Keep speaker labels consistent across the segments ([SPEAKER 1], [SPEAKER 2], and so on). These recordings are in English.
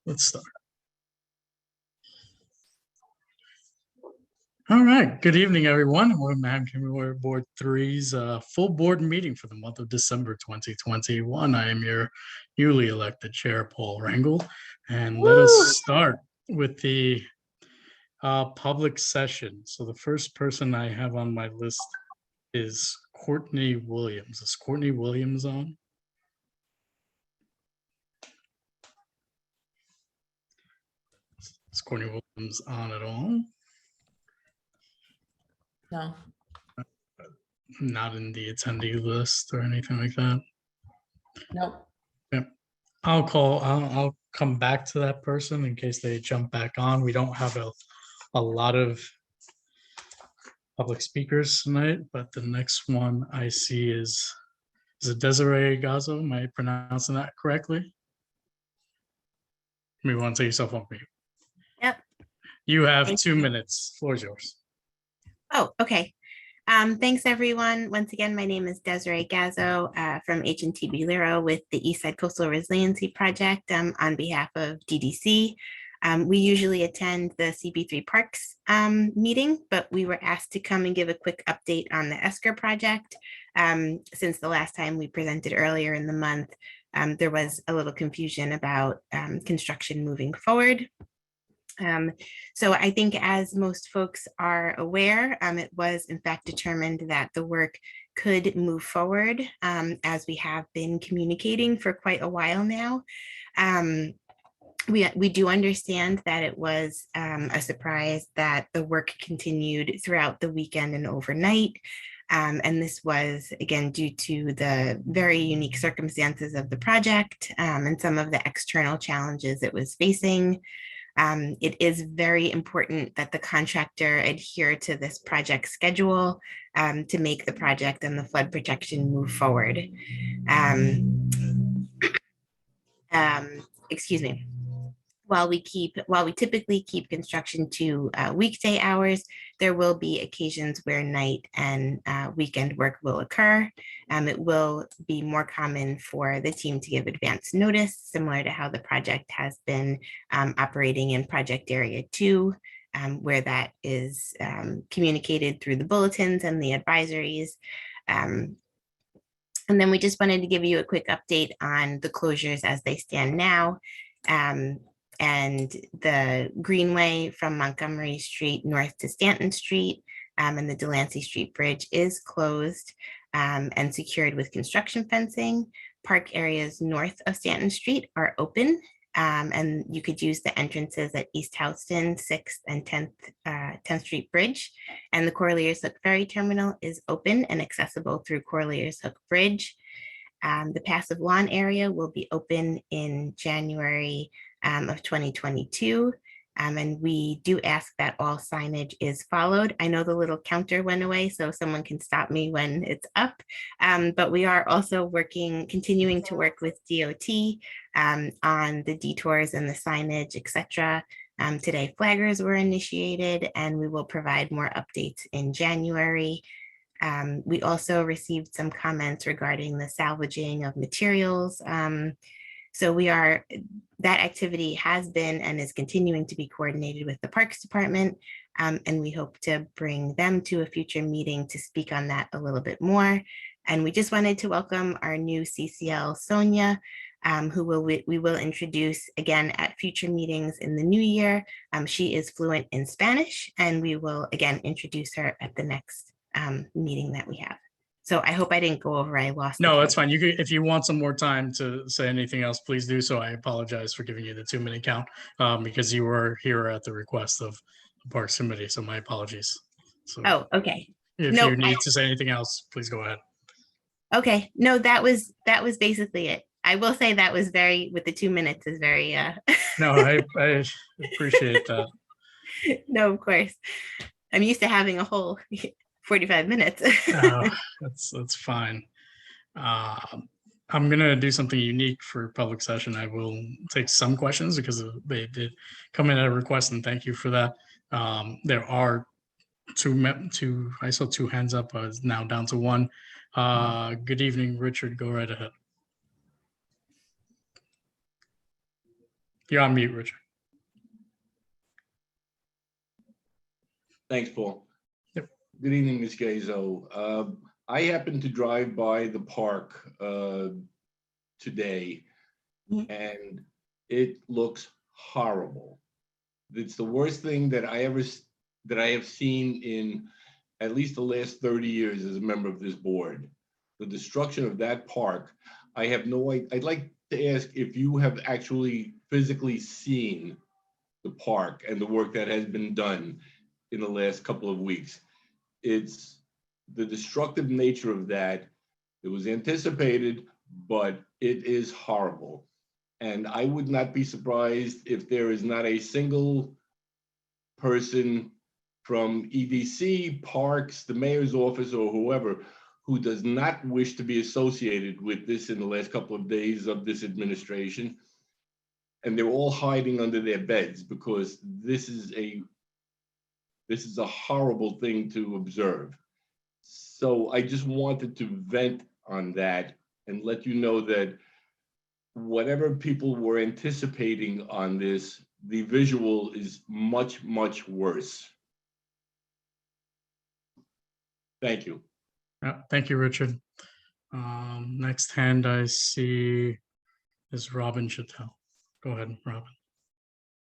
[SPEAKER 1] Let's start. All right. Good evening, everyone. Welcome to Hamilton Board 3's full board meeting for the month of December 2021. I am your newly elected chair, Paul Rangel, and let us start with the public session. So the first person I have on my list is Courtney Williams. Is Courtney Williams on? Is Courtney Williams on at all?
[SPEAKER 2] No.
[SPEAKER 1] Not in the attendee list or anything like that?
[SPEAKER 2] Nope.
[SPEAKER 1] Yep. I'll come back to that person in case they jump back on. We don't have a lot of public speakers tonight, but the next one I see is it Desiree Gazo? Am I pronouncing that correctly? You want to take yourself on mute.
[SPEAKER 3] Yep.
[SPEAKER 1] You have 2 minutes. Floor is yours.
[SPEAKER 3] Oh, okay. Thanks, everyone. Once again, my name is Desiree Gazo from H&TB Lero with the Eastside Coastal Resiliency Project on behalf of DDC. We usually attend the CB3 Parks meeting, but we were asked to come and give a quick update on the ESCR project. Since the last time we presented earlier in the month, there was a little confusion about construction moving forward. So I think, as most folks are aware, it was in fact determined that the work could move forward, as we have been communicating for quite a while now. We do understand that it was a surprise that the work continued throughout the weekend and overnight. And this was, again, due to the very unique circumstances of the project and some of the external challenges it was facing. It is very important that the contractor adhere to this project schedule to make the project and the flood protection move forward. Excuse me. While we typically keep construction to weekday hours, there will be occasions where night and weekend work will occur. It will be more common for the team to give advance notice, similar to how the project has been operating in Project Area 2, where that is communicated through the bulletins and the advisories. And then we just wanted to give you a quick update on the closures as they stand now. And the Greenway from Montgomery Street north to Stanton Street and the Delancey Street Bridge is closed and secured with construction fencing. Park areas north of Stanton Street are open, and you could use the entrances at East Houston, 6th and 10th Street Bridge. And the Corliers Hook Ferry Terminal is open and accessible through Corliers Hook Bridge. The passive lawn area will be open in January of 2022. And we do ask that all signage is followed. I know the little counter went away, so someone can stop me when it's up. But we are also continuing to work with DOT on the detours and the signage, etc. Today, flaggers were initiated, and we will provide more updates in January. We also received some comments regarding the salvaging of materials. So that activity has been and is continuing to be coordinated with the Parks Department, and we hope to bring them to a future meeting to speak on that a little bit more. And we just wanted to welcome our new CCL, Sonia, who we will introduce again at future meetings in the new year. She is fluent in Spanish, and we will again introduce her at the next meeting that we have. So I hope I didn't go over. I lost.
[SPEAKER 1] No, that's fine. You could, if you want some more time to say anything else, please do so. I apologize for giving you the 2-minute count because you were here at the request of the Parks Committee. So my apologies. So
[SPEAKER 3] oh, okay.
[SPEAKER 1] If you need to say anything else, please go ahead.
[SPEAKER 3] Okay. No, that was basically it. I will say that was with the 2 minutes is very.
[SPEAKER 1] No, I appreciate that.
[SPEAKER 3] No, of course. I'm used to having a whole 45 minutes.
[SPEAKER 1] That's fine. I'm gonna do something unique for public session. I will take some questions because they did come in at a request, and thank you for that. There are two. I saw 2 hands up. Now down to 1. Good evening, Richard. Go right ahead. You're on mute, Richard.
[SPEAKER 2] Thanks, Paul.
[SPEAKER 1] Yep.
[SPEAKER 2] Good evening, Ms. Gazo. I happened to drive by the park today, and it looks horrible. It's the worst thing that I have seen in at least the last 30 years as a member of this board. The destruction of that park. I have no idea. I'd like to ask if you have actually physically seen the park and the work that has been done in the last couple of weeks. It's the destructive nature of that. It was anticipated, but it is horrible. And I would not be surprised if there is not a single person from EDC, parks, the mayor's office, or whoever who does not wish to be associated with this in the last couple of days of this administration. And they're all hiding under their beds because this is a horrible thing to observe. So I just wanted to vent on that and let you know that whatever people were anticipating on this, the visual is much, much worse. Thank you.
[SPEAKER 1] Thank you, Richard. Next hand I see is Robin Chattel. Go ahead, Robin.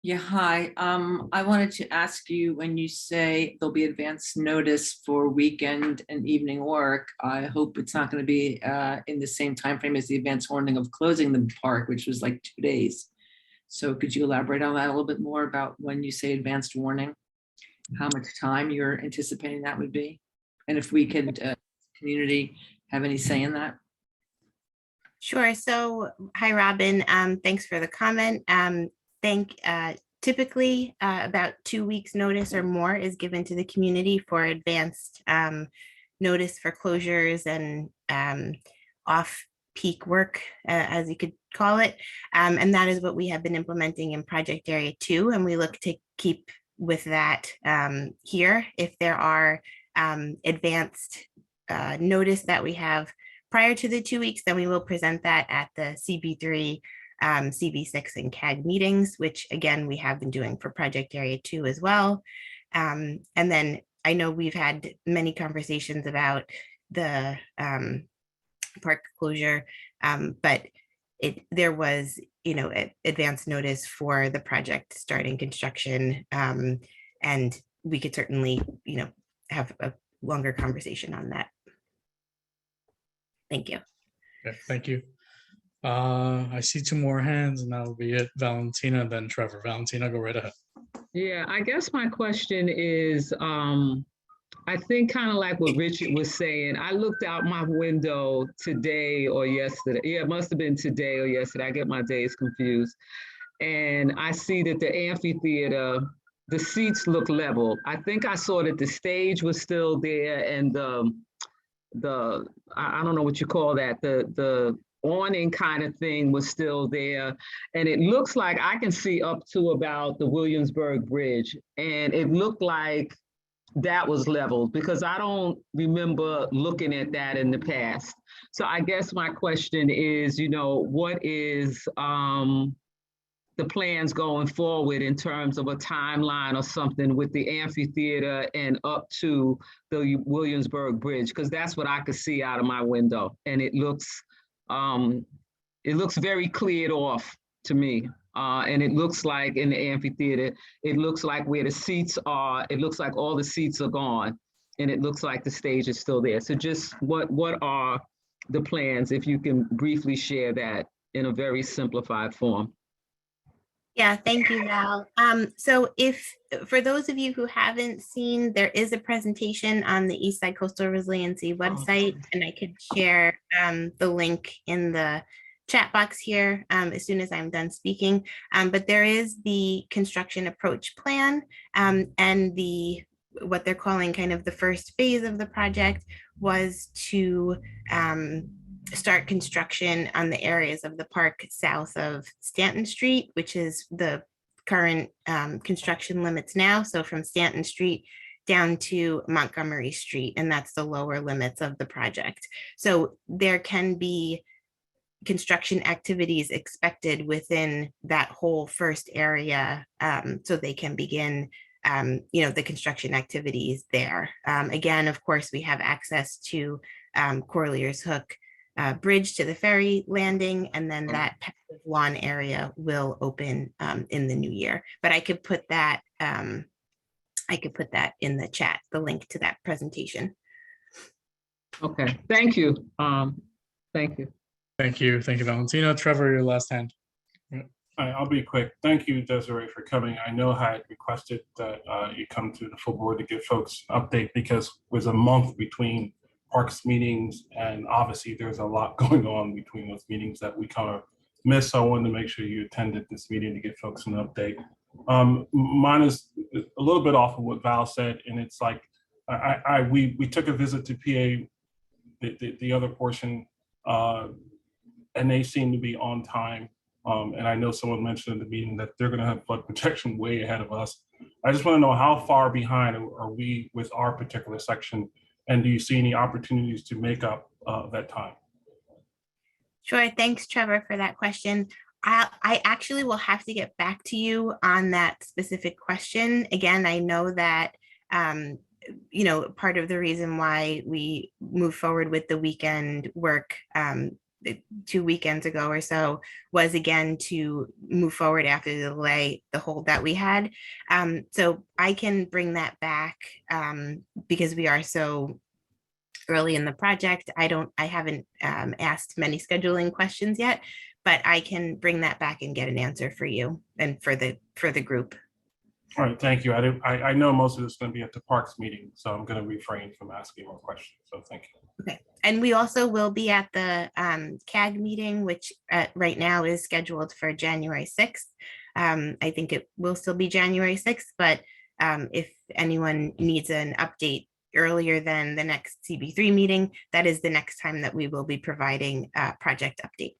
[SPEAKER 4] Yeah, hi. I wanted to ask you, when you say there'll be advance notice for weekend and evening work, I hope it's not going to be in the same time frame as the advance warning of closing the park, which was like 2 days. So could you elaborate on that a little bit more about when you say advanced warning, how much time you're anticipating that would be? And if we could, community, have any say in that?
[SPEAKER 3] Sure. So, hi, Robin. Thanks for the comment. Typically about 2 weeks notice or more is given to the community for advanced notice for closures and off-peak work, as you could call it. And that is what we have been implementing in Project Area 2. And we look to keep with that here. If there are advanced notice that we have prior to the 2 weeks, then we will present that at the CB3, CB6 and CAG meetings, which again, we have been doing for Project Area 2 as well. And then I know we've had many conversations about the park closure, but there was, advance notice for the project starting construction, and we could certainly, have a longer conversation on that. Thank you.
[SPEAKER 1] Okay, thank you. I see 2 more hands, and that'll be it. Valentina, and then Trevor. Valentina, go right ahead.
[SPEAKER 5] Yeah, I guess my question is, I think kind of like what Richard was saying, I looked out my window today or yesterday. Yeah, it must have been today or yesterday. I get my days confused. And I see that the amphitheater, the seats look level. I think I saw that the stage was still there, and I don't know what you call that, the awning kind of thing was still there. And it looks like I can see up to about the Williamsburg Bridge. And it looked like that was leveled because I don't remember looking at that in the past. So I guess my question is, what is the plans going forward in terms of a timeline or something with the amphitheater and up to the Williamsburg Bridge? Because that's what I could see out of my window. And it looks very cleared off to me. And it looks like in the amphitheater, it looks like where the seats are, it looks like all the seats are gone. And it looks like the stage is still there. So just what are the plans, if you can briefly share that in a very simplified form?
[SPEAKER 3] Yeah, thank you, Val. So for those of you who haven't seen, there is a presentation on the Eastside Coastal Resiliency website, and I could share the link in the chat box here as soon as I'm done speaking. But there is the construction approach plan, and what they're calling kind of the first phase of the project was to start construction on the areas of the park south of Stanton Street, which is the current construction limits now. So from Stanton Street down to Montgomery Street, and that's the lower limits of the project. So there can be construction activities expected within that whole first area, so they can begin the construction activities there. Again, of course, we have access to Corlier's Hook bridge to the ferry landing, and then that passive lawn area will open in the new year. But I could put that in the chat, the link to that presentation.
[SPEAKER 5] Okay, thank you. Thank you.
[SPEAKER 1] Thank you, Valentina. Trevor, your last hand.
[SPEAKER 6] I'll be quick. Thank you, Desiree, for coming. I know I had requested that you come to the full board to give folks an update because it was a month between Parks meetings, and obviously there's a lot going on between those meetings that we kind of missed. So I wanted to make sure you attended this meeting to give folks an update. Mine is a little bit off of what Val said, and it's like we took a visit to PA, the other portion, and they seem to be on time. And I know someone mentioned in the meeting that they're going to have flood protection way ahead of us. I just want to know how far behind are we with our particular section, and do you see any opportunities to make up that time?
[SPEAKER 3] Sure. Thanks, Trevor, for that question. I actually will have to get back to you on that specific question. Again, I know that part of the reason why we moved forward with the weekend work 2 weekends ago or so was again to move forward after the delay, the hold that we had. So I can bring that back because we are so early in the project. I haven't asked many scheduling questions yet, but I can bring that back and get an answer for you and for the group.
[SPEAKER 6] All right, thank you. I know most of this is going to be at the Parks meeting, so I'm going to refrain from asking more questions. So thank you.
[SPEAKER 3] Okay, and we also will be at the CAG meeting, which right now is scheduled for January 6th. I think it will still be January 6th, but if anyone needs an update earlier than the next CB3 meeting, that is the next time that we will be providing a project update.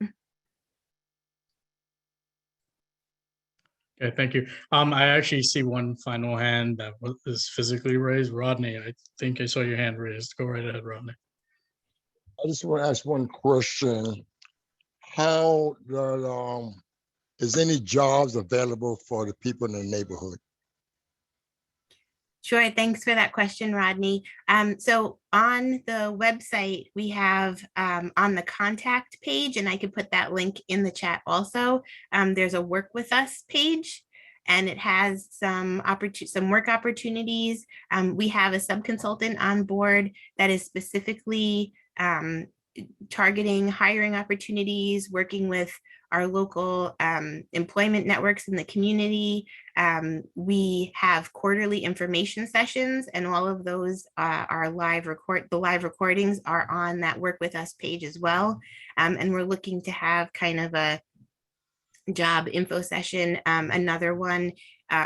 [SPEAKER 1] Okay, thank you. I actually see one final hand that is physically raised. Rodney, I think I saw your hand raised. Go right ahead, Rodney.
[SPEAKER 7] I just want to ask one question. How is any jobs available for the people in the neighborhood?
[SPEAKER 3] Sure, thanks for that question, Rodney. So on the website, we have on the contact page, and I could put that link in the chat also, there's a work with us page, and it has some work opportunities. We have a subconsultant on board that is specifically targeting hiring opportunities, working with our local employment networks in the community. We have quarterly information sessions, and all of those are live the live recordings are on that Work With Us page as well. And we're looking to have kind of a job info session, another one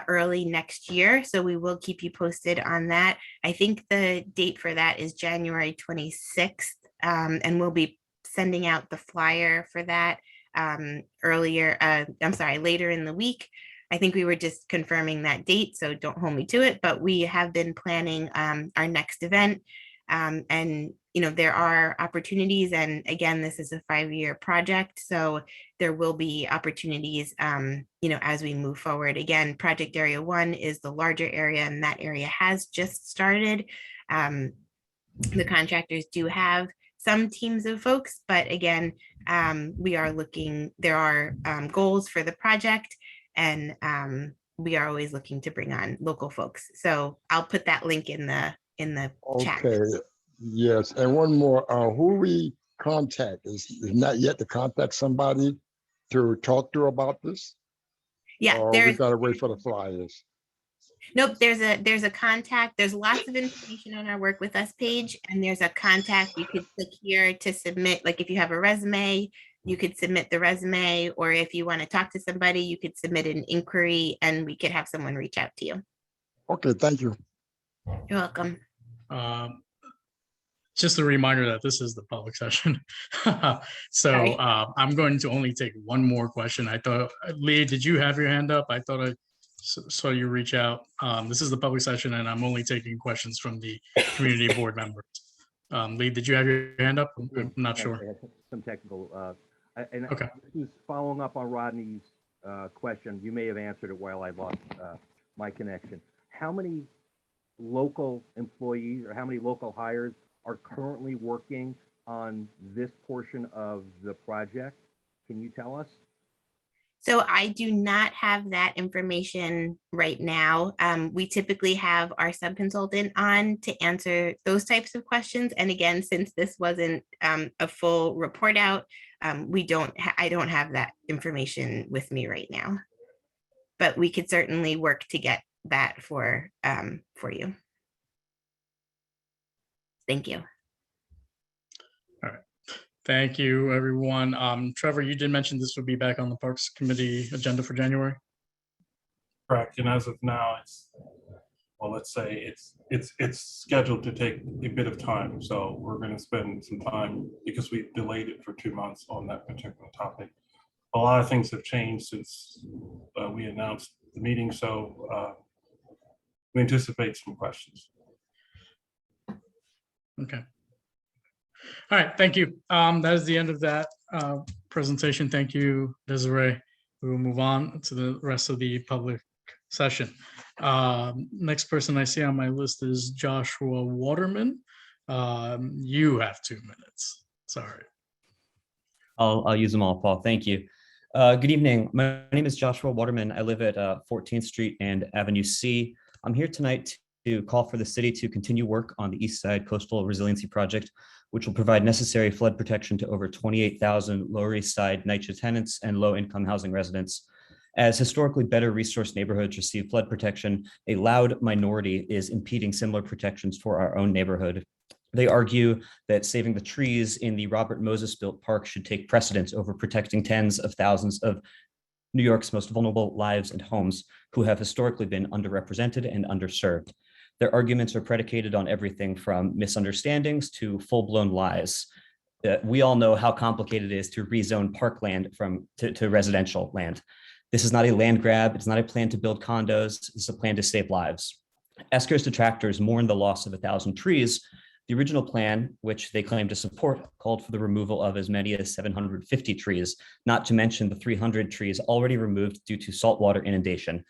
[SPEAKER 3] early next year. So we will keep you posted on that. I think the date for that is January 26th, and we'll be sending out the flyer for that later in the week. I think we were just confirming that date, so don't hold me to it, but we have been planning our next event. And there are opportunities, and again, this is a 5-year project, so there will be opportunities as we move forward. Again, project area 1 is the larger area, and that area has just started. The contractors do have some teams of folks, but again, we are looking, there are goals for the project, and we are always looking to bring on local folks. So I'll put that link in the chat.
[SPEAKER 7] Okay, yes, and one more, who we contact is not yet to contact somebody to talk to about this?
[SPEAKER 3] Yeah,
[SPEAKER 7] or we gotta wait for the flyers?
[SPEAKER 3] Nope, there's a contact. There's lots of information on our Work With Us page, and there's a contact. You could click here to submit, like if you have a resume, you could submit the resume, or if you want to talk to somebody, you could submit an inquiry and we could have someone reach out to you.
[SPEAKER 7] Okay, thank you.
[SPEAKER 3] You're welcome.
[SPEAKER 1] Just a reminder that this is the public session. So I'm going to only take one more question. I thought, Lee, did you have your hand up? I thought I saw you reach out. This is the public session, and I'm only taking questions from the community board members. Lee, did you have your hand up? I'm not sure.
[SPEAKER 8] Some technical. And
[SPEAKER 1] Okay.
[SPEAKER 8] this is following up on Rodney's question. You may have answered it while I lost my connection. How many local employees or how many local hires are currently working on this portion of the project? Can you tell us?
[SPEAKER 3] So I do not have that information right now. We typically have our sub-consultant on to answer those types of questions. And again, since this wasn't a full report out, I don't have that information with me right now. But we could certainly work to get that for you. Thank you.
[SPEAKER 1] Thank you, everyone. Trevor, you did mention this would be back on the Parks Committee agenda for January.
[SPEAKER 6] Correct. And as of now, it's, well, let's say it's scheduled to take a bit of time. So we're going to spend some time because we delayed it for 2 months on that particular topic. A lot of things have changed since we announced the meeting. So we anticipate some questions.
[SPEAKER 1] Okay. All right, thank you. That is the end of that presentation. Thank you, Desiree. We will move on to the rest of the public session. Next person I see on my list is Joshua Waterman. You have 2 minutes. Sorry.
[SPEAKER 9] I'll use them all, Paul. Thank you. Good evening. My name is Joshua Waterman. I live at 14th Street and Avenue C. I'm here tonight to call for the city to continue work on the East Side Coastal Resiliency Project, which will provide necessary flood protection to over 28,000 Lower East Side NYCHA tenants and low-income housing residents. As historically better resource neighborhoods receive flood protection, a loud minority is impeding similar protections for our own neighborhood. They argue that saving the trees in the Robert Moses-built park should take precedence over protecting tens of thousands of New York's most vulnerable lives and homes who have historically been underrepresented and underserved. Their arguments are predicated on everything from misunderstandings to full-blown lies. We all know how complicated it is to rezone parkland to residential land. This is not a land grab. It's not a plan to build condos. It's a plan to save lives. Esker's detractors mourn the loss of 1,000 trees. The original plan, which they claim to support, called for the removal of as many as 750 trees, not to mention the 300 trees already removed due to saltwater inundation.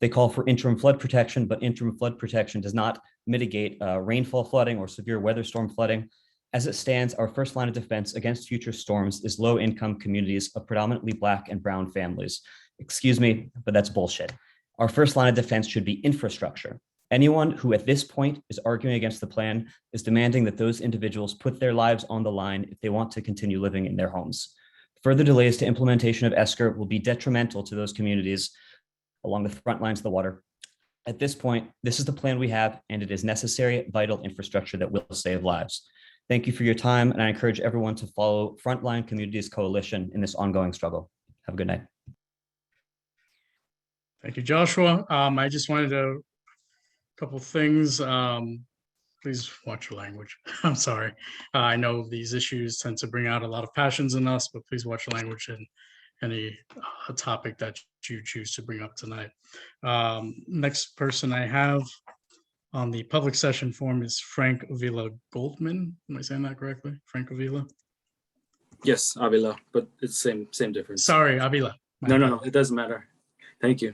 [SPEAKER 9] They call for interim flood protection, but interim flood protection does not mitigate rainfall flooding or severe weather storm flooding. As it stands, our first line of defense against future storms is low-income communities of predominantly Black and brown families. Excuse me, but that's bullshit. Our first line of defense should be infrastructure. Anyone who at this point is arguing against the plan is demanding that those individuals put their lives on the line if they want to continue living in their homes. Further delays to implementation of Esker will be detrimental to those communities along the front lines of the water. At this point, this is the plan we have, and it is necessary, vital infrastructure that will save lives. Thank you for your time, and I encourage everyone to follow Frontline Communities Coalition in this ongoing struggle. Have a good night.
[SPEAKER 1] Thank you, Joshua. I just wanted a couple things. Please watch your language. I'm sorry. I know these issues tend to bring out a lot of passions in us, but please watch your language in any topic that you choose to bring up tonight. Next person I have on the public session form is Frank Avila Goldman. Am I saying that correctly? Frank Avila?
[SPEAKER 10] Yes, Avila, but it's same difference.
[SPEAKER 1] Sorry, Avila.
[SPEAKER 10] No, it doesn't matter. Thank you.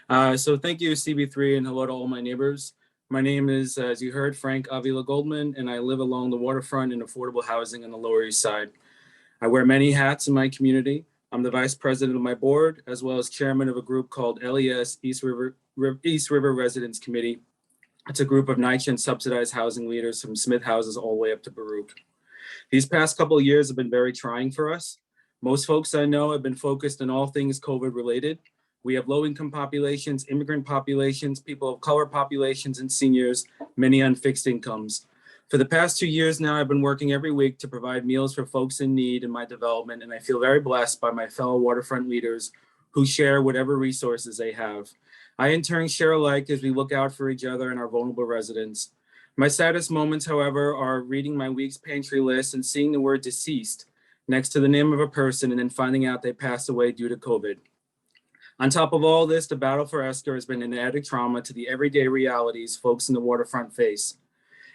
[SPEAKER 10] So thank you, CB3, and hello to all my neighbors. My name is, as you heard, Frank Avila Goldman, and I live along the waterfront in affordable housing on the Lower East Side. I wear many hats in my community. I'm the vice president of my board, as well as chairman of a group called LES East River Residents Committee. It's a group of NYCHA and subsidized housing leaders from Smith houses all the way up to Burke. These past couple of years have been very trying for us. Most folks I know have been focused on all things COVID related. We have low-income populations, immigrant populations, people of color populations, and seniors, many on fixed incomes. For the past 2 years now, I've been working every week to provide meals for folks in need in my development, and I feel very blessed by my fellow waterfront leaders who share whatever resources they have. I in turn share alike as we look out for each other and our vulnerable residents. My saddest moments, however, are reading my week's pantry list and seeing the word deceased next to the name of a person and then finding out they passed away due to COVID. On top of all this, the battle for Esker has been an added trauma to the everyday realities folks in the waterfront face.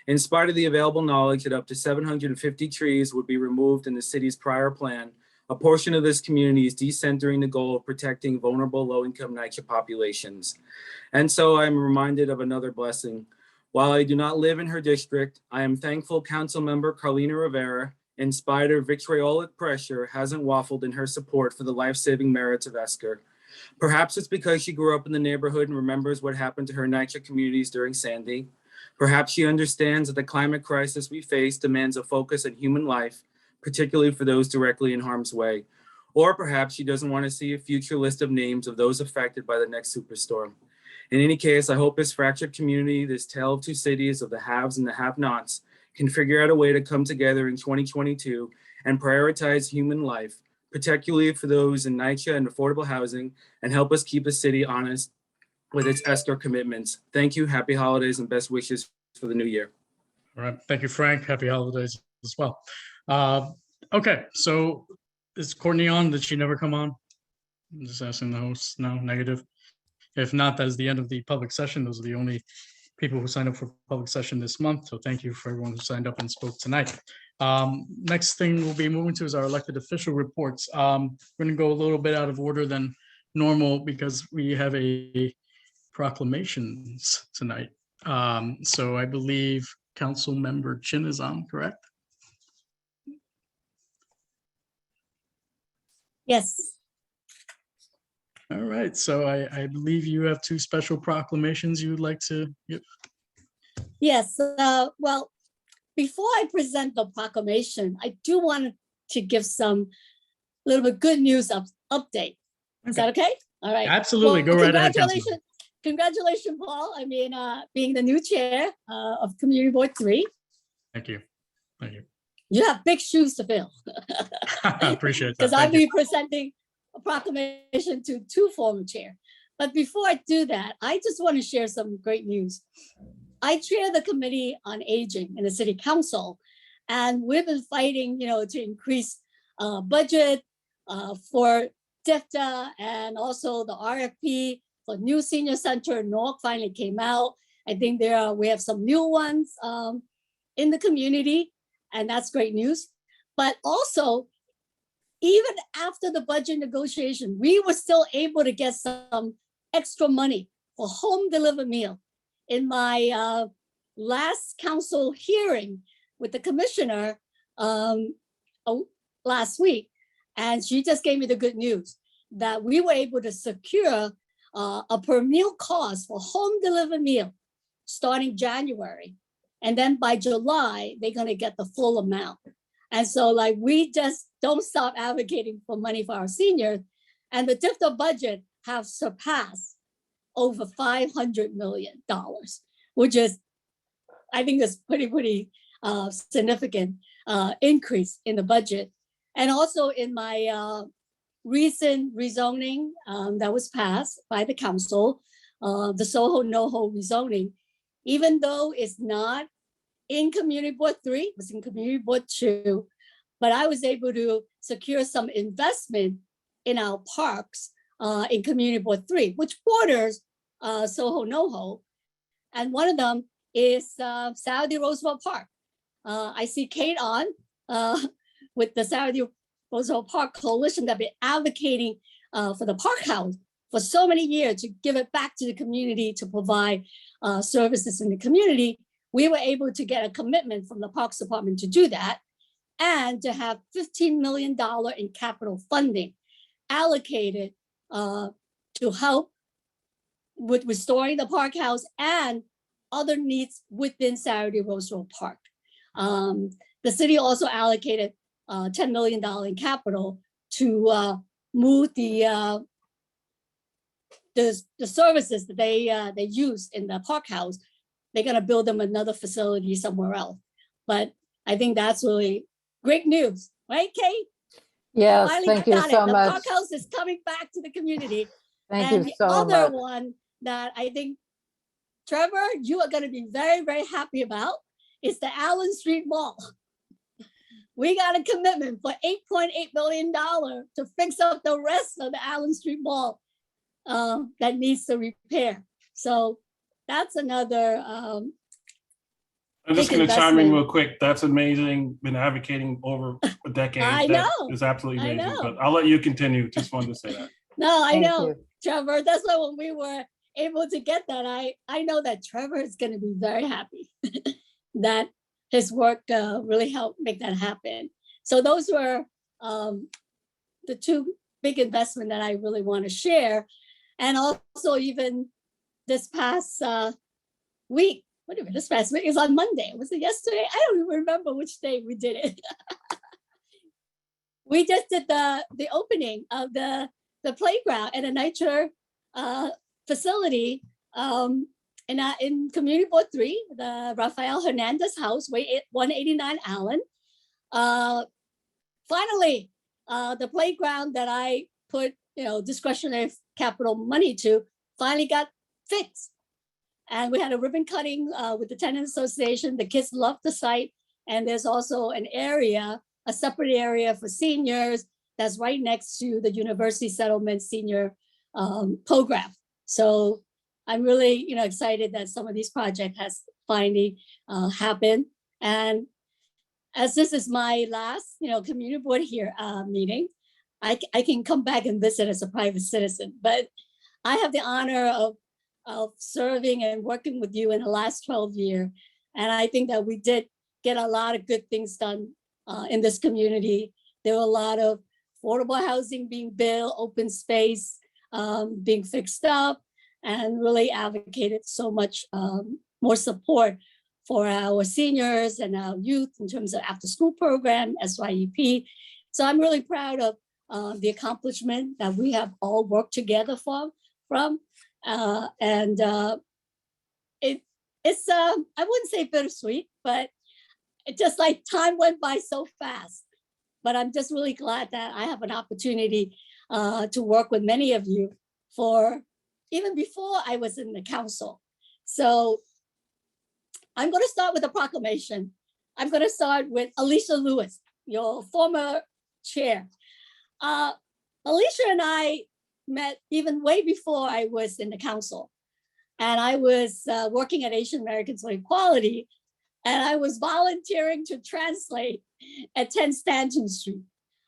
[SPEAKER 10] In spite of the available knowledge that up to 750 trees would be removed in the city's prior plan, A portion of this community is decentering the goal of protecting vulnerable low-income NYCHA populations. And so I'm reminded of another blessing. While I do not live in her district, I am thankful Councilmember Carlina Rivera, in spite of vitriolic pressure, hasn't waffled in her support for the life-saving merits of Esker. Perhaps it's because she grew up in the neighborhood and remembers what happened to her NYCHA communities during Sandy. Perhaps she understands that the climate crisis we face demands a focus on human life, particularly for those directly in harm's way. Or perhaps she doesn't want to see a future list of names of those affected by the next superstorm. In any case, I hope this fractured community, this tale of two cities of the haves and the have-nots, can figure out a way to come together in 2022 and prioritize human life, particularly for those in NYCHA and affordable housing, and help us keep the city honest with its Esker commitments. Thank you, happy holidays, and best wishes for the new year.
[SPEAKER 1] All right, thank you, Frank. Happy holidays as well. Okay, so is Courtney on? Did she never come on? I'm just asking the host. No, negative. If not, that is the end of the public session. Those are the only people who signed up for public session this month. So thank you for everyone who signed up and spoke tonight. Next thing we'll be moving to is our elected official reports. We're going to go a little bit out of order than normal because we have a proclamations tonight. So I believe Council Member Chin is on, correct?
[SPEAKER 11] Yes.
[SPEAKER 1] All right, so I believe you have two special proclamations you would like to give.
[SPEAKER 11] Yes. Well, before I present the proclamation, I do want to give some little bit good news update. Is that okay? All right.
[SPEAKER 1] Absolutely. Go right ahead, Councilman.
[SPEAKER 11] Congratulations, Paul. I mean, being the new chair of Community Board 3.
[SPEAKER 1] Thank you. Thank you.
[SPEAKER 11] You have big shoes to fill.
[SPEAKER 1] I appreciate that.
[SPEAKER 11] Because I'll
[SPEAKER 1] Thank you.
[SPEAKER 11] be presenting a proclamation to two former chair. But before I do that, I just want to share some great news. I chair the Committee on Aging in the City Council, and we've been fighting, to increase budget for DIFTA, and also the RFP for new senior center in Newark finally came out. I think we have some new ones in the community, and that's great news. But also, even after the budget negotiation, we were still able to get some extra money for home delivered meal. In my last council hearing with the commissioner last week, and she just gave me the good news that we were able to secure a per meal cost for home delivered meal starting January. And then by July, they're going to get the full amount. And so we just don't stop advocating for money for our seniors. And the DIFTA budget have surpassed over $500 million, which is, I think is pretty significant increase in the budget. And also in my recent rezoning that was passed by the council, the Soho NoHo rezoning, even though it's not in Community Board 3, it's in Community Board 2, but I was able to secure some investment in our parks in Community Board 3, which borders Soho NoHo. And one of them is Saudi Roosevelt Park. I see Kate on with the Saudi Roosevelt Park Coalition that been advocating for the park house for so many years to give it back to the community to provide services in the community. We were able to get a commitment from the Parks Department to do that and to have $15 million in capital funding allocated to help with restoring the park house and other needs within Saudi Roosevelt Park. The city also allocated $10 million in capital to move the services that they used in the park house. They're going to build them another facility somewhere else. But I think that's really great news, right, Kate?
[SPEAKER 12] Yes,
[SPEAKER 11] Finally
[SPEAKER 12] thank you
[SPEAKER 11] got it.
[SPEAKER 12] so
[SPEAKER 11] The
[SPEAKER 12] much.
[SPEAKER 11] park house is coming back to the community.
[SPEAKER 12] Thank
[SPEAKER 11] And
[SPEAKER 12] you
[SPEAKER 11] the
[SPEAKER 12] so
[SPEAKER 11] other
[SPEAKER 12] much.
[SPEAKER 11] one that I think, Trevor, you are going to be very, very happy about is the Allen Street Mall. We got a commitment for $8.8 million to fix up the rest of the Allen Street Mall that needs to repair. So that's another
[SPEAKER 6] I'm just
[SPEAKER 11] big
[SPEAKER 6] going to chime in
[SPEAKER 11] investment.
[SPEAKER 6] real quick. That's amazing. Been advocating over a decade.
[SPEAKER 11] I
[SPEAKER 6] That
[SPEAKER 11] know.
[SPEAKER 6] is absolutely
[SPEAKER 11] I
[SPEAKER 6] amazing.
[SPEAKER 11] know.
[SPEAKER 6] But I'll let you continue. Just wanted to say that.
[SPEAKER 11] No, I
[SPEAKER 7] Thank
[SPEAKER 11] know,
[SPEAKER 7] you.
[SPEAKER 11] Trevor. That's why when we were able to get that, I know that Trevor is going to be very happy that his work really helped make that happen. So those were the two big investments that I really want to share. And also even this past week, this past week is on Monday. Was it yesterday? I don't even remember which day we did it. We just did the opening of the playground at a nature facility in Community Board 3, the Rafael Hernandez house, 189 Allen. Finally, the playground that I put, discretionary capital money to finally got fixed. And we had a ribbon cutting with the tenant association. The kids loved the site. And there's also an area, a separate area for seniors that's right next to the University Settlement Senior program. So I'm really, excited that some of these projects has finally happened. And as this is my last, community board here meeting, I can come back and visit as a private citizen. But I have the honor of serving and working with you in the last 12 years. And I think that we did get a lot of good things done in this community. There were a lot of affordable housing being built, open space being fixed up, and really advocated so much more support for our seniors and our youth in terms of after school program, SYEP. So I'm really proud of the accomplishment that we have all worked together from. It's I wouldn't say bittersweet, but it just like time went by so fast. But I'm just really glad that I have an opportunity to work with many of you for even before I was in the council. So I'm going to start with a proclamation. I'm going to start with Alicia Lewis, your former chair. Alicia and I met even way before I was in the council. And I was working at Asian Americans for Equality, and I was volunteering to translate at 10 Stanton Street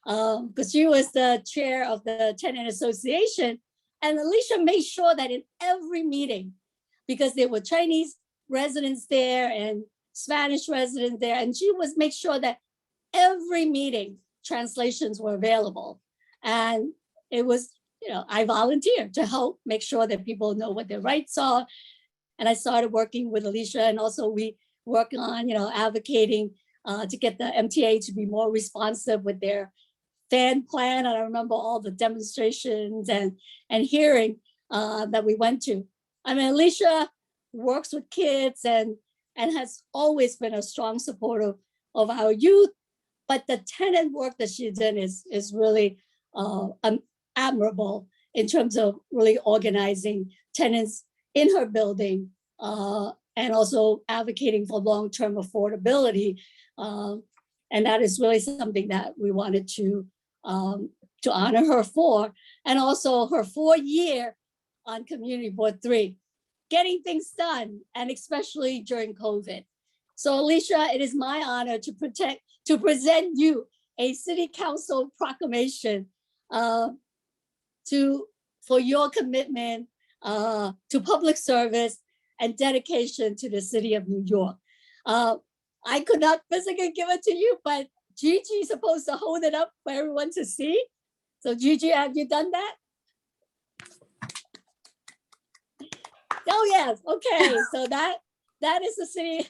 [SPEAKER 11] because she was the chair of the tenant association. And Alicia made sure that in every meeting, because there were Chinese residents there and Spanish residents there, and she was make sure that every meeting translations were available. And it was, I volunteered to help make sure that people know what their rights are. And I started working with Alicia, and also we work on, advocating to get the MTA to be more responsive with their fan plan. And I remember all the demonstrations and hearing that we went to. I mean, Alicia works with kids and has always been a strong supporter of our youth. But the tenant work that she did is really admirable in terms of really organizing tenants in her building and also advocating for long-term affordability. And that is really something that we wanted to honor her for. And also her 4-year on Community Board 3, getting things done, and especially during COVID. So Alicia, it is my honor to present you a City Council proclamation for your commitment to public service and dedication to the City of New York. I could not physically give it to you, but Gigi is supposed to hold it up for everyone to see. So Gigi, have you done that? Oh yes, okay. So that is the city.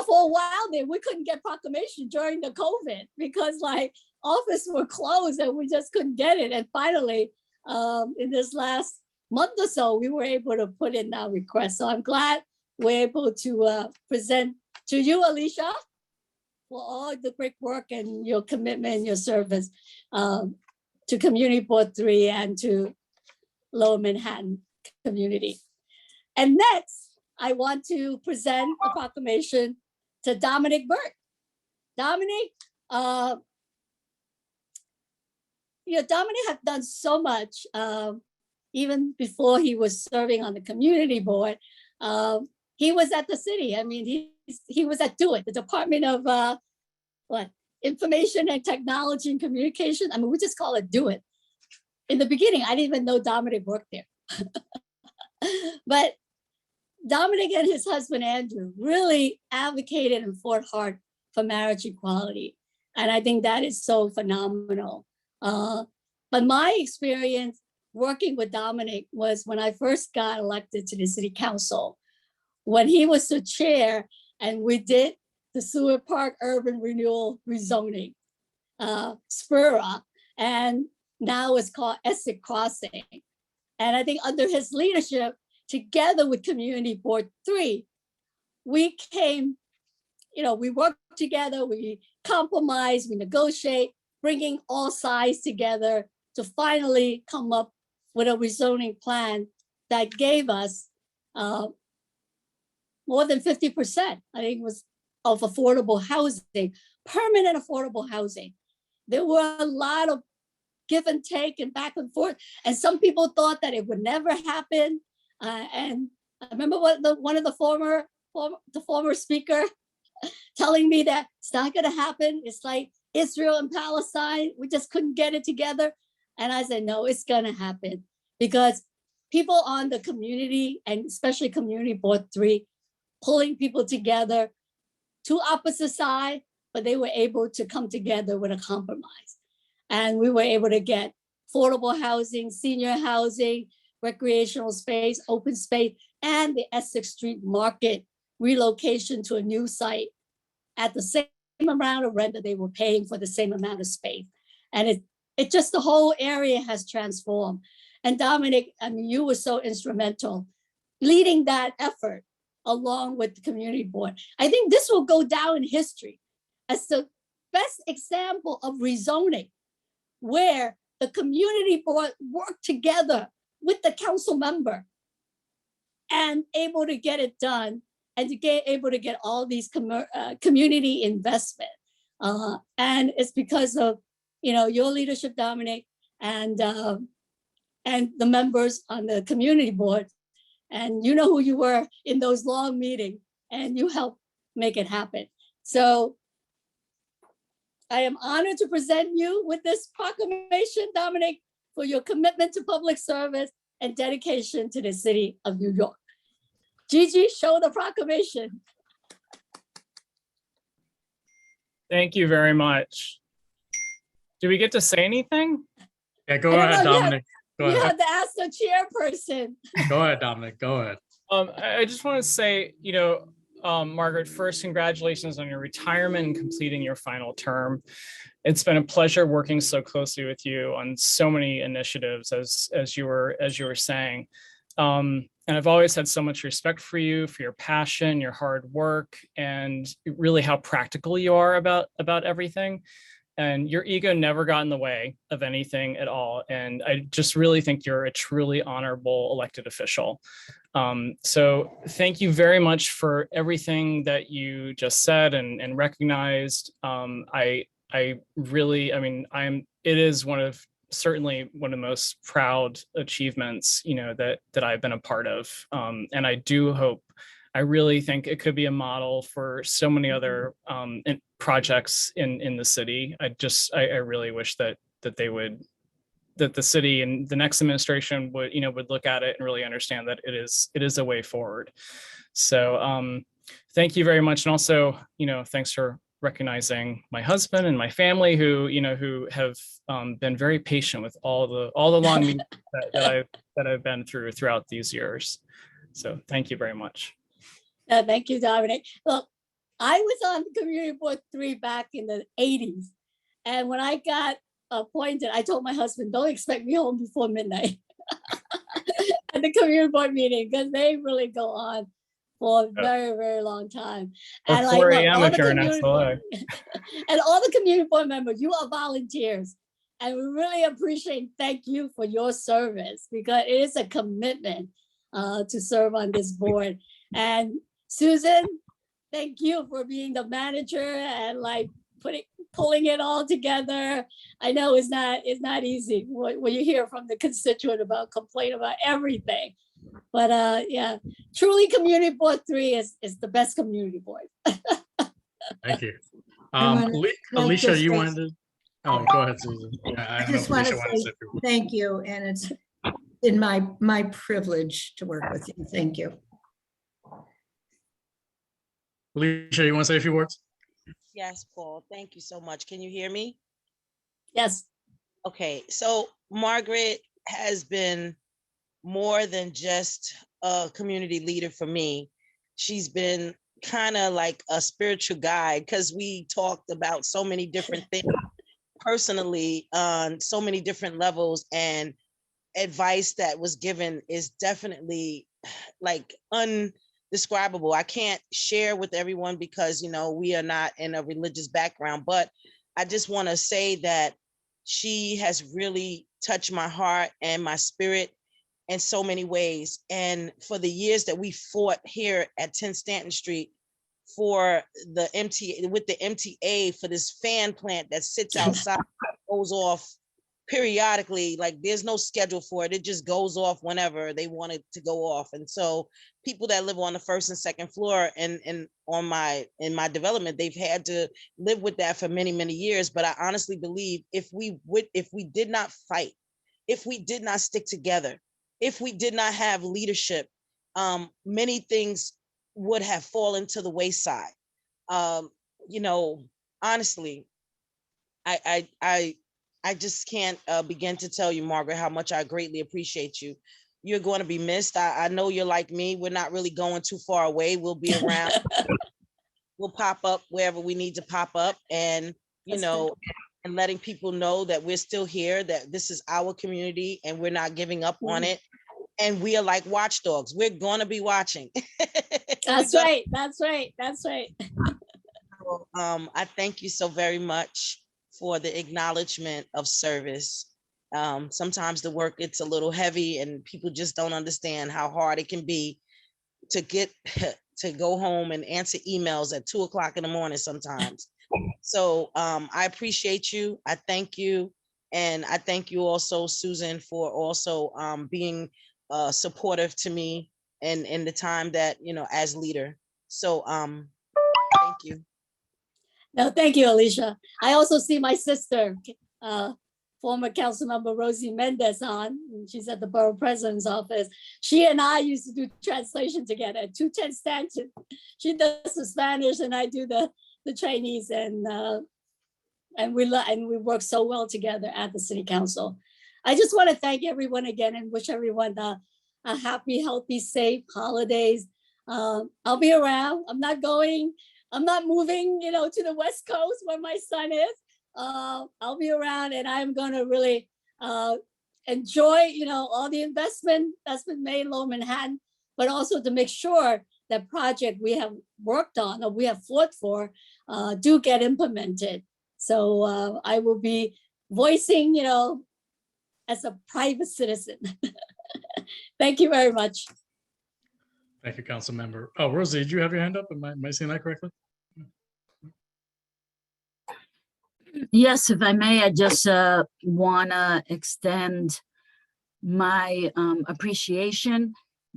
[SPEAKER 11] For a while there, we couldn't get proclamation during the COVID because like offices were closed and we just couldn't get it. And finally, in this last month or so, we were able to put in our request. So I'm glad we're able to present to you, Alicia, for all the great work and your commitment and your service to Community Board 3 and to Lower Manhattan community. And next, I want to present a proclamation to Dominic Burke. Dominic, Dominic had done so much even before he was serving on the community board. he was at the city. I mean, he was at DO IT, the Department of Information and Technology and Communication. I mean, we just call it DO IT. In the beginning, I didn't even know Dominic worked there. But Dominic and his husband, Andrew, really advocated and fought hard for marriage equality. And I think that is so phenomenal. But my experience working with Dominic was when I first got elected to the city council, when he was the chair and we did the Seward Park Urban Renewal Rezoning, SPURA, and now it's called Essex Crossing. And I think under his leadership, together with Community Board 3, we came, we worked together, we compromise, we negotiate, bringing all sides together to finally come up with a rezoning plan that gave us more than 50%, I think it was, of affordable housing, permanent affordable housing. There were a lot of give and take and back and forth. And some people thought that it would never happen. And I remember one of the former speaker telling me that it's not going to happen. It's like Israel and Palestine. We just couldn't get it together. And I said, no, it's going to happen because people on the community and especially Community Board 3, pulling people together, two opposite sides, but they were able to come together with a compromise. And we were able to get affordable housing, senior housing, recreational space, open space, and the Essex Street Market relocation to a new site at the same amount of rent that they were paying for the same amount of space. And it just, the whole area has transformed. And Dominic, I mean, you were so instrumental leading that effort along with the community board. I think this will go down in history as the best example of rezoning, where the community board worked together with the council member and able to get it done and to get able to get all these community investment. And it's because of your leadership, Dominic, and the members on the community board. And you know who you were in those long meetings, and you helped make it happen. So I am honored to present you with this proclamation, Dominic, for your commitment to public service and dedication to the city of New York. Gigi, show the proclamation.
[SPEAKER 12] Thank you very much. Do we get to say anything?
[SPEAKER 1] Yeah, go ahead, Dominic. Go
[SPEAKER 11] You
[SPEAKER 1] ahead.
[SPEAKER 11] have to ask the chairperson.
[SPEAKER 1] Go ahead, Dominic. Go ahead.
[SPEAKER 12] I just want to say, Margaret, first, congratulations on your retirement and completing your final term. It's been a pleasure working so closely with you on so many initiatives, as you were saying. And I've always had so much respect for you, for your passion, your hard work, and really how practical you are about everything. And your ego never got in the way of anything at all. And I just really think you're a truly honorable elected official. So thank you very much for everything that you just said and recognized. It is certainly one of the most proud achievements, that I've been a part of. And I really think it could be a model for so many other projects in the city. I really wish that the city and the next administration would look at it and really understand that it is a way forward. So thank you very much. And also, thanks for recognizing my husband and my family who have been very patient with all the long meetings that I've been throughout these years. So thank you very much.
[SPEAKER 11] Thank you, Dominic. Look, I was on Community Board 3 back in the 80s. And when I got appointed, I told my husband, don't expect me home before midnight at the community board meeting, because they really go on for a very, very long time.
[SPEAKER 12] And 4 a.m. if you're in SLA.
[SPEAKER 11] And all the community board members, you are volunteers. And we really appreciate, thank you for your service, because it is a commitment to serve on this board. And Susan, thank you for being the manager and pulling it all together. I know it's not easy when you hear from the constituent complain about everything, But yeah, truly Community Board 3 is the best community board.
[SPEAKER 1] Thank you.
[SPEAKER 13] I wanna- can I
[SPEAKER 1] Alicia,
[SPEAKER 13] just
[SPEAKER 1] you
[SPEAKER 13] say-
[SPEAKER 1] wanted to? Oh, go ahead, Susan. I
[SPEAKER 13] I
[SPEAKER 1] don't know
[SPEAKER 13] just
[SPEAKER 1] if
[SPEAKER 13] want to
[SPEAKER 1] Alicia wanted to
[SPEAKER 13] say
[SPEAKER 1] say a few words.
[SPEAKER 13] thank you, and it's in my privilege to work with you. Thank you.
[SPEAKER 1] Alicia, you want to say a few words?
[SPEAKER 14] Yes, Paul, thank you so much. Can you hear me?
[SPEAKER 11] Yes.
[SPEAKER 14] Okay, so Margaret has been more than just a community leader for me. She's been kind of like a spiritual guide because we talked about so many different things personally on so many different levels, and advice that was given is definitely like undescribable. I can't share with everyone because, you know, we are not in a religious background, but I just want to say that she has really touched my heart and my spirit in so many ways. And for the years that we fought here at 10 Stanton Street for the MTA, with the MTA, for this fan plant that sits outside, goes off periodically, like there's no schedule for it. It just goes off whenever they want it to go off. And so people that live on the first and second floor and in my development, they've had to live with that for many, many years. But I honestly believe if we did not fight, if we did not stick together, if we did not have leadership, many things would have fallen to the wayside. You know, honestly, I just can't begin to tell you, Margaret, how much I greatly appreciate you. You're going to be missed. I know you're like me. We're not really going too far away. We'll be around. We'll pop up wherever we need to pop up, and you know, and letting people know that we're still here, that this is our community and we're not giving up on it. And we are like watchdogs. We're going to be watching.
[SPEAKER 11] That's right. That's right. That's right.
[SPEAKER 14] I thank you so very much for the acknowledgement of service. Sometimes the work gets a little heavy and people just don't understand how hard it can be to get to go home and answer emails at 2 o'clock in the morning sometimes. So I appreciate you. I thank you. And I thank you also, Susan, for also being supportive to me and in the time that, you know, as leader. So thank you.
[SPEAKER 11] No, thank you, Alicia. I also see my sister, former Councilmember Rosie Mendez on. She's at the Borough President's office. She and I used to do translation together at 210 Stanton. She does the Spanish and I do the Chinese, and we work so well together at the City Council. I just want to thank everyone again and wish everyone a happy, healthy, safe holidays. I'll be around. I'm not moving, you know, to the West Coast where my son is. I'll be around, and I'm going to really enjoy, you know, all the investment that's been made in Lower Manhattan, but also to make sure that project we have worked on or we have fought for do get implemented. So I will be voicing, you know, as a private citizen. Thank you very much.
[SPEAKER 1] Thank you, Council Member. Oh, Rosie, did you have your hand up? Am I seeing that correctly?
[SPEAKER 15] Yes, if I may, I just want to extend my appreciation.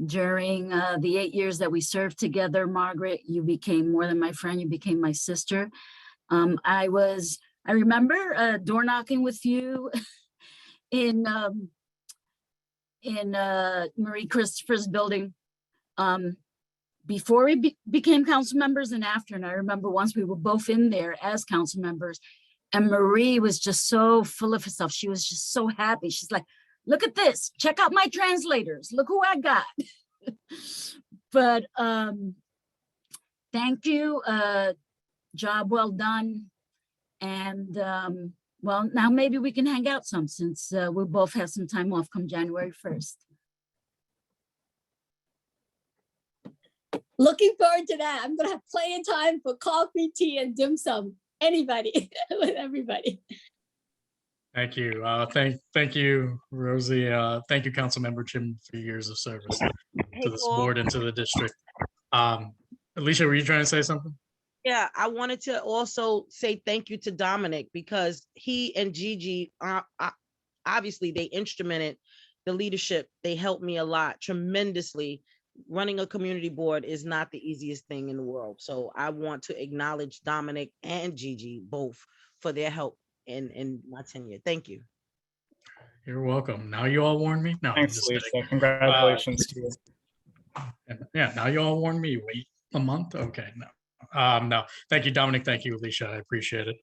[SPEAKER 15] During the 8 years that we served together, Margaret, you became more than my friend, you became my sister. I remember door knocking with you in Marie Christopher's building before we became council members and after. And I remember once we were both in there as council members, and Marie was just so full of herself. She was just so happy. She's like, look at this, check out my translators. Look who I got. But thank you, job well done. And well, now maybe we can hang out some since we both have some time off come January 1st.
[SPEAKER 11] Looking forward to that. I'm going to have plenty of time for coffee, tea, and dim sum. Anybody, with everybody.
[SPEAKER 1] Thank you. Thank you, Rosie. Thank you, Councilmember Jim, for your years of service to this board and to the district. Alicia, were you trying to say something?
[SPEAKER 14] Yeah, I wanted to also say thank you to Dominic, because he and Gigi are obviously they instrumented the leadership, they helped me a lot, tremendously. Running a community board is not the easiest thing in the world. So I want to acknowledge Dominic and Gigi both for their help in my tenure. Thank you.
[SPEAKER 1] You're welcome. Now you all warn me. No, I'm
[SPEAKER 12] Thanks,
[SPEAKER 1] just kidding.
[SPEAKER 12] Lisa. Congratulations to you.
[SPEAKER 1] And yeah, now you all warn me. Wait a month. Okay, no. No, thank you, Dominic. Thank you, Alicia. I appreciate it.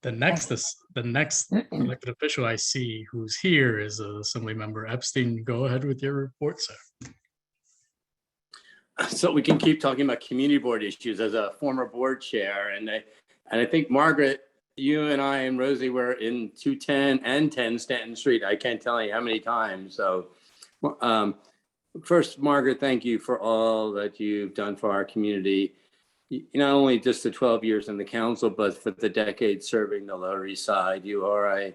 [SPEAKER 1] The next elected official I see who's here is Assemblymember Epstein. Go ahead with your report, sir.
[SPEAKER 16] So we can keep talking about community board issues as a former board chair, and I think Margaret, you and I and Rosie were in 210 and 10 Stanton Street. I can't tell you how many times. So first, Margaret, thank you for all that you've done for our community. Not only just the 12 years in the council, but for the decades serving the Lower East Side. You are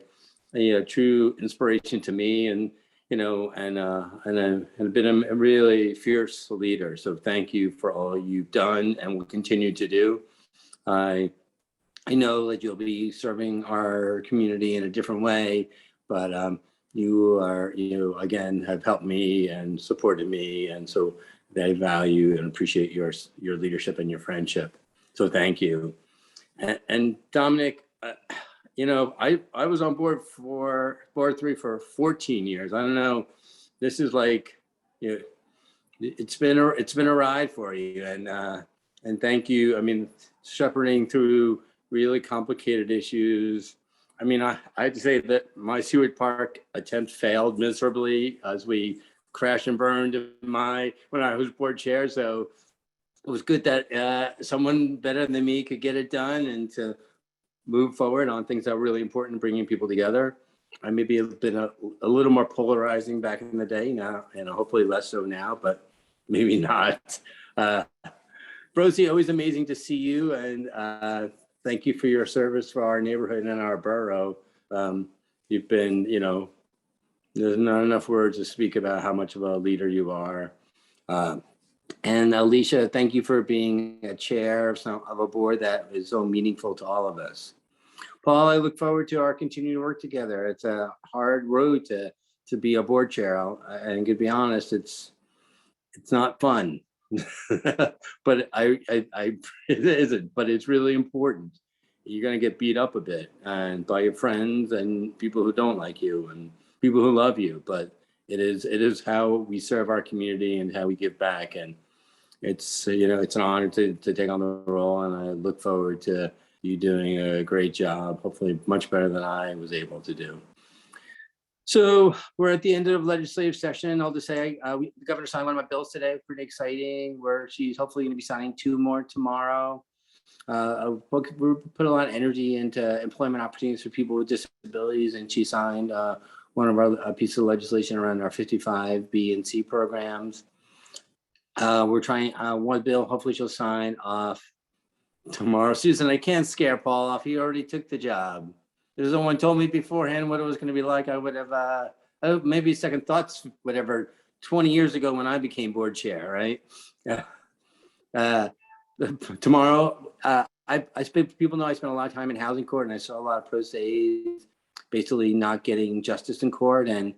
[SPEAKER 16] a true inspiration to me, and and been a really fierce leader. So thank you for all you've done and will continue to do. I know that you'll be serving our community in a different way, but you again have helped me and supported me, and so I value and appreciate your leadership and your friendship. So thank you. And Dominic, I was on board for board 3 for 14 years. I don't know. This is like, it's been a ride for you, and thank you. I mean, shepherding through really complicated issues. I mean, I have to say that my Seward Park attempt failed miserably as we crashed and burned when I was board chair. So it was good that someone better than me could get it done and to move forward on things that are really important, bringing people together. I maybe have been a little more polarizing back in the day now, and hopefully less so now, but maybe not. Rosie, always amazing to see you, and thank you for your service for our neighborhood and our borough. You've been, there's not enough words to speak about how much of a leader you are. And Alicia, thank you for being a chair of a board that is so meaningful to all of us. Paul, I look forward to our continued work together. It's a hard road to be a board chair, and to be honest, it's not fun. But it isn't, but it's really important. You're going to get beat up a bit and by your friends and people who don't like you and people who love you, but it is how we serve our community and how we give back. And it's an honor to take on the role, and I look forward to you doing a great job, hopefully much better than I was able to do. So we're at the end of legislative session. I'll just say the governor signed one of my bills today, pretty exciting, where she's hopefully going to be signing 2 more tomorrow. We put a lot of energy into employment opportunities for people with disabilities, and she signed one of our pieces of legislation around our 55B and C programs. We're trying one bill, hopefully she'll sign off tomorrow. Susan, I can't scare Paul off. He already took the job. If someone told me beforehand what it was going to be like, I would have maybe second thoughts, whatever, 20 years ago when I became board chair, right? Tomorrow, people know I spent a lot of time in housing court, and I saw a lot of pro se's basically not getting justice in court. And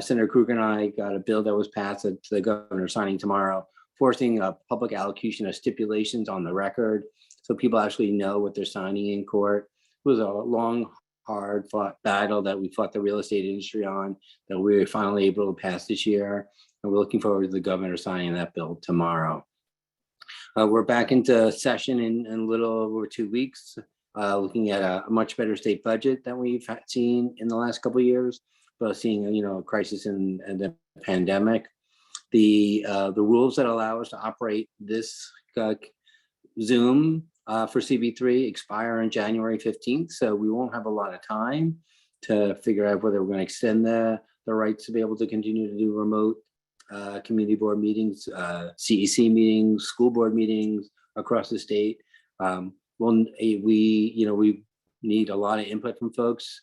[SPEAKER 16] Senator Kruger and I got a bill that was passed that the governor signing tomorrow, forcing a public allocution of stipulations on the record, so people actually know what they're signing in court. It was a long, hard fought battle that we fought the real estate industry on, that we were finally able to pass this year. And we're looking forward to the governor signing that bill tomorrow. We're back into session in a little over 2 weeks, looking at a much better state budget than we've seen in the last couple of years, but seeing a crisis in the pandemic. The rules that allow us to operate this Zoom for CB3 expire on January 15th, so we won't have a lot of time to figure out whether we're going to extend the rights to be able to continue to do remote community board meetings, CEC meetings, school board meetings across the state. We need a lot of input from folks.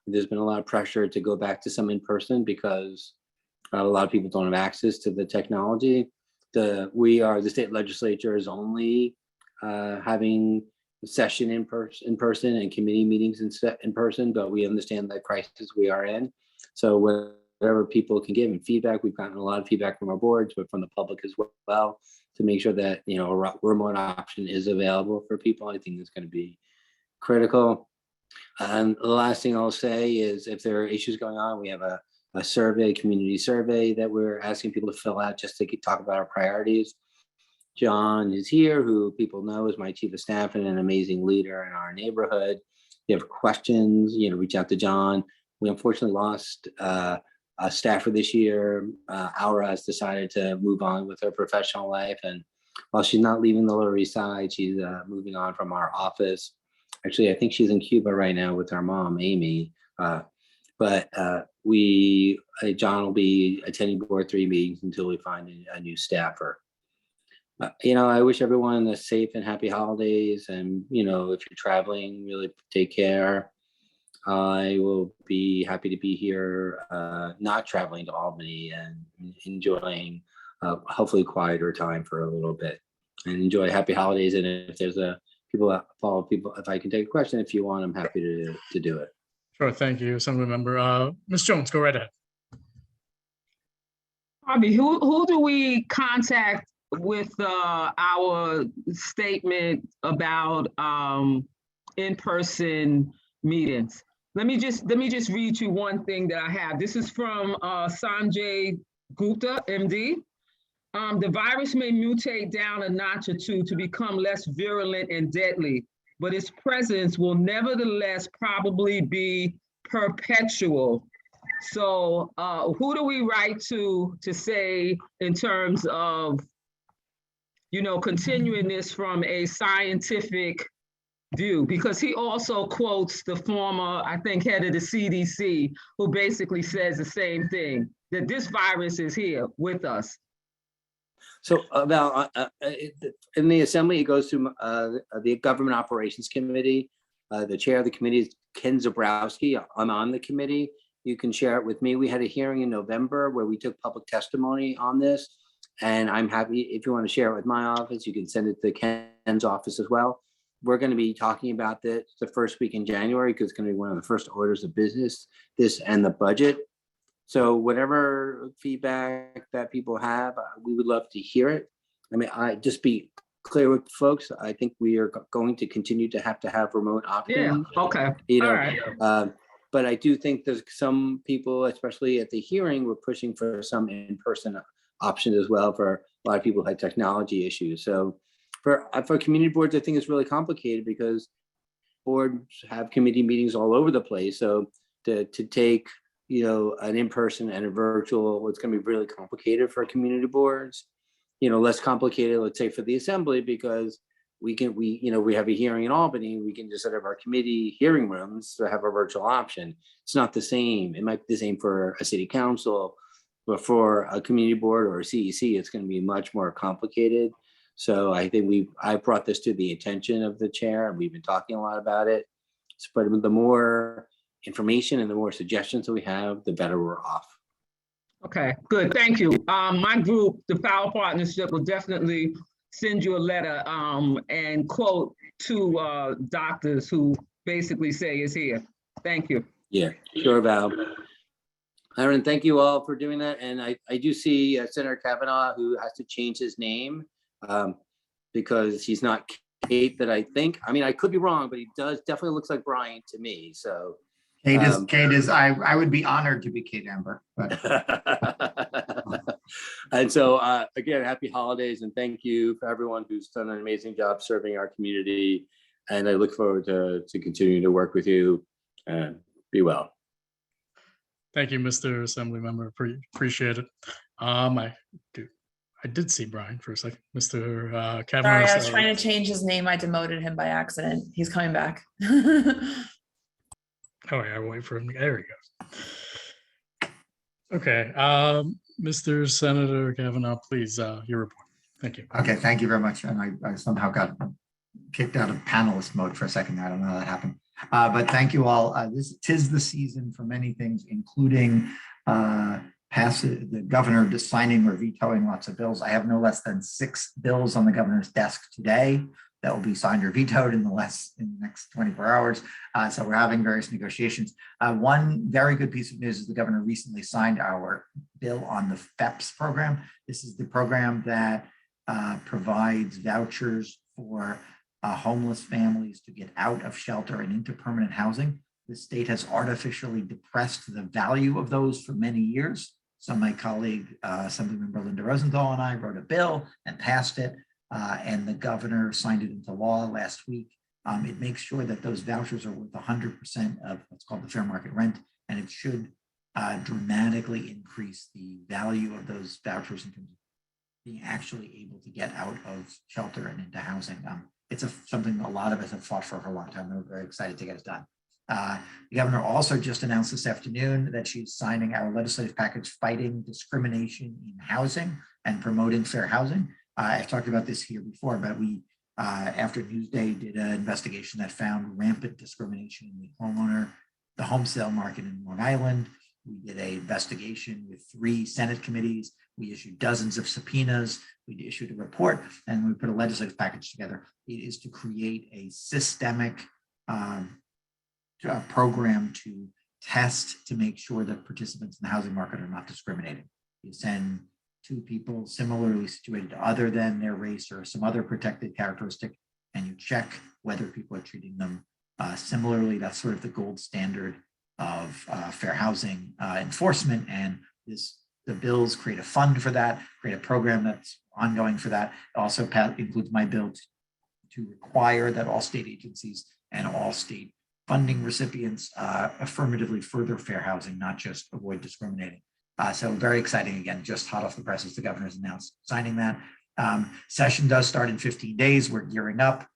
[SPEAKER 16] There's been a lot of pressure to go back to some in person because a lot of people don't have access to the technology. The state legislature is only having session in person and committee meetings in person, but we understand the crisis we are in. So whatever people can give and feedback, we've gotten a lot of feedback from our boards, but from the public as well, to make sure that, you know, a remote option is available for people. I think it's going to be critical. And the last thing I'll say is if there are issues going on, we have a survey, community survey that we're asking people to fill out just to talk about our priorities. John is here, who people know is my chief of staff and an amazing leader in our neighborhood. If you have questions, you know, reach out to John. We unfortunately lost a staffer this year. Aura has decided to move on with her professional life. And while she's not leaving the Lower East Side, she's moving on from our office. Actually, I think she's in Cuba right now with our mom, Amy. But John will be attending board 3 meetings until we find a new staffer. You know, I wish everyone a safe and happy holidays. And, you know, if you're traveling, really take care. I will be happy to be here, not traveling to Albany and enjoying hopefully quieter time for a little bit, and enjoy happy holidays. And if there's if I can take a question, if you want, I'm happy to do it.
[SPEAKER 1] Sure, thank you, Assemblymember. Ms. Jones, go right ahead.
[SPEAKER 5] Harvey, who do we contact with our statement about in-person meetings? Let me just read you one thing that I have. This is from Sanjay Gupta, MD. The virus may mutate down a notch or two to become less virulent and deadly, but its presence will nevertheless probably be perpetual. So who do we write to say in terms of, you know, continuing this from a scientific view? Because he also quotes the former, I think, head of the CDC, who basically says the same thing, that this virus is here with us.
[SPEAKER 16] So about in the assembly, it goes to the Government Operations Committee. The chair of the committee is Ken Zabrowski. I'm on the committee. You can share it with me. We had a hearing in November where we took public testimony on this, and I'm happy if you want to share it with my office, you can send it to Ken's office as well. We're going to be talking about this the first week in January because it's going to be one of the first orders of business, this and the budget. So whatever feedback that people have, we would love to hear it. I mean, I just be clear with folks. I think we are going to continue to have remote options.
[SPEAKER 5] Yeah, okay.
[SPEAKER 16] You know,
[SPEAKER 5] all right.
[SPEAKER 16] But I do think there's some people, especially at the hearing, we're pushing for some in-person options as well for a lot of people who had technology issues. So for community boards, I think it's really complicated because boards have committee meetings all over the place. So to take, you know, an in-person and a virtual, it's going to be really complicated for community boards. You know, less complicated, let's say, for the assembly, because we have a hearing in Albany, we can just set up our committee hearing rooms to have a virtual option. It's not the same. It might be the same for a city council, but for a community board or a CEC, it's going to be much more complicated. So I think I brought this to the attention of the chair, and we've been talking a lot about it. But the more information and the more suggestions that we have, the better we're off.
[SPEAKER 5] Okay, good, thank you. My group, the Power Partnership, will definitely send you a letter and quote 2 doctors who basically say is here. Thank you.
[SPEAKER 16] Yeah, sure, Val. Aaron, thank you all for doing that. And I do see Senator Kavanaugh, who has to change his name because he's not Kate that I think. I mean, I could be wrong, but he definitely looks like Brian to me. So
[SPEAKER 17] Kate is I would be honored to be Kate Amber. But.
[SPEAKER 16] And so again, happy holidays and thank you for everyone who's done an amazing job serving our community. And I look forward to continuing to work with you. Be well.
[SPEAKER 1] Thank you, Mr. Assemblymember. Appreciate it. I did see Brian for a second. Mr. Kavanaugh.
[SPEAKER 18] Sorry, I was trying to change his name. I demoted him by accident. He's coming back.
[SPEAKER 1] Oh, yeah, I'll wait for him. There he goes. Okay, Mr. Senator Kavanaugh, please, your report. Thank you.
[SPEAKER 17] Okay, thank you very much. And I somehow got kicked out of panelist mode for a second. I don't know how that happened. But thank you all. Tis the season for many things, including the governor signing or vetoing lots of bills. I have no less than 6 bills on the governor's desk today that will be signed or vetoed in the next 24 hours. So we're having various negotiations. One very good piece of news is the governor recently signed our bill on the FEPS program. This is the program that provides vouchers for homeless families to get out of shelter and into permanent housing. The state has artificially depressed the value of those for many years. So my colleague, Assemblymember Linda Rosenthal, and I wrote a bill and passed it, and the governor signed it into law last week. It makes sure that those vouchers are worth 100% of what's called the fair market rent, and it should dramatically increase the value of those vouchers in terms of being actually able to get out of shelter and into housing. It's something a lot of us have fought for a long time. We're very excited to get it done. The governor also just announced this afternoon that she's signing our legislative package fighting discrimination in housing and promoting fair housing. I've talked about this here before, but we, after Newsday, did an investigation that found rampant discrimination in the home sale market in Long Island. We did an investigation with 3 Senate committees. We issued dozens of subpoenas. We issued a report, and we put a legislative package together. It is to create a systemic program to test to make sure that participants in the housing market are not discriminated. You send 2 people similarly situated other than their race or some other protected characteristic, and you check whether people are treating them similarly. That's sort of the gold standard of fair housing enforcement, and the bills create a fund for that, create a program that's ongoing for that. It also includes my bill to require that all state agencies and all state funding recipients affirmatively further fair housing, not just avoid discriminating. So very exciting, again, just hot off the presses, the governor's announced signing that. Session does start in 15 days. We're gearing up.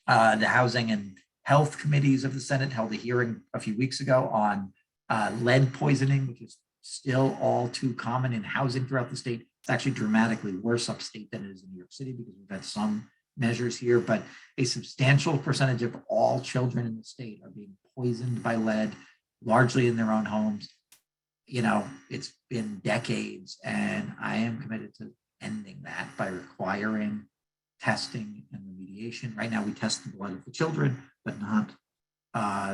[SPEAKER 17] The Housing and Health Committees of the Senate held a hearing a few weeks ago on lead poisoning, which is still all too common in housing throughout the state. It's actually dramatically worse upstate than it is in New York City because we've had some measures here, but a substantial percentage of all children in the state are being poisoned by lead, largely in their own homes. You know, it's been decades, and I am committed to ending that by requiring testing and remediation. Right now, we test the blood of the children, but not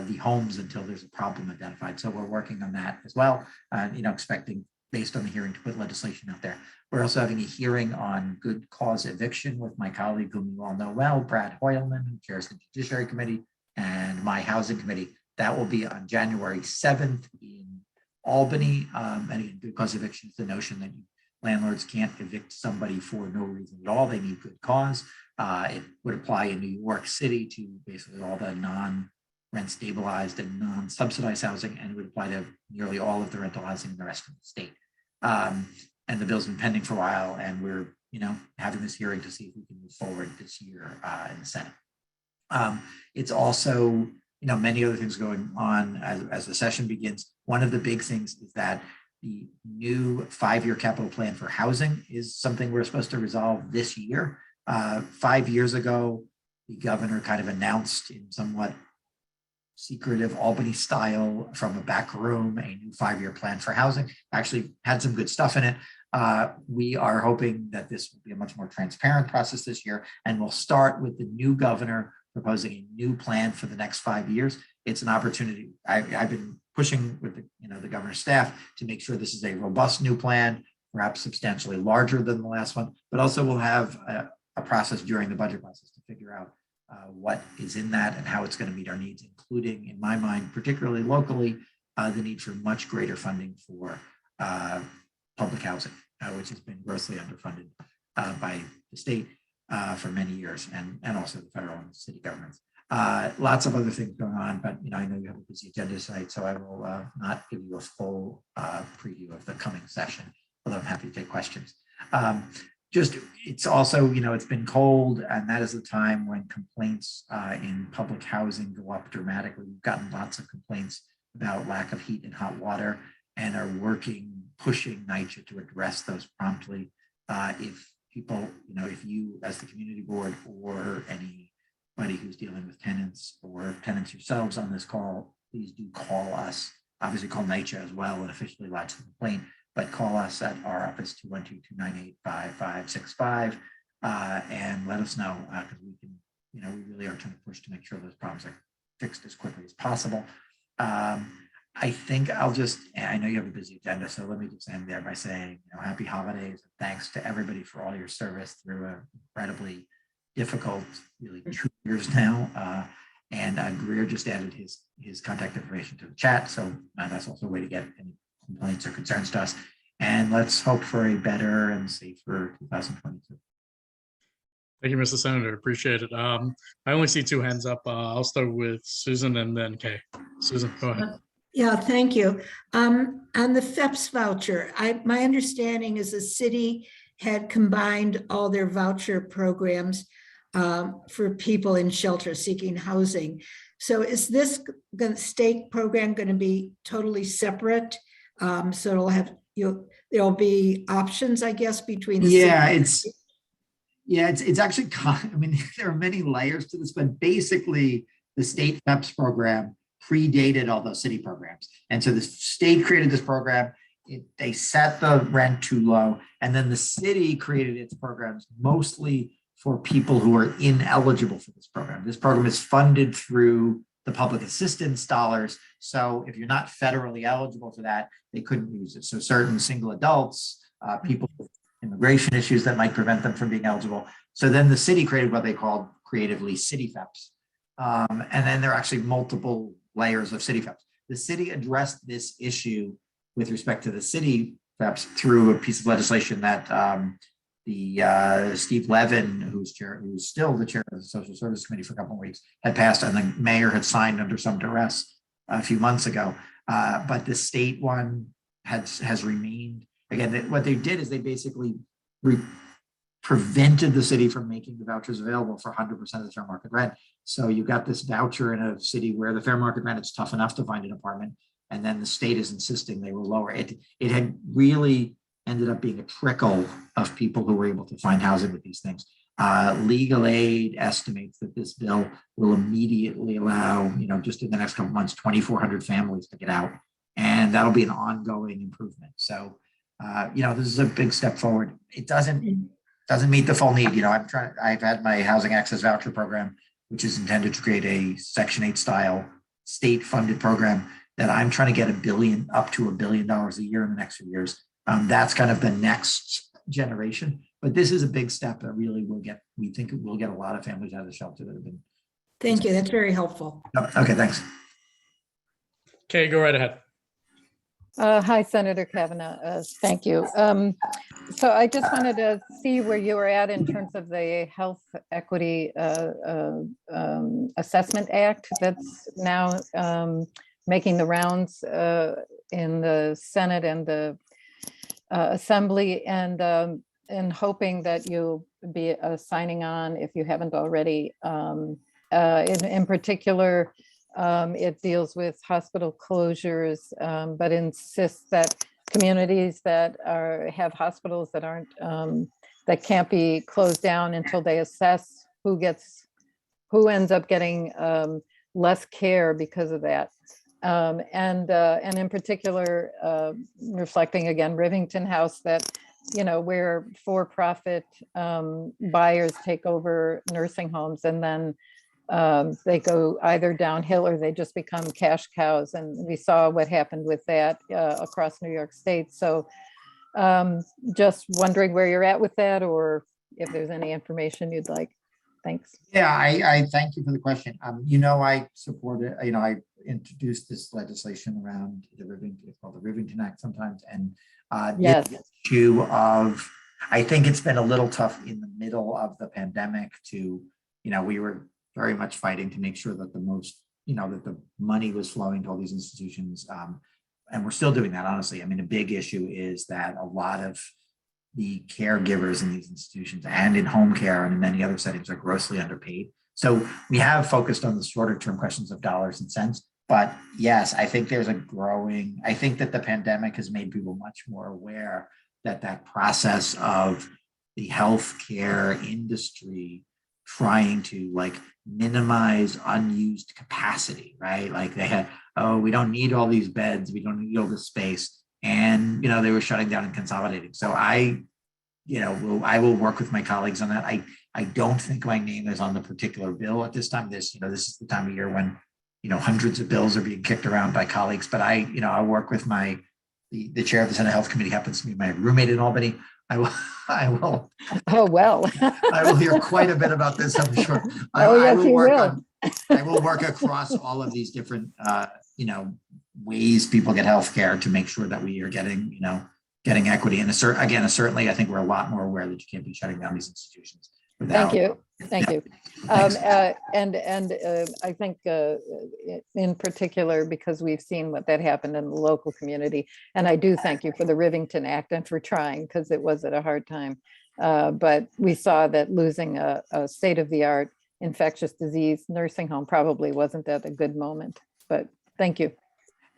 [SPEAKER 17] the homes until there's a problem identified. So we're working on that as well, expecting, based on the hearing, to put legislation out there. We're also having a hearing on good cause eviction with my colleague, whom you all know well, Brad Hoylman, who chairs the Judiciary Committee, and my Housing Committee. That will be on January 7th in Albany. And again, good cause eviction is the notion that landlords can't evict somebody for no reason at all. They need good cause. It would apply in New York City to basically all the non-rent stabilized and non-subsidized housing, and it would apply to nearly all of the rental housing in the rest of the state. And the bill's been pending for a while, and we're having this hearing to see if we can move forward this year in the Senate. It's also many other things going on as the session begins. One of the big things is that the new 5-year capital plan for housing is something we're supposed to resolve this year. 5 years ago, the governor kind of announced in somewhat secretive Albany style from a back room a new 5-year plan for housing. Actually had some good stuff in it. We are hoping that this will be a much more transparent process this year, and we'll start with the new governor proposing a new plan for the next 5 years. It's an opportunity. I've been pushing with the governor's staff to make sure this is a robust new plan, perhaps substantially larger than the last one, but also we'll have a process during the budget process to figure out what is in that and how it's going to meet our needs, including, in my mind, particularly locally, the need for much greater funding for public housing, which has been grossly underfunded by the state for many years, and also the federal and city governments. Lots of other things going on, but I know you have a busy agenda tonight, so I will not give you a full preview of the coming session, although I'm happy to take questions. It's also, it's been cold, and that is the time when complaints in public housing go up dramatically. We've gotten lots of complaints about lack of heat and hot water, and are pushing NYCHA to address those promptly. If people, if you as the community board or anybody who's dealing with tenants or tenants yourselves on this call, please do call us. Obviously call NYCHA as well and officially lodge the complaint, but call us at our office 212-298-5565 and let us know, because we can we really are trying to push to make sure those problems are fixed as quickly as possible. I think I know you have a busy agenda, so let me just end there by saying, happy holidays. And thanks to everybody for all your service through an incredibly difficult, really 2 years now. And Greer just added his contact information to the chat. So that's also a way to get any complaints or concerns to us. And let's hope for a better and safer 2022.
[SPEAKER 1] Thank you, Mr. Senator. Appreciate it. I only see 2 hands up. I'll start with Susan and then Kay. Susan, go ahead.
[SPEAKER 13] Yeah, thank you. On the FEPS voucher, my understanding is the city had combined all their voucher programs for people in shelter seeking housing. So is this state program going to be totally separate? So there'll be options, I guess, between the
[SPEAKER 17] it's actually, there are many layers to this, but basically the state FEPS program predated all those city programs. And so the state created this program, they set the rent too low, and then the city created its programs mostly for people who are ineligible for this program. This program is funded through the public assistance dollars. So if you're not federally eligible for that, they couldn't use it. So certain single adults, people with immigration issues that might prevent them from being eligible. So then the city created what they called creatively city FEPS. And then there are actually multiple layers of city FEPS. The city addressed this issue with respect to the city FEPS through a piece of legislation that Steve Levin, who's still the chair of the Social Service Committee for a couple of weeks, had passed, and the mayor had signed under some duress a few months ago. But the state one has remained. Again, what they did is they basically prevented the city from making the vouchers available for 100% of the fair market rent. So you got this voucher in a city where the fair market rent, it's tough enough to find an apartment, and then the state is insisting they will lower it. It had really ended up being a trickle of people who were able to find housing with these things. Legal Aid estimates that this bill will immediately allow, just in the next couple of months, 2,400 families to get out, and that'll be an ongoing improvement. So, this is a big step forward. It doesn't meet the full need. I've had my housing access voucher program, which is intended to create a Section 8 style state funded program that I'm trying to get up to $1 billion a year in the next few years. That's kind of the next generation, but this is a big step that really we think it will get a lot of families out of the shelter that have been.
[SPEAKER 13] Thank you. That's very helpful.
[SPEAKER 17] Okay, thanks.
[SPEAKER 1] Kay, go right ahead.
[SPEAKER 19] Hi, Senator Kavanaugh. Thank you. So I just wanted to see where you were at in terms of the Health Equity Assessment Act that's now making the rounds in the Senate and the Assembly, and hoping that you'll be signing on if you haven't already. In particular, it deals with hospital closures, but insists that communities that have hospitals that aren't that can't be closed down until they assess who ends up getting less care because of that. And in particular, reflecting again Rivington House, that where for-profit buyers take over nursing homes, and then they go either downhill or they just become cash cows. And we saw what happened with that across New York State. So just wondering where you're at with that, or if there's any information you'd like. Thanks.
[SPEAKER 17] Yeah, I thank you for the question. I support it. I introduced this legislation around it's called the Rivington Act sometimes. And
[SPEAKER 19] yes.
[SPEAKER 17] The issue of, I think it's been a little tough in the middle of the pandemic to, we were very much fighting to make sure that that the money was flowing to all these institutions. And we're still doing that, honestly. I mean, a big issue is that a lot of the caregivers in these institutions and in home care and in many other settings are grossly underpaid. So we have focused on the shorter term questions of dollars and cents. But yes, I think I think that the pandemic has made people much more aware that process of the healthcare industry trying to minimize unused capacity, right? Like they had, we don't need all these beds, we don't need all this space. And, they were shutting down and consolidating. So I will work with my colleagues on that. I don't think my name is on the particular bill at this time. This is the time of year when, hundreds of bills are being kicked around by colleagues, but I work with the chair of the Senate Health Committee happens to be my roommate in Albany. I will.
[SPEAKER 19] Oh, well.
[SPEAKER 17] I will hear quite a bit about this, I'm sure.
[SPEAKER 19] Yes, you will.
[SPEAKER 17] I will work across all of these different, ways people get healthcare to make sure that we are getting equity. And certainly, I think we're a lot more aware that you can't be shutting down these institutions.
[SPEAKER 19] Thank you. And I think in particular, because we've seen what that happened in the local community, and I do thank you for the Rivington Act and for trying, because it was at a hard time. But we saw that losing a state-of-the-art infectious disease nursing home probably wasn't at a good moment, but thank you.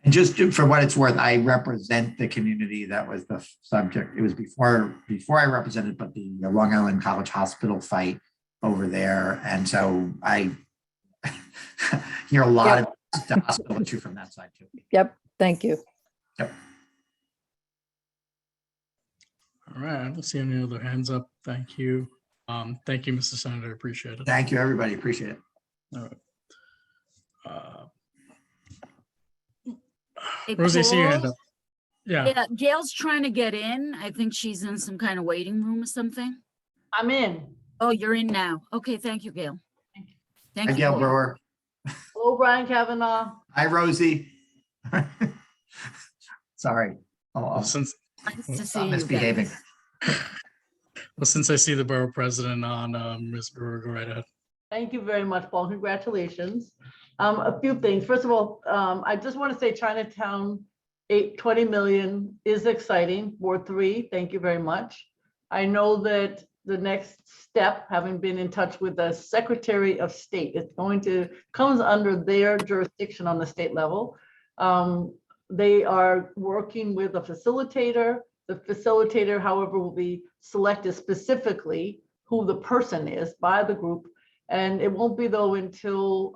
[SPEAKER 17] And just for what it's worth, I represent the community that was the subject. It was before I represented, but the Long Island College Hospital fight over there. And so I hear a lot of the hospital issue from that side too.
[SPEAKER 19] Yep, thank you.
[SPEAKER 17] Yep.
[SPEAKER 1] All right, I don't see any other hands up. Thank you. Thank you, Mr. Senator. Appreciate it.
[SPEAKER 17] Thank you, everybody. Appreciate it.
[SPEAKER 1] All right.
[SPEAKER 15] Hey,
[SPEAKER 1] Rosie, I see your hand
[SPEAKER 15] Paul?
[SPEAKER 1] up. Yeah.
[SPEAKER 15] Gail's trying to get in. I think she's in some kind of waiting room or something.
[SPEAKER 20] I'm in.
[SPEAKER 15] Oh, you're in now. Okay, thank you, Gail. Thank
[SPEAKER 17] Hi,
[SPEAKER 15] you.
[SPEAKER 17] Gail
[SPEAKER 15] Paul.
[SPEAKER 17] Brewer.
[SPEAKER 20] Hello, Brian Kavanaugh.
[SPEAKER 17] Hi, Rosie. Sorry.
[SPEAKER 1] Well, since
[SPEAKER 15] Nice to see
[SPEAKER 17] Stop
[SPEAKER 15] you
[SPEAKER 17] misbehaving.
[SPEAKER 15] guys.
[SPEAKER 1] well, since I see the borough president on, Ms. Brewer, go right ahead.
[SPEAKER 20] Thank you very much, Paul. Congratulations. A few things. First of all, I just want to say Chinatown 20 million is exciting. Ward 3, thank you very much. I know that the next step, having been in touch with the Secretary of State, it's comes under their jurisdiction on the state level. They are working with a facilitator. The facilitator, however, will be selected specifically who the person is by the group. And it won't be though until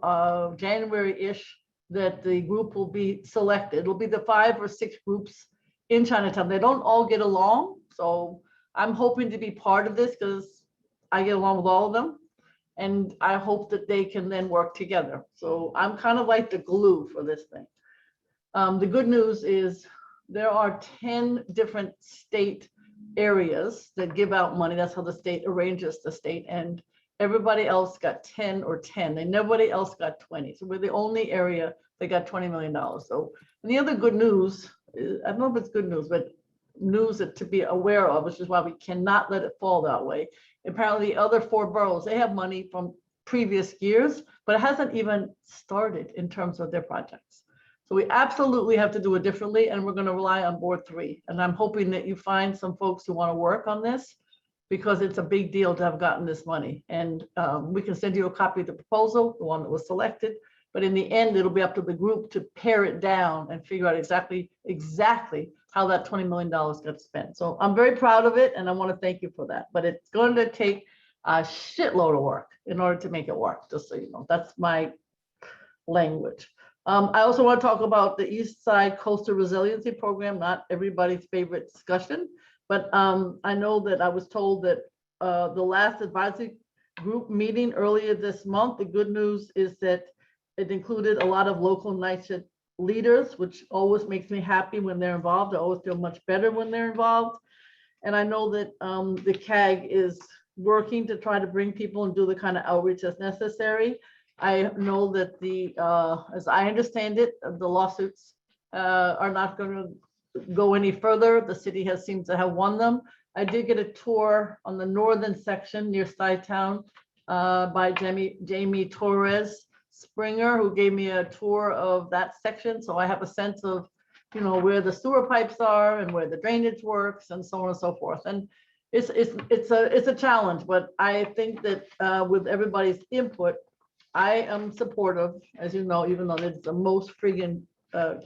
[SPEAKER 20] January-ish that the group will be selected. It'll be the 5 or 6 groups in Chinatown. They don't all get along. So I'm hoping to be part of this because I get along with all of them. And I hope that they can then work together. So I'm kind of like the glue for this thing. The good news is there are 10 different state areas that give out money. That's how the state arranges the state. And everybody else got 10 or 10, and nobody else got 20. So we're the only area that got $20 million. So and the other good news, I don't know if it's good news, but news that to be aware of, which is why we cannot let it fall that way. Apparently the other 4 boroughs, they have money from previous years, but it hasn't even started in terms of their projects. So we absolutely have to do it differently, and we're going to rely on Board 3. And I'm hoping that you find some folks who want to work on this, because it's a big deal to have gotten this money. And we can send you a copy of the proposal, the one that was selected. But in the end, it'll be up to the group to pare it down and figure out exactly how that $20 million gets spent. So I'm very proud of it, and I want to thank you for that. But it's going to take a shitload of work in order to make it work, just so you know. That's my language. I also want to talk about the East Side Coastal Resiliency Program, not everybody's favorite discussion. But I know that I was told that the last advisory group meeting earlier this month, the good news is that it included a lot of local NYCHA leaders, which always makes me happy when they're involved. I always feel much better when they're involved. And I know that the CAG is working to try to bring people and do the kind of outreach that's necessary. I know that as I understand it, the lawsuits are not going to go any further. The city seems to have won them. I did get a tour on the northern section near Stuytown by Jamie Torres Springer, who gave me a tour of that section. So I have a sense of, where the sewer pipes are and where the drainage works and so on and so forth. And it's a challenge, but I think that with everybody's input, I am supportive, as you know, even though it's the most friggin'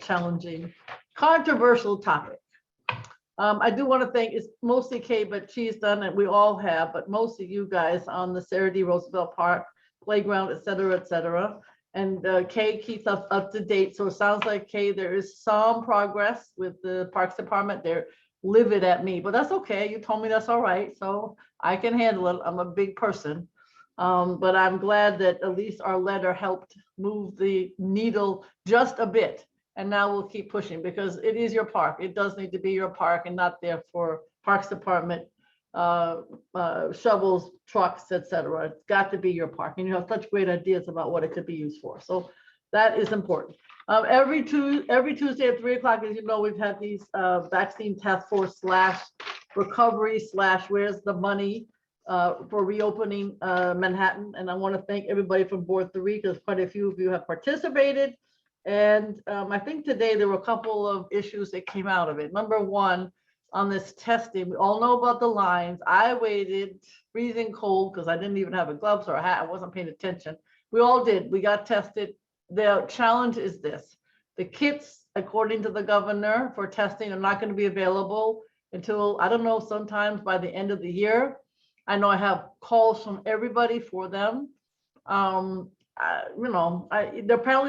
[SPEAKER 20] challenging, controversial topic. I do want to thank, it's mostly Kay, but she's done it, we all have, but most of you guys on the Sarah D. Roosevelt Park playground, et cetera, et cetera. And Kay keeps us up to date. So it sounds like, Kay, there is some progress with the Parks Department. They're livid at me, but that's okay. You told me that's all right, so I can handle it. I'm a big person. But I'm glad that at least our letter helped move the needle just a bit. And now we'll keep pushing because it is your park. It does need to be your park and not there for Parks Department shovels, trucks, etc. It's got to be your park, and you have such great ideas about what it could be used for. So that is important. Every Tuesday at 3 o'clock, as you know, we've had these vaccine task force / recovery / where's the money for reopening Manhattan. And I want to thank everybody from Board 3 because quite a few of you have participated. And I think today there were a couple of issues that came out of it. Number one, on this testing, we all know about the lines. I waited freezing cold because I didn't even have a gloves or a hat. I wasn't paying attention. We all did. We got tested. The challenge is this. The kits, according to the governor, for testing are not going to be available until, I don't know, sometimes by the end of the year. I know I have calls from everybody for them. Apparently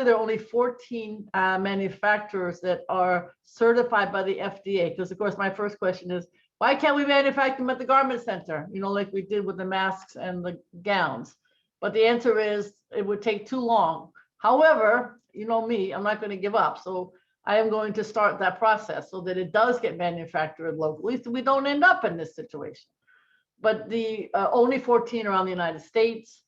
[SPEAKER 20] there are only 14 manufacturers that are certified by the FDA. Because of course, my first question is, why can't we manufacture them at the garment center? Like we did with the masks and the gowns. But the answer is it would take too long. However, you know me, I'm not going to give up. So I am going to start that process so that it does get manufactured locally so we don't end up in this situation. But the only 14 around the United States.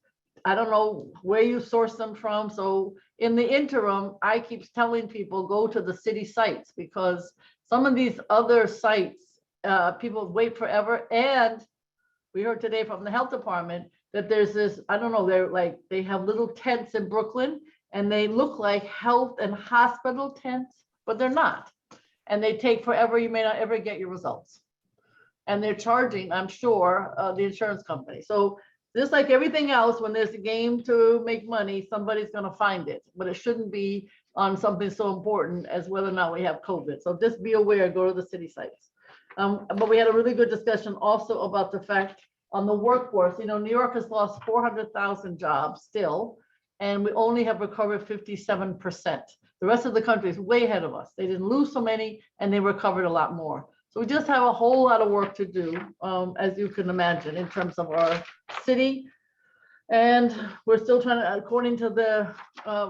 [SPEAKER 20] I don't know where you source them from. So in the interim, I keep telling people go to the city sites because some of these other sites, people wait forever. And we heard today from the health department that there's this, I don't know, they have little tents in Brooklyn and they look like health and hospital tents, but they're not. And they take forever. You may not ever get your results. And they're charging, I'm sure, the insurance company. So just like everything else, when there's a game to make money, somebody's going to find it, but it shouldn't be on something so important as whether or not we have COVID. So just be aware, go to the city sites. But we had a really good discussion also about the fact on the workforce, New York has lost 400,000 jobs still, and we only have recovered 57%. The rest of the country is way ahead of us. They didn't lose so many and they recovered a lot more. So we just have a whole lot of work to do, as you can imagine, in terms of our city. And we're still trying to, according to the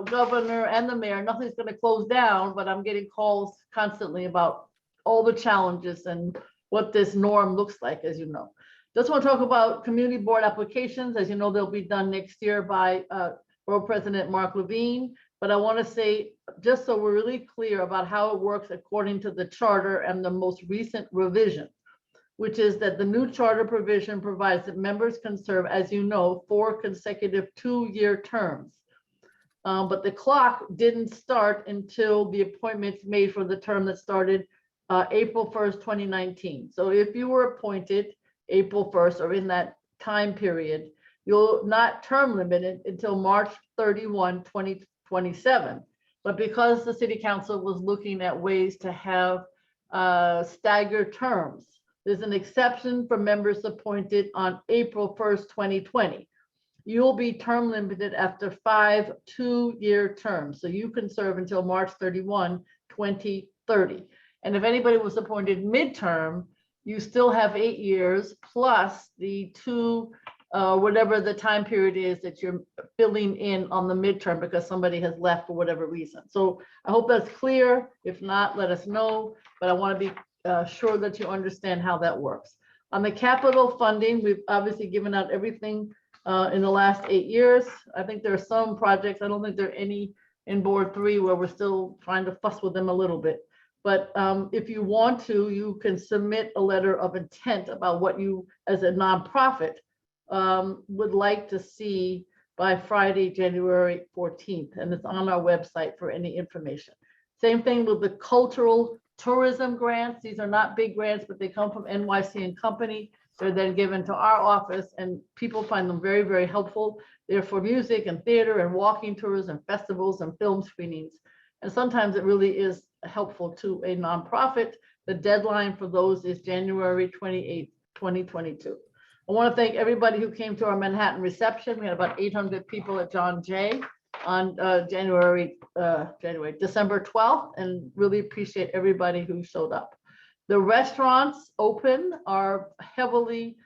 [SPEAKER 20] governor and the mayor, nothing's going to close down, but I'm getting calls constantly about all the challenges and what this norm looks like, as you know. Just want to talk about community board applications. As you know, they'll be done next year by Borough President Mark Levine. But I want to say, just so we're really clear about how it works according to the charter and the most recent revision, which is that the new charter provision provides that members can serve, as you know, 4 consecutive 2-year terms. But the clock didn't start until the appointments made for the term that started April 1st, 2019. So if you were appointed April 1st or in that time period, you'll not term limited until March 31, 2027. But because the city council was looking at ways to have staggered terms, there's an exception for members appointed on April 1st, 2020. You'll be term limited after 5 2-year terms. So you can serve until March 31, 2030. And if anybody was appointed midterm, you still have 8 years plus the 2, whatever the time period is that you're filling in on the midterm because somebody has left for whatever reason. So I hope that's clear. If not, let us know. But I want to be sure that you understand how that works. On the capital funding, we've obviously given out everything in the last 8 years. I think there are some projects, I don't think there are any in Board 3 where we're still trying to fuss with them a little bit. But if you want to, you can submit a letter of intent about what you, as a nonprofit, would like to see by Friday, January 14th. And it's on our website for any information. Same thing with the cultural tourism grants. These are not big grants, but they come from NYC and Company. They're then given to our office and people find them very, very helpful. They're for music and theater and walking tours and festivals and film screenings. And sometimes it really is helpful to a nonprofit. The deadline for those is January 28th, 2022. I want to thank everybody who came to our Manhattan reception. We had about 800 people at John Jay on December 12th, and really appreciate everybody who showed up. The restaurants open are heavily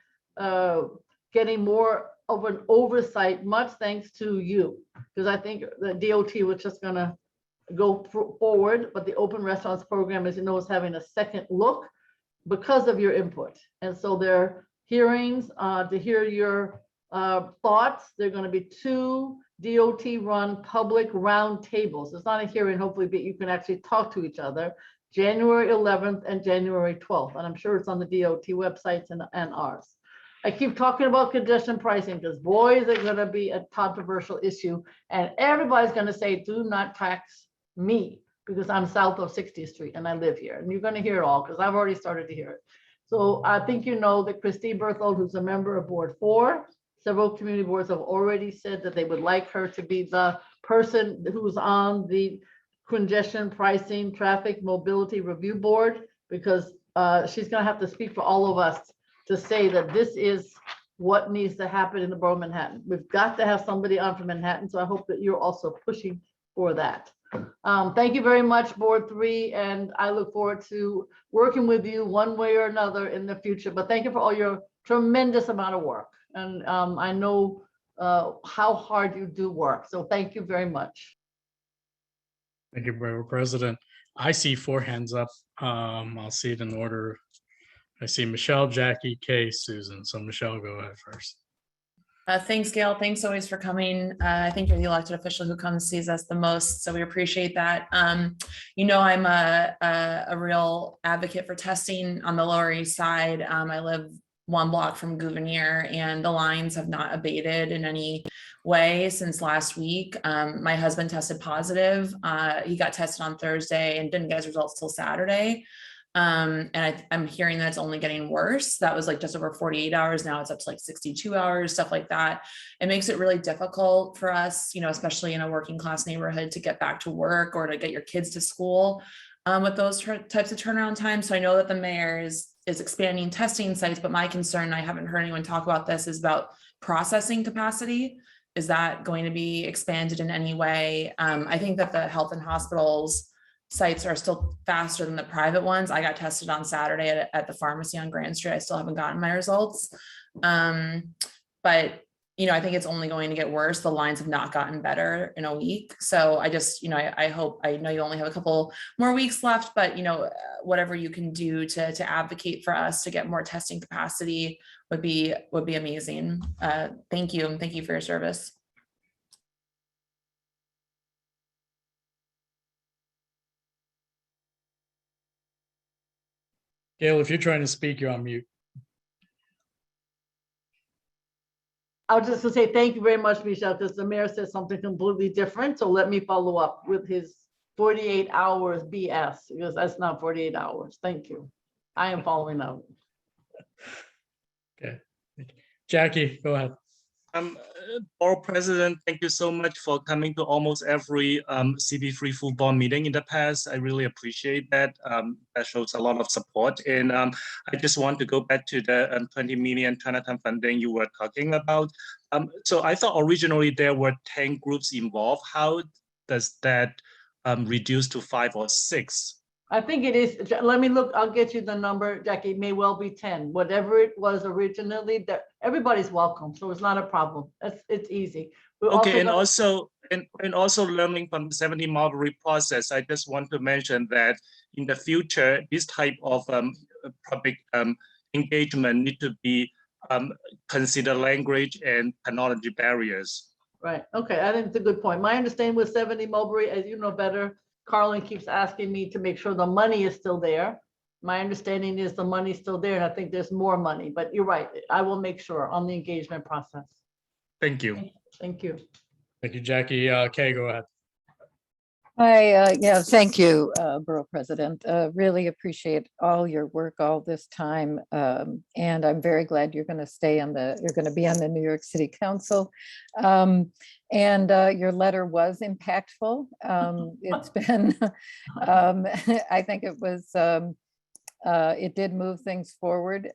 [SPEAKER 20] getting more of an oversight, much thanks to you. Because I think the DOT was just gonna go forward, but the open restaurants program, as you know, is having a second look because of your input. And so there are hearings to hear your thoughts. There are going to be 2 DOT-run public roundtables. It's not a hearing, hopefully, but you can actually talk to each other. January 11th and January 12th. And I'm sure it's on the DOT websites and ours. I keep talking about congestion pricing because boy, is it going to be a controversial issue. And everybody's going to say, do not tax me because I'm south of 60th Street and I live here. And you're going to hear it all because I've already started to hear it. So I think you know that Christine Berthold, who's a member of Board 4, several community boards have already said that they would like her to be the person who's on the congestion pricing traffic mobility review board, because she's going to have to speak for all of us to say that this is what needs to happen in the borough of Manhattan. We've got to have somebody on from Manhattan. So I hope that you're also pushing for that. Thank you very much, Board 3, and I look forward to working with you one way or another in the future. But thank you for all your tremendous amount of work. And I know how hard you do work. So thank you very much.
[SPEAKER 1] Thank you, Borough President. I see 4 hands up. I'll see it in order. I see Michelle, Jackie, Kay, Susan. So Michelle, go ahead first.
[SPEAKER 18] Thanks, Gail. Thanks always for coming. I think you're the elected official who comes sees us the most, so we appreciate that. You know, I'm a real advocate for testing on the Lower East Side. I live 1 block from Gouverneur, and the lines have not abated in any way since last week. My husband tested positive. He got tested on Thursday and didn't get his results till Saturday. And I'm hearing that it's only getting worse. That was like just over 48 hours. Now it's up to like 62 hours, stuff like that. It makes it really difficult for us, you know, especially in a working class neighborhood, to get back to work or to get your kids to school with those types of turnaround times. So I know that the mayor is expanding testing sites, but my concern, I haven't heard anyone talk about this, is about processing capacity. Is that going to be expanded in any way? I think that the health and hospitals sites are still faster than the private ones. I got tested on Saturday at the pharmacy on Grand Street. I still haven't gotten my results. But, you know, I think it's only going to get worse. The lines have not gotten better in a week. So I just, you know, I hope, I know you only have a couple more weeks left, but, you know, whatever you can do to advocate for us to get more testing capacity would be amazing. Thank you. And thank you for your service.
[SPEAKER 1] Gail, if you're trying to speak, you're on mute.
[SPEAKER 20] I was just gonna say thank you very much, Michelle, because the mayor said something completely different. So let me follow up with his 48 hours BS, because that's not 48 hours. Thank you. I am following up.
[SPEAKER 1] Okay. Jackie, go ahead.
[SPEAKER 21] Borough President, thank you so much for coming to almost every CB3 football meeting in the past. I really appreciate that. That shows a lot of support. And I just want to go back to the 20 million Chinatown funding you were talking about. So I thought originally there were 10 groups involved. How does that reduce to 5 or 6?
[SPEAKER 20] I think it is. Let me look. I'll get you the number, Jackie. It may well be 10. Whatever it was originally, that everybody's welcome. So it's not a problem. It's easy.
[SPEAKER 21] Okay, and also learning from the 70 Mulberry process, I just want to mention that in the future, this type of public engagement need to be consider language and technology barriers.
[SPEAKER 20] Right. Okay. I think it's a good point. My understanding with 70 Mulberry, as you know better, Carlin keeps asking me to make sure the money is still there. My understanding is the money's still there, and I think there's more money, but you're right. I will make sure on the engagement process.
[SPEAKER 21] Thank you.
[SPEAKER 20] Thank you.
[SPEAKER 1] Thank you, Jackie. Kay, go ahead.
[SPEAKER 19] Yeah, thank you, Borough President. Really appreciate all your work all this time. And I'm very glad you're going to stay on you're going to be on the New York City Council. And your letter was impactful. It's been, I think it was, it did move things forward.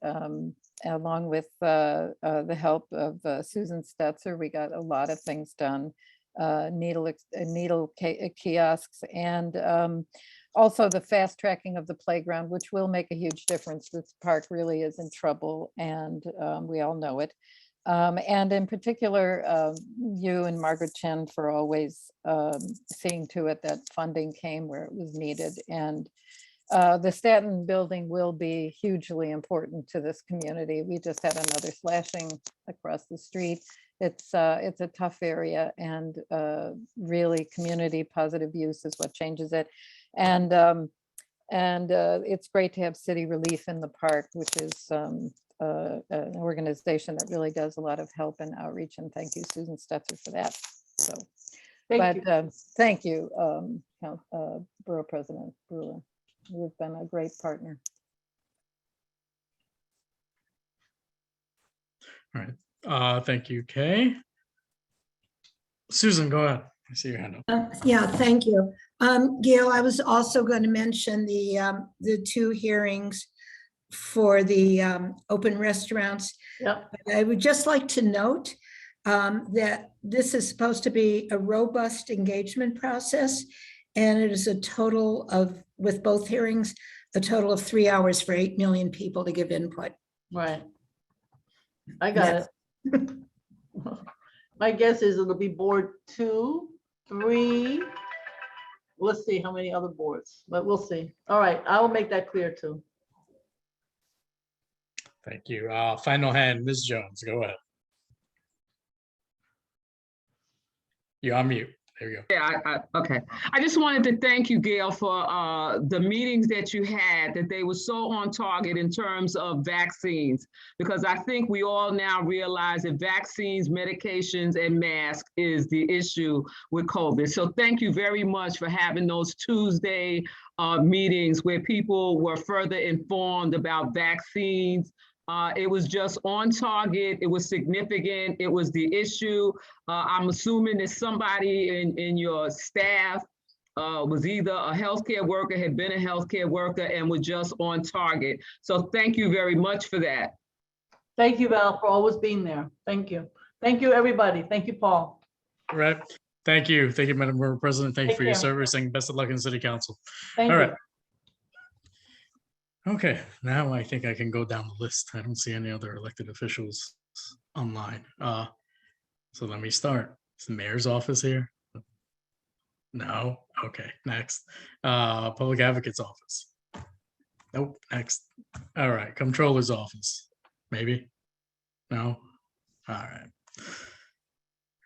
[SPEAKER 19] Along with the help of Susan Stetzer, we got a lot of things done. Needle kiosks, and Also, the fast tracking of the playground, which will make a huge difference. This park really is in trouble, and we all know it. And in particular, you and Margaret Chen for always seeing to it that funding came where it was needed. And the Stanton building will be hugely important to this community. We just had another slashing across the street. It's a tough area, and really community positive use is what changes it. And it's great to have City Relief in the park, which is an organization that really does a lot of help and outreach. And thank you, Susan Stetzer, for that. So, thank you, Borough President Brewer. You've been a great partner.
[SPEAKER 1] All right. Thank you, Kay. Susan, go ahead. I see your hand up.
[SPEAKER 13] Yeah, thank you. Gail, I was also going to mention the two hearings for the open restaurants.
[SPEAKER 20] Yep.
[SPEAKER 13] I would just like to note that this is supposed to be a robust engagement process, and it is a total of, with both hearings, a total of 3 hours for 8 million people to give input.
[SPEAKER 20] Right. I got it. My guess is it'll be board 2, 3. Let's see how many other boards, but we'll see. All right, I will make that clear too.
[SPEAKER 1] Thank you. Final hand, Ms. Jones, go ahead. You're on mute. There you go.
[SPEAKER 5] Yeah, okay. I just wanted to thank you, Gail, for the meetings that you had, that they were so on target in terms of vaccines, because I think we all now realize that vaccines, medications, and masks is the issue with COVID. So thank you very much for having those Tuesday meetings where people were further informed about vaccines. It was just on target. It was significant. It was the issue. I'm assuming that somebody in your staff was either a healthcare worker, had been a healthcare worker, and was just on target. So thank you very much for that.
[SPEAKER 20] Thank you, Val, for always being there. Thank you. Thank you, everybody. Thank you, Paul.
[SPEAKER 1] All right. Thank you. Thank you, Madam Borough President. Thank you
[SPEAKER 20] Take
[SPEAKER 1] for your
[SPEAKER 20] care.
[SPEAKER 1] service, and best of luck in City Council.
[SPEAKER 20] Thank
[SPEAKER 1] All
[SPEAKER 20] you.
[SPEAKER 1] right. Okay, now I think I can go down the list. I don't see any other elected officials online. So let me start. Is the mayor's office here? No. Okay, next. Public advocate's office. Nope, next. All right, comptroller's office. Maybe? No? All right.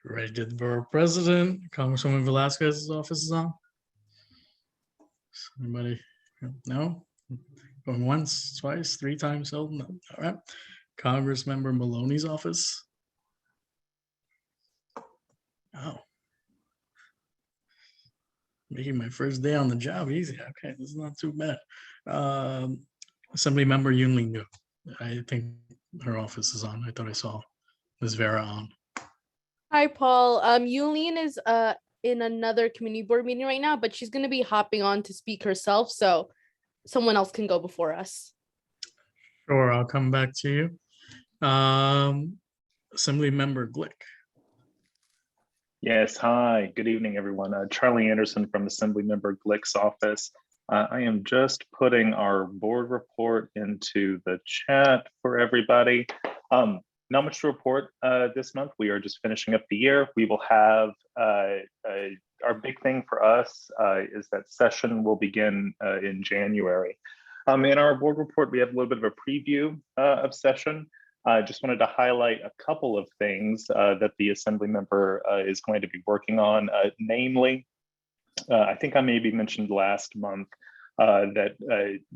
[SPEAKER 1] Ready to the borough president? Congresswoman Velasquez's office is on? Anybody? No? Going once, twice, 3 times, so no. All right. Congressmember Maloney's office. Oh. Making my first day on the job easy. Okay, this is not too bad. Assemblymember Yunli New. I think her office is on. I thought I saw Ms. Vera on.
[SPEAKER 2] Hi, Paul. Yulene is in another community board meeting right now, but she's going to be hopping on to speak herself, so someone else can go before us.
[SPEAKER 1] Sure, I'll come back to you. Assemblymember Glick.
[SPEAKER 22] Yes, hi, good evening, everyone. Charlie Anderson from Assemblymember Glick's office. I am just putting our board report into the chat for everybody. Not much to report this month. We are just finishing up the year. We will have, our big thing for us is that session will begin in January. In our board report, we have a little bit of a preview of session. I just wanted to highlight a couple of things that the Assembly member is going to be working on, namely, I think I maybe mentioned last month that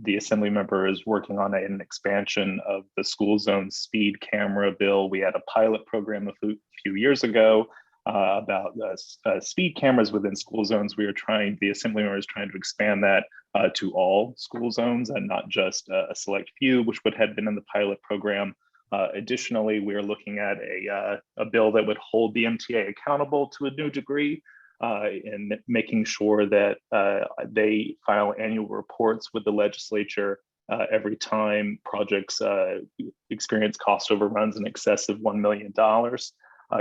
[SPEAKER 22] the Assembly member is working on an expansion of the school zone speed camera bill. We had a pilot program a few years ago about speed cameras within school zones. The Assembly member is trying to expand that to all school zones and not just a select few, which would have been in the pilot program. Additionally, we're looking at a bill that would hold the MTA accountable to a new degree in making sure that they file annual reports with the legislature every time projects experience cost overruns in excess of $1 million.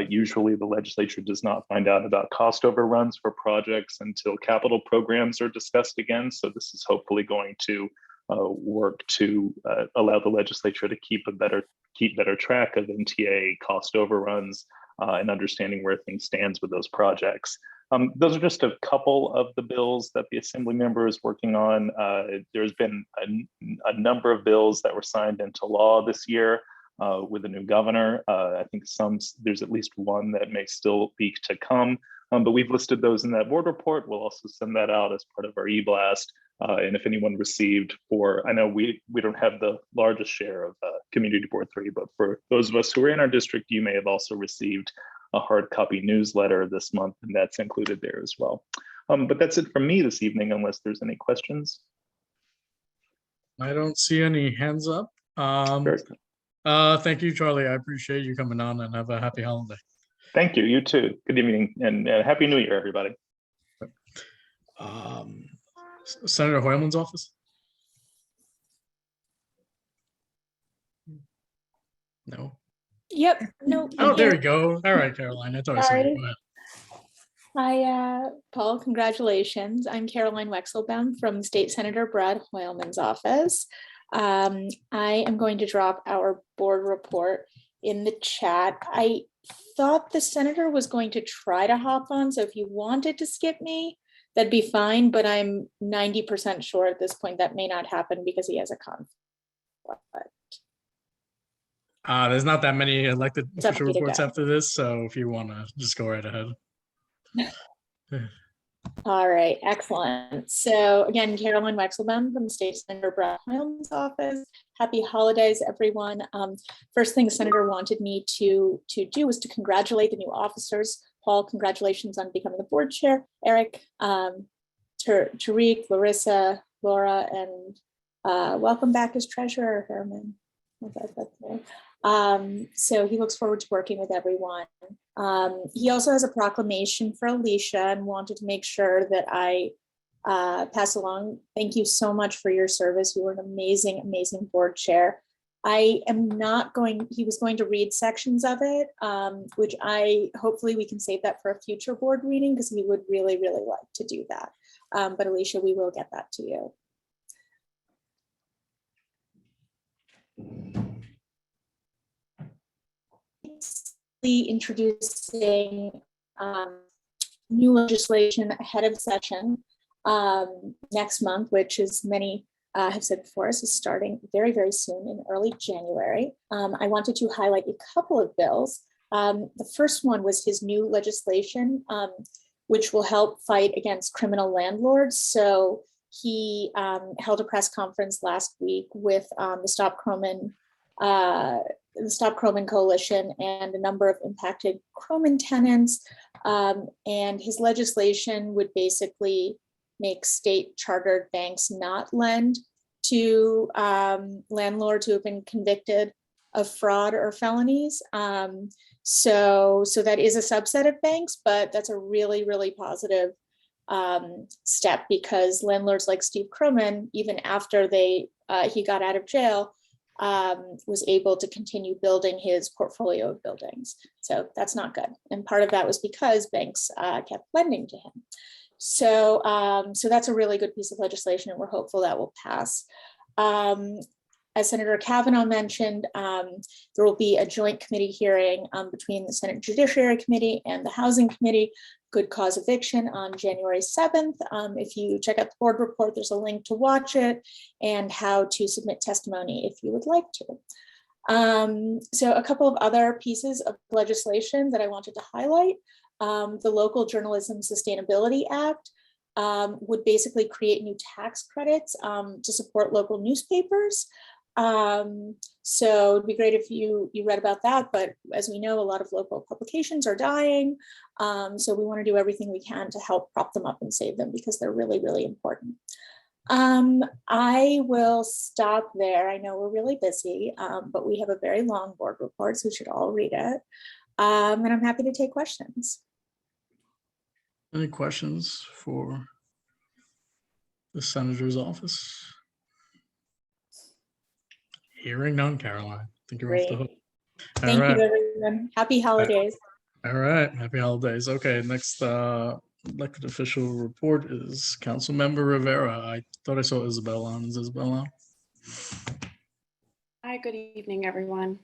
[SPEAKER 22] Usually the legislature does not find out about cost overruns for projects until capital programs are discussed again. So this is hopefully going to work to allow the legislature to keep better track of MTA cost overruns and understanding where things stands with those projects. Those are just a couple of the bills that the Assembly member is working on. There's been a number of bills that were signed into law this year with a new governor. I think there's at least one that may still be to come, but we've listed those in that board report. We'll also send that out as part of our e-blast. And if anyone received I know we don't have the largest share of Community Board 3, but for those of us who are in our district, you may have also received a hard copy newsletter this month, and that's included there as well. But that's it from me this evening, unless there's any questions.
[SPEAKER 1] I don't see any hands up. Thank you, Charlie. I appreciate you coming on, and have a happy holiday.
[SPEAKER 22] Thank you. You too. Good evening, and Happy New Year, everybody.
[SPEAKER 1] Senator Hoyleman's office? No.
[SPEAKER 4] Yep. No.
[SPEAKER 1] Oh, there we go. All right, Caroline. I thought I saw you. Go ahead.
[SPEAKER 4] Hi, Paul. Congratulations. I'm Caroline Wexelbaum from State Senator Brad Hoyleman's office. I am going to drop our board report in the chat. I thought the senator was going to try to hop on, so if you wanted to skip me, that'd be fine, but I'm 90% sure at this point that may not happen because he has a conflict.
[SPEAKER 1] There's not that many elected
[SPEAKER 4] It's up
[SPEAKER 1] official
[SPEAKER 4] to you to
[SPEAKER 1] reports
[SPEAKER 4] go.
[SPEAKER 1] after this, so if you want to just go right ahead.
[SPEAKER 4] All right, excellent. So again, Caroline Wexelbaum from the State Senator Brad Hoyleman's office. Happy holidays, everyone. First thing the senator wanted me to do was to congratulate the new officers. Paul, congratulations on becoming the board chair. Eric, Tariq, Larissa, Laura, and welcome back as treasurer, Herman. So he looks forward to working with everyone. He also has a proclamation for Alicia and wanted to make sure that I pass along. Thank you so much for your service. You were an amazing, amazing board chair. I am not going, he was going to read sections of it, which hopefully we can save that for a future board reading because we would really, really like to do that. But Alicia, we will get that to you. Introducing new legislation ahead of session next month, which as many have said before us is starting very, very soon in early January. I wanted to highlight a couple of bills. The first one was his new legislation, which will help fight against criminal landlords. So he held a press conference last week with the Stop Croman Coalition and a number of impacted Croman tenants. And his legislation would basically make state chartered banks not lend to landlords who have been convicted of fraud or felonies. So that is a subset of banks, but that's a really, really positive step because landlords like Steve Croman, even after he got out of jail, was able to continue building his portfolio of buildings. So that's not good. And part of that was because banks kept lending to him. So that's a really good piece of legislation and we're hopeful that will pass. As Senator Kavanaugh mentioned, there will be a joint committee hearing between the Senate Judiciary Committee and the Housing Committee, good cause eviction on January 7th. If you check out the board report, there's a link to watch it and how to submit testimony if you would like to. So a couple of other pieces of legislation that I wanted to highlight. The Local Journalism Sustainability Act would basically create new tax credits to support local newspapers. So it'd be great if you read about that, but as we know, a lot of local publications are dying. So we want to do everything we can to help prop them up and save them because they're really, really important. I will stop there. I know we're really busy, but we have a very long board report, so we should all read it. And I'm happy to take questions.
[SPEAKER 1] Any questions for the senator's office? Hearing none, Caroline. I think you're off the hook.
[SPEAKER 4] Thank you, everyone. Happy holidays.
[SPEAKER 1] All right, happy holidays. Okay, next elected official report is Councilmember Rivera. I thought I saw Isabel on. Is Isabel on?
[SPEAKER 3] Hi, good evening, everyone.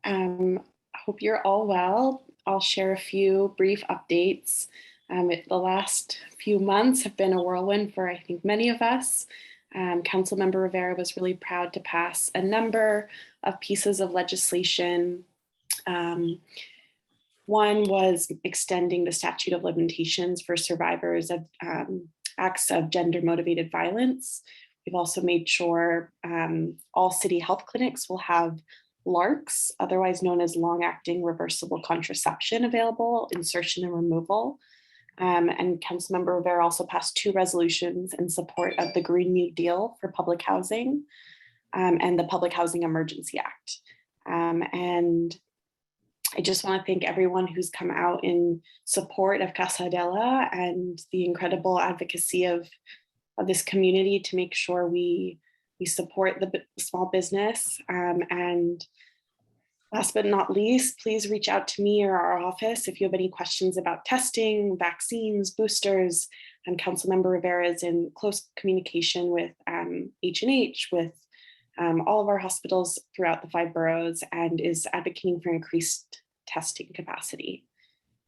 [SPEAKER 3] I hope you're all well. I'll share a few brief updates. The last few months have been a whirlwind for, I think, many of us. Councilmember Rivera was really proud to pass a number of pieces of legislation. One was extending the statute of limitations for survivors of acts of gender-motivated violence. We've also made sure all city health clinics will have LARCs, otherwise known as long-acting reversible contraception, available, insertion and removal. And Councilmember Rivera also passed 2 resolutions in support of the Green New Deal for public housing and the Public Housing Emergency Act. And I just want to thank everyone who's come out in support of Casa Adela and the incredible advocacy of this community to make sure we support the small business. And last but not least, please reach out to me or our office if you have any questions about testing, vaccines, boosters. And Councilmember Rivera is in close communication with H&H, with all of our hospitals throughout the 5 boroughs, and is advocating for increased testing capacity.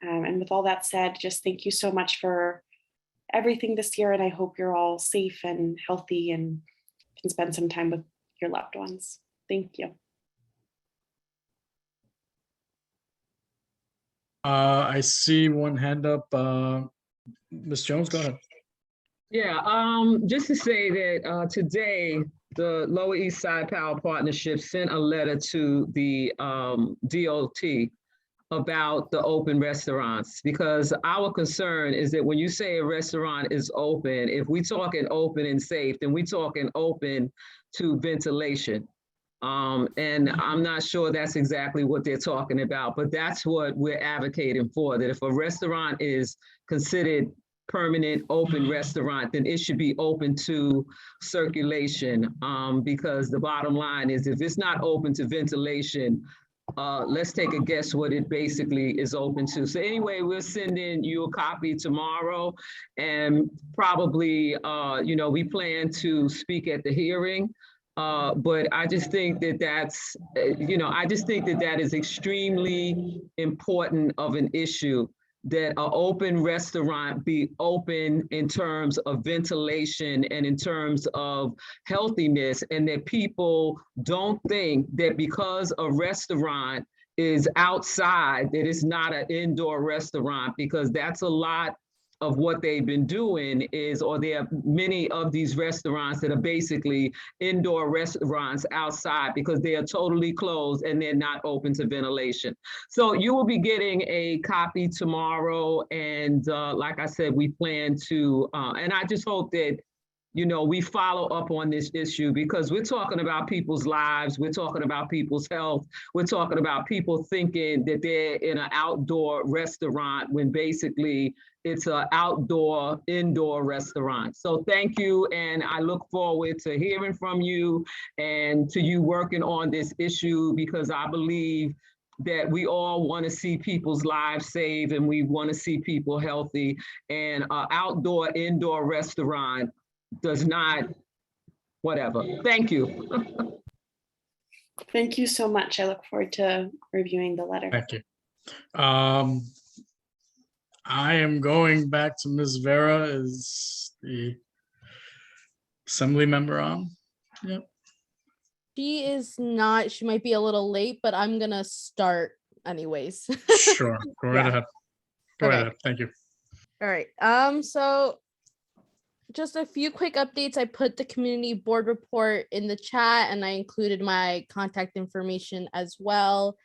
[SPEAKER 3] And with all that said, just thank you so much for everything this year, and I hope you're all safe and healthy and can spend some time with your loved ones. Thank you.
[SPEAKER 1] I see one hand up. Ms. Jones, go ahead.
[SPEAKER 5] Yeah, just to say that today, the Lower East Side Power Partnership sent a letter to the DOT about the open restaurants, because our concern is that when you say a restaurant is open, if we talking open and safe, then we talking open to ventilation. And I'm not sure that's exactly what they're talking about, but that's what we're advocating for, that if a restaurant is considered permanent open restaurant, then it should be open to circulation, because the bottom line is if it's not open to ventilation, let's take a guess what it basically is open to. So anyway, we're sending you a copy tomorrow, and probably, we plan to speak at the hearing. But I just think that that's, that is extremely important of an issue, that an open restaurant be open in terms of ventilation and in terms of healthiness, and that people don't think that because a restaurant is outside, that it's not an indoor restaurant, because that's a lot of what they've been doing is, or there are many of these restaurants that are basically indoor restaurants outside because they are totally closed and they're not open to ventilation. So you will be getting a copy tomorrow. And like I said, we plan to, and I just hope that, we follow up on this issue, because we're talking about people's lives. We're talking about people's health. We're talking about people thinking that they're in an outdoor restaurant when basically it's an indoor restaurant. So thank you. And I look forward to hearing from you and to you working on this issue, because I believe that we all want to see people's lives saved and we want to see people healthy. And an indoor restaurant does not, whatever. Thank you.
[SPEAKER 3] Thank you so much. I look forward to reviewing the letter.
[SPEAKER 1] Thank you. I am going back to Ms. Vera. Is the assembly member on? Yep.
[SPEAKER 2] She is not. She might be a little late, but I'm gonna start anyways.
[SPEAKER 1] Sure. Go right ahead. Go
[SPEAKER 2] Okay.
[SPEAKER 1] ahead. Thank you.
[SPEAKER 2] All right. So just a few quick updates. I put the community board report in the chat, and I included my contact information as well.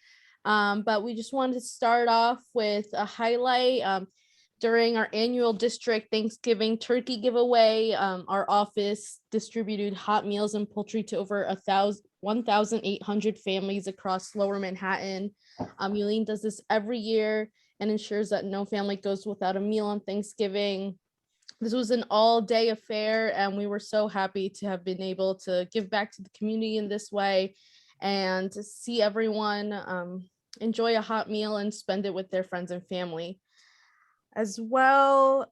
[SPEAKER 2] But we just wanted to start off with a highlight. During our annual district Thanksgiving turkey giveaway, our office distributed hot meals and poultry to over 1,800 families across Lower Manhattan. Yulene does this every year and ensures that no family goes without a meal on Thanksgiving. This was an all-day affair, and we were so happy to have been able to give back to the community in this way and to see everyone enjoy a hot meal and spend it with their friends and family. As well,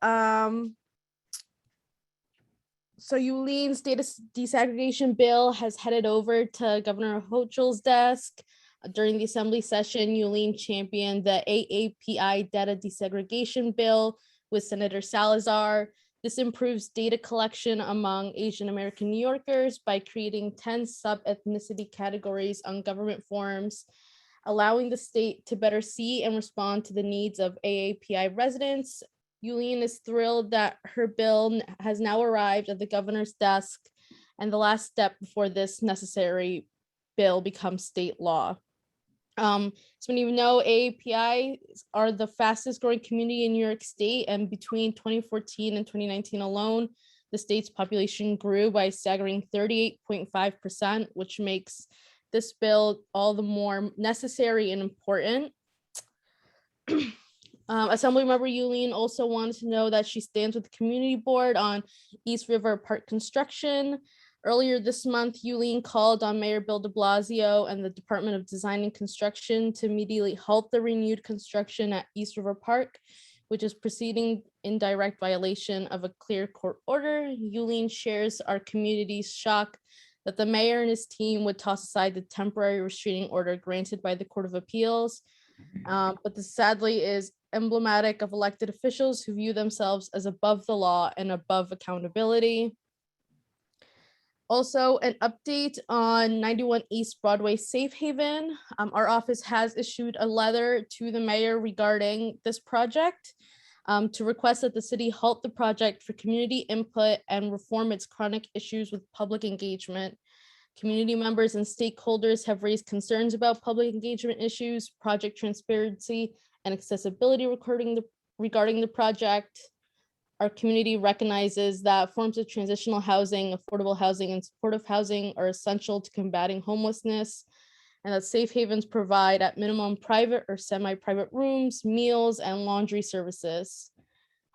[SPEAKER 2] so Yulene's data desegregation bill has headed over to Governor Hochul's desk. During the assembly session, Yulene championed the AAPI data desegregation bill with Senator Salazar. This improves data collection among Asian American New Yorkers by creating 10 sub-ethnicity categories on government forms, allowing the state to better see and respond to the needs of AAPI residents. Yulene is thrilled that her bill has now arrived at the governor's desk, and the last step before this necessary bill becomes state law. So many of you know, AAPI are the fastest growing community in New York State, and between 2014 and 2019 alone, the state's population grew by a staggering 38.5%, which makes this bill all the more necessary and important. Assemblymember Yulene also wanted to know that she stands with the community board on East River Park construction. Earlier this month, Yulene called on Mayor Bill de Blasio and the Department of Design and Construction to immediately halt the renewed construction at East River Park, which is proceeding in direct violation of a clear court order. Yulene shares our community's shock that the mayor and his team would toss aside the temporary restraining order granted by the Court of Appeals. But this sadly is emblematic of elected officials who view themselves as above the law and above accountability. Also, an update on 91 East Broadway Safe Haven. Our office has issued a letter to the mayor regarding this project to request that the city halt the project for community input and reform its chronic issues with public engagement. Community members and stakeholders have raised concerns about public engagement issues, project transparency, and accessibility regarding the project. Our community recognizes that forms of transitional housing, affordable housing, and supportive housing are essential to combating homelessness, and that safe havens provide at minimum private or semi-private rooms, meals, and laundry services.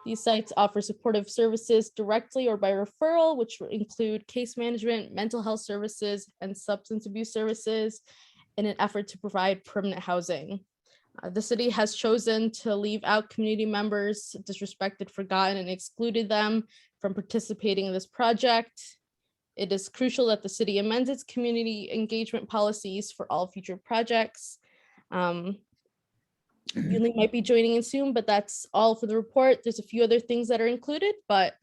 [SPEAKER 2] These sites offer supportive services directly or by referral, which include case management, mental health services, and substance abuse services in an effort to provide permanent housing. The city has chosen to leave out community members, disrespected, forgotten, and excluded them from participating in this project. It is crucial that the city amends its community engagement policies for all future projects. Yulene might be joining in soon, but that's all for the report. There's a few other things that are included, but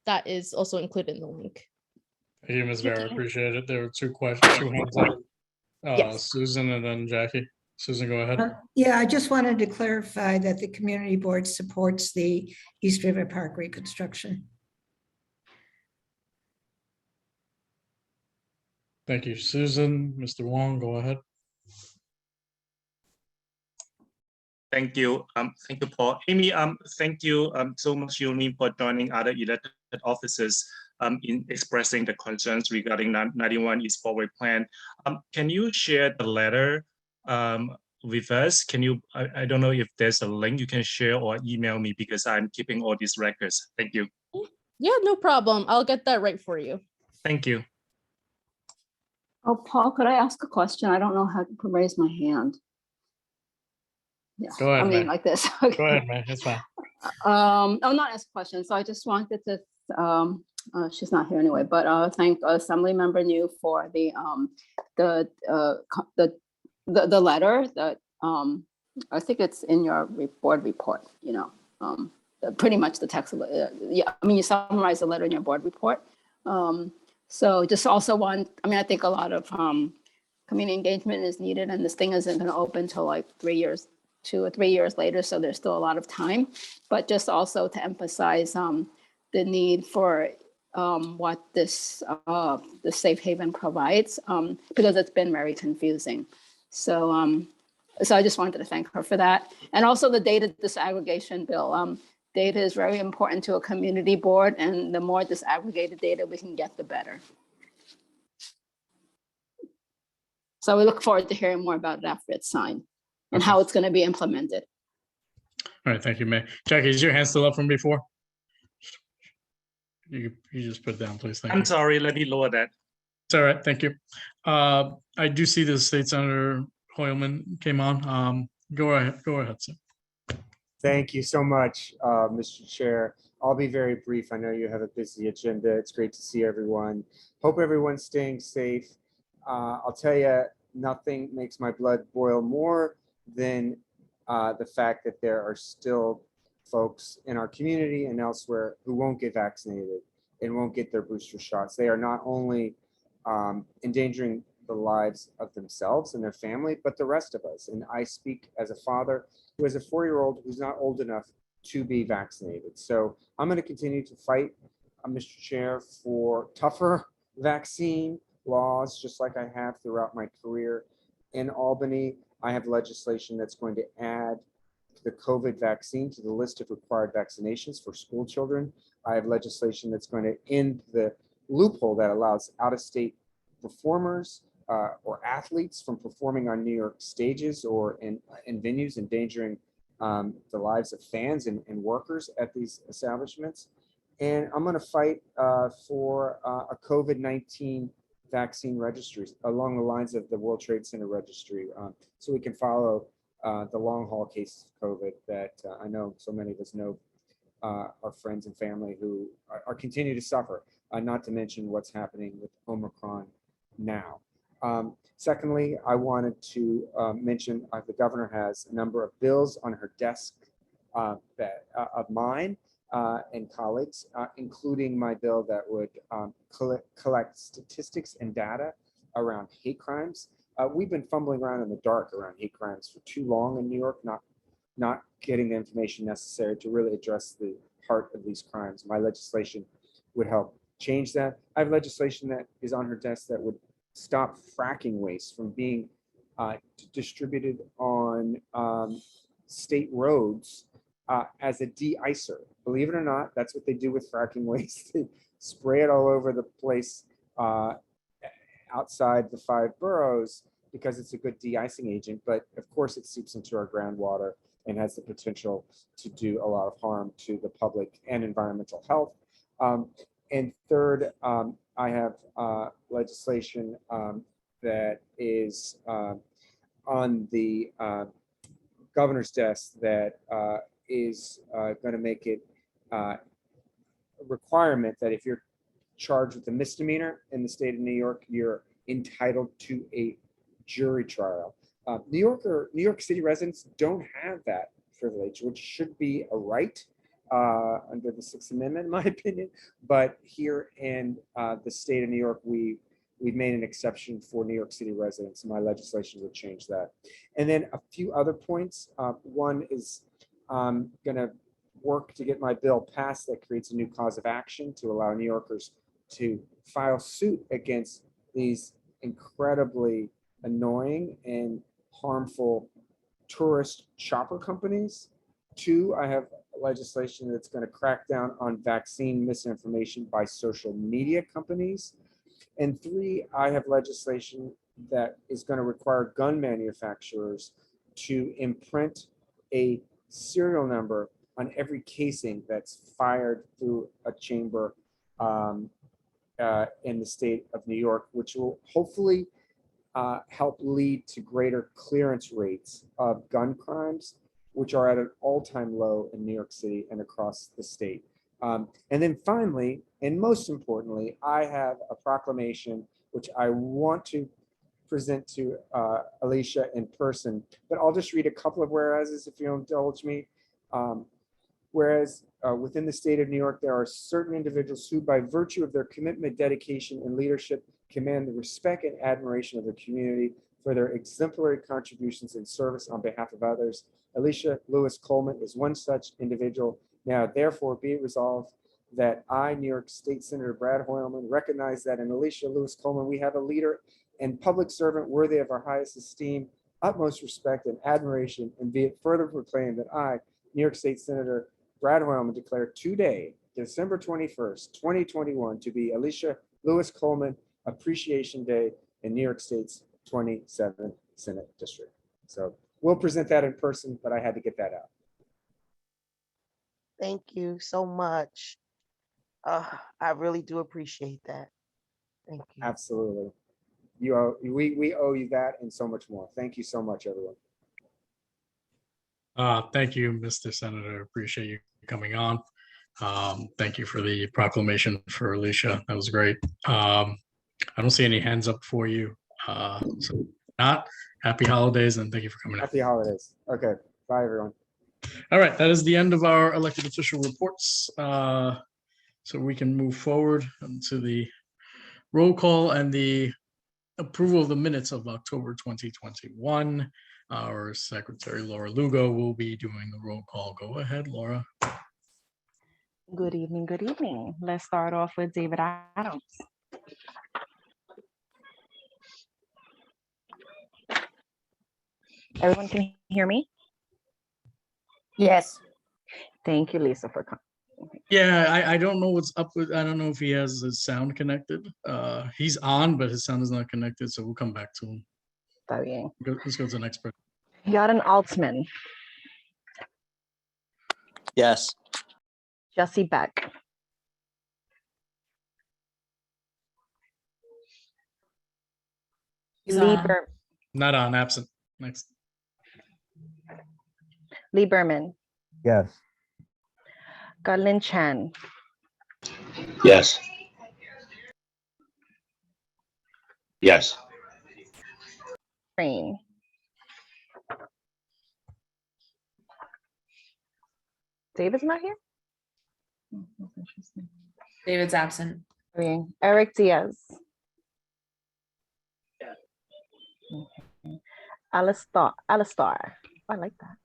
[SPEAKER 2] that is also included in the link.
[SPEAKER 1] Thank you, Ms. Vera. Appreciate it. There were two questions, two hands up.
[SPEAKER 2] Yes.
[SPEAKER 1] Susan and then Jackie. Susan, go ahead.
[SPEAKER 13] Yeah, I just wanted to clarify that the community board supports the East River Park reconstruction.
[SPEAKER 1] Thank you, Susan. Mr. Wong, go ahead.
[SPEAKER 21] Thank you. Thank you, Paul. Amy, thank you so much, Yulene, for joining other elected officers in expressing the concerns regarding 91 East Broadway plan. Can you share the letter with us? Can you, I don't know if there's a link you can share or email me because I'm keeping all these records. Thank you.
[SPEAKER 2] Yeah, no problem. I'll get that right for you.
[SPEAKER 21] Thank you.
[SPEAKER 8] Oh, Paul, could I ask a question? I don't know how to raise my hand. Yeah,
[SPEAKER 1] Go ahead,
[SPEAKER 8] I mean,
[SPEAKER 1] man.
[SPEAKER 8] like this. Okay.
[SPEAKER 1] Go ahead, man. It's fine.
[SPEAKER 8] I'll not ask a question. So I just wanted to, she's not here anyway, but thank Assemblymember New for the letter that I think it's in your board report, you know, pretty much the text of it. Yeah, I mean, you summarize the letter in your board report. So just also I think a lot of community engagement is needed, and this thing isn't going to open till like 2 or 3 years later, so there's still a lot of time. But just also to emphasize the need for what this the safe haven provides, because it's been very confusing. So so I just wanted to thank her for that. And also the data disaggregation bill. Data is very important to a community board, and the more disaggregated data we can get, the better. So we look forward to hearing more about it after it's signed and how it's going to be implemented.
[SPEAKER 1] All right, thank you, May. Jackie, is your hand still up from before? You just put it down, please. Thank you.
[SPEAKER 21] I'm sorry, let me lower that.
[SPEAKER 1] It's all right, thank you. I do see the state senator Hoyleman came on. Go ahead, sir.
[SPEAKER 9] Thank you so much, Mr. Chair. I'll be very brief. I know you have a busy agenda. It's great to see everyone. Hope everyone's staying safe. I'll tell you, nothing makes my blood boil more than the fact that there are still folks in our community and elsewhere who won't get vaccinated and won't get their booster shots. They are not only endangering the lives of themselves and their family, but the rest of us. And I speak as a father who has a 4-year-old who's not old enough to be vaccinated. So I'm going to continue to fight, Mr. Chair, for tougher vaccine laws, just like I have throughout my career. In Albany, I have legislation that's going to add the COVID vaccine to the list of required vaccinations for school children. I have legislation that's going to end the loophole that allows out-of-state performers or athletes from performing on New York stages or in venues, endangering the lives of fans and workers at these establishments. And I'm going to fight for a COVID-19 vaccine registry along the lines of the World Trade Center registry, so we can follow the long haul cases of COVID that I know so many of us know our friends and family who are continue to suffer, not to mention what's happening with Omicron now. Secondly, I wanted to mention the governor has a number of bills on her desk that of mine and colleagues, including my bill that would collect statistics and data around hate crimes. We've been fumbling around in the dark around hate crimes for too long in New York, not getting the information necessary to really address the heart of these crimes. My legislation would help change that. I have legislation that is on her desk that would stop fracking waste from being distributed on state roads as a de-icer. Believe it or not, that's what they do with fracking waste. They spray it all over the place outside the 5 boroughs because it's a good de-icing agent. But of course, it seeps into our groundwater and has the potential to do a lot of harm to the public and environmental health. And third, I have legislation that is on the governor's desk that is going to make it a requirement that if you're charged with a misdemeanor in the state of New York, you're entitled to a jury trial. New York City residents don't have that privilege, which should be a right under the 6th Amendment, in my opinion. But here in the state of New York, we've made an exception for New York City residents. My legislation would change that. And then a few other points. One is I'm going to work to get my bill passed that creates a new cause of action to allow New Yorkers to file suit against these incredibly annoying and harmful tourist chopper companies. 2, I have legislation that's going to crack down on vaccine misinformation by social media companies. And 3, I have legislation that is going to require gun manufacturers to imprint a serial number on every casing that's fired through a chamber in the state of New York, which will hopefully help lead to greater clearance rates of gun crimes, which are at an all-time low in New York City and across the state. And then finally, and most importantly, I have a proclamation which I want to present to Alicia in person, but I'll just read a couple of whereases if you'll indulge me. Whereas within the state of New York, there are certain individuals who, by virtue of their commitment, dedication, and leadership, command the respect and admiration of the community for their exemplary contributions and service on behalf of others. Alicia Lewis Coleman is one such individual. Now, therefore, be it resolved that I, New York State Senator Brad Hoyleman, recognize that in Alicia Lewis Coleman, we have a leader and public servant worthy of our highest esteem, utmost respect, and admiration, and be it further proclaimed that I, New York State Senator Brad Hoyleman, declare today, December 21st, 2021, to be Alicia Lewis Coleman Appreciation Day in New York State's 27th Senate District. So we'll present that in person, but I had to get that out.
[SPEAKER 14] Thank you so much. I really do appreciate that. Thank you.
[SPEAKER 9] Absolutely. we owe you that and so much more. Thank you so much, everyone.
[SPEAKER 1] Thank you, Mr. Senator. Appreciate you coming on. Thank you for the proclamation for Alicia. That was great. I don't see any hands up for you. So not happy holidays and thank you for coming out.
[SPEAKER 9] Happy holidays. Okay. Bye, everyone.
[SPEAKER 1] All right, that is the end of our elected official reports. So we can move forward to the roll call and the approval of the minutes of October 2021. Our Secretary Laura Lugo will be doing the roll call. Go ahead, Laura.
[SPEAKER 6] Good evening, good evening. Let's start off with David Adams. Everyone can hear me?
[SPEAKER 15] Yes.
[SPEAKER 6] Thank you, Lisa, for coming.
[SPEAKER 1] Yeah, I don't know what's up with, I don't know if he has his sound connected. He's on, but his sound is not connected, so we'll come back to him.
[SPEAKER 6] Está bien.
[SPEAKER 1] Let's go to the next person.
[SPEAKER 6] Jordan Altman,
[SPEAKER 10] Yes.
[SPEAKER 6] Jesse Beck, Lee
[SPEAKER 1] Not on, absent. Next.
[SPEAKER 6] Lee Berman,
[SPEAKER 10] Yes.
[SPEAKER 6] Garlin Chan,
[SPEAKER 10] Yes. Yes.
[SPEAKER 6] Crane, David's not here? Oh, that's interesting.
[SPEAKER 18] David's absent.
[SPEAKER 6] Okay. Eric Diaz. Okay. Alistar. I like that.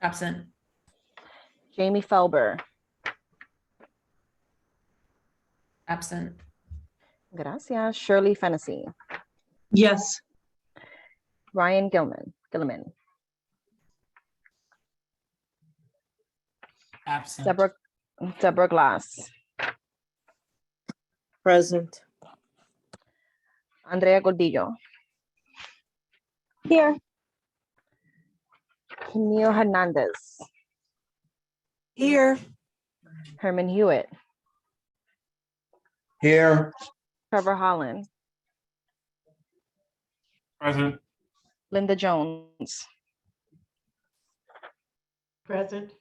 [SPEAKER 18] Absent.
[SPEAKER 6] Jamie Felber.
[SPEAKER 18] Absent.
[SPEAKER 6] Gracias. Shirley Fennessy.
[SPEAKER 23] Yes.
[SPEAKER 6] Ryan Gilman.
[SPEAKER 12] Absent.
[SPEAKER 6] Deborah Glass.
[SPEAKER 23] Present.
[SPEAKER 6] Andrea Gordillo.
[SPEAKER 23] Here.
[SPEAKER 6] Camille Hernandez.
[SPEAKER 23] Here.
[SPEAKER 6] Herman Hewitt.
[SPEAKER 10] Here.
[SPEAKER 6] Trevor Holland.
[SPEAKER 21] Present.
[SPEAKER 6] Linda Jones.
[SPEAKER 20] Present.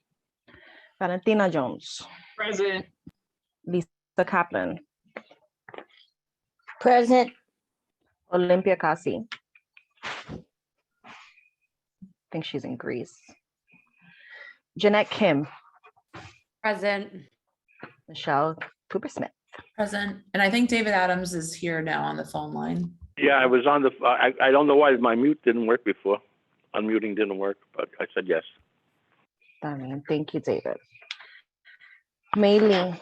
[SPEAKER 6] Valentina Jones.
[SPEAKER 12] Present.
[SPEAKER 6] Lisa Kaplan.
[SPEAKER 15] Present.
[SPEAKER 6] Olympia Kasi. I think she's in Greece. Jeanette Kim.
[SPEAKER 18] Present.
[SPEAKER 6] Michelle Cooper Smith.
[SPEAKER 18] Present. And I think David Adams is here now on the phone line.
[SPEAKER 10] Yeah, I was on the, I don't know why my mute didn't work before. Unmuting didn't work, but I said yes.
[SPEAKER 6] Thank you, David. Mei Lee.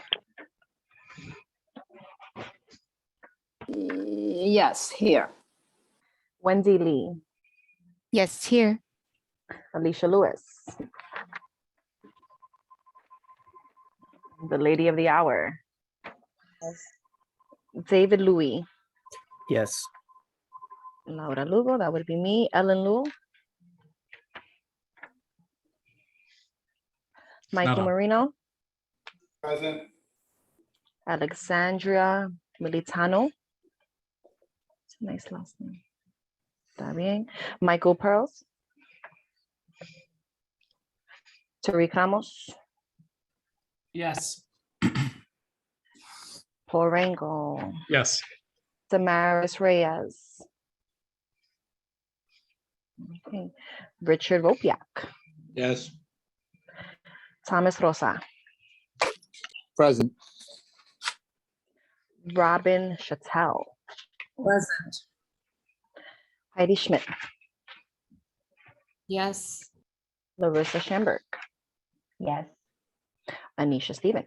[SPEAKER 8] Yes, here.
[SPEAKER 6] Wendy Lee.
[SPEAKER 24] Yes, here.
[SPEAKER 6] Alicia Lewis. The lady of the hour. David Louis.
[SPEAKER 10] Yes.
[SPEAKER 6] Laura Lugo, that would be me. Ellen Liu. Michael Marino.
[SPEAKER 21] Present.
[SPEAKER 6] Alexandria Militano. It's a nice last name. Está bien. Michael Pearls. Tariq Ramos.
[SPEAKER 12] Yes.
[SPEAKER 6] Paul Rangel.
[SPEAKER 1] Yes.
[SPEAKER 6] Damaris Reyes. Okay. Richard Vopiak.
[SPEAKER 10] Yes.
[SPEAKER 6] Thomas Rosa.
[SPEAKER 10] Present.
[SPEAKER 6] Robin Chattel.
[SPEAKER 18] Present.
[SPEAKER 6] Heidi Schmidt.
[SPEAKER 18] Yes.
[SPEAKER 6] Larissa Schamberg.
[SPEAKER 24] Yes.
[SPEAKER 6] Anisha Stephen.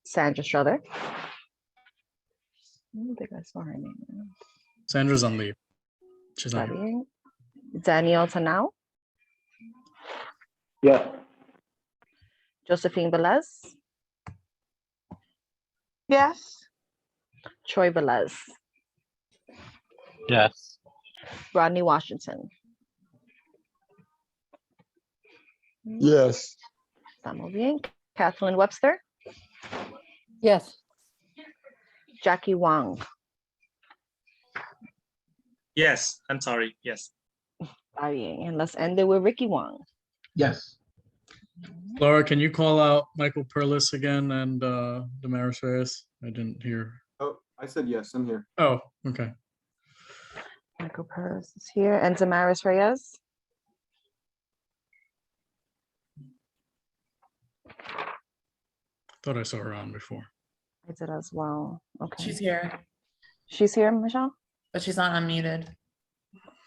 [SPEAKER 6] Sandra Strother. I don't think I saw her name.
[SPEAKER 1] Sandra's on leave. She's not here.
[SPEAKER 6] Sorry. Danielle Tanau.
[SPEAKER 10] Yes.
[SPEAKER 6] Josephine Velez.
[SPEAKER 23] Yes.
[SPEAKER 6] Troy Velez.
[SPEAKER 10] Yes.
[SPEAKER 6] Rodney Washington.
[SPEAKER 7] Yes.
[SPEAKER 6] Estamos bien. Kathleen Webster. Yes. Jackie Wang.
[SPEAKER 21] Yes, I'm sorry. Yes.
[SPEAKER 6] Está bien. And let's end it with Ricky Wang.
[SPEAKER 11] Yes.
[SPEAKER 1] Laura, can you call out Michael Perlis again and Damaris Reyes? I didn't hear.
[SPEAKER 16] Oh, I said yes, I'm here.
[SPEAKER 1] Oh, okay.
[SPEAKER 6] Michael Perez is here. And Damaris Reyes.
[SPEAKER 1] Thought I saw her on before.
[SPEAKER 6] I did as well. Okay.
[SPEAKER 18] She's here,
[SPEAKER 6] She's here, Michelle?
[SPEAKER 18] but she's not unmuted.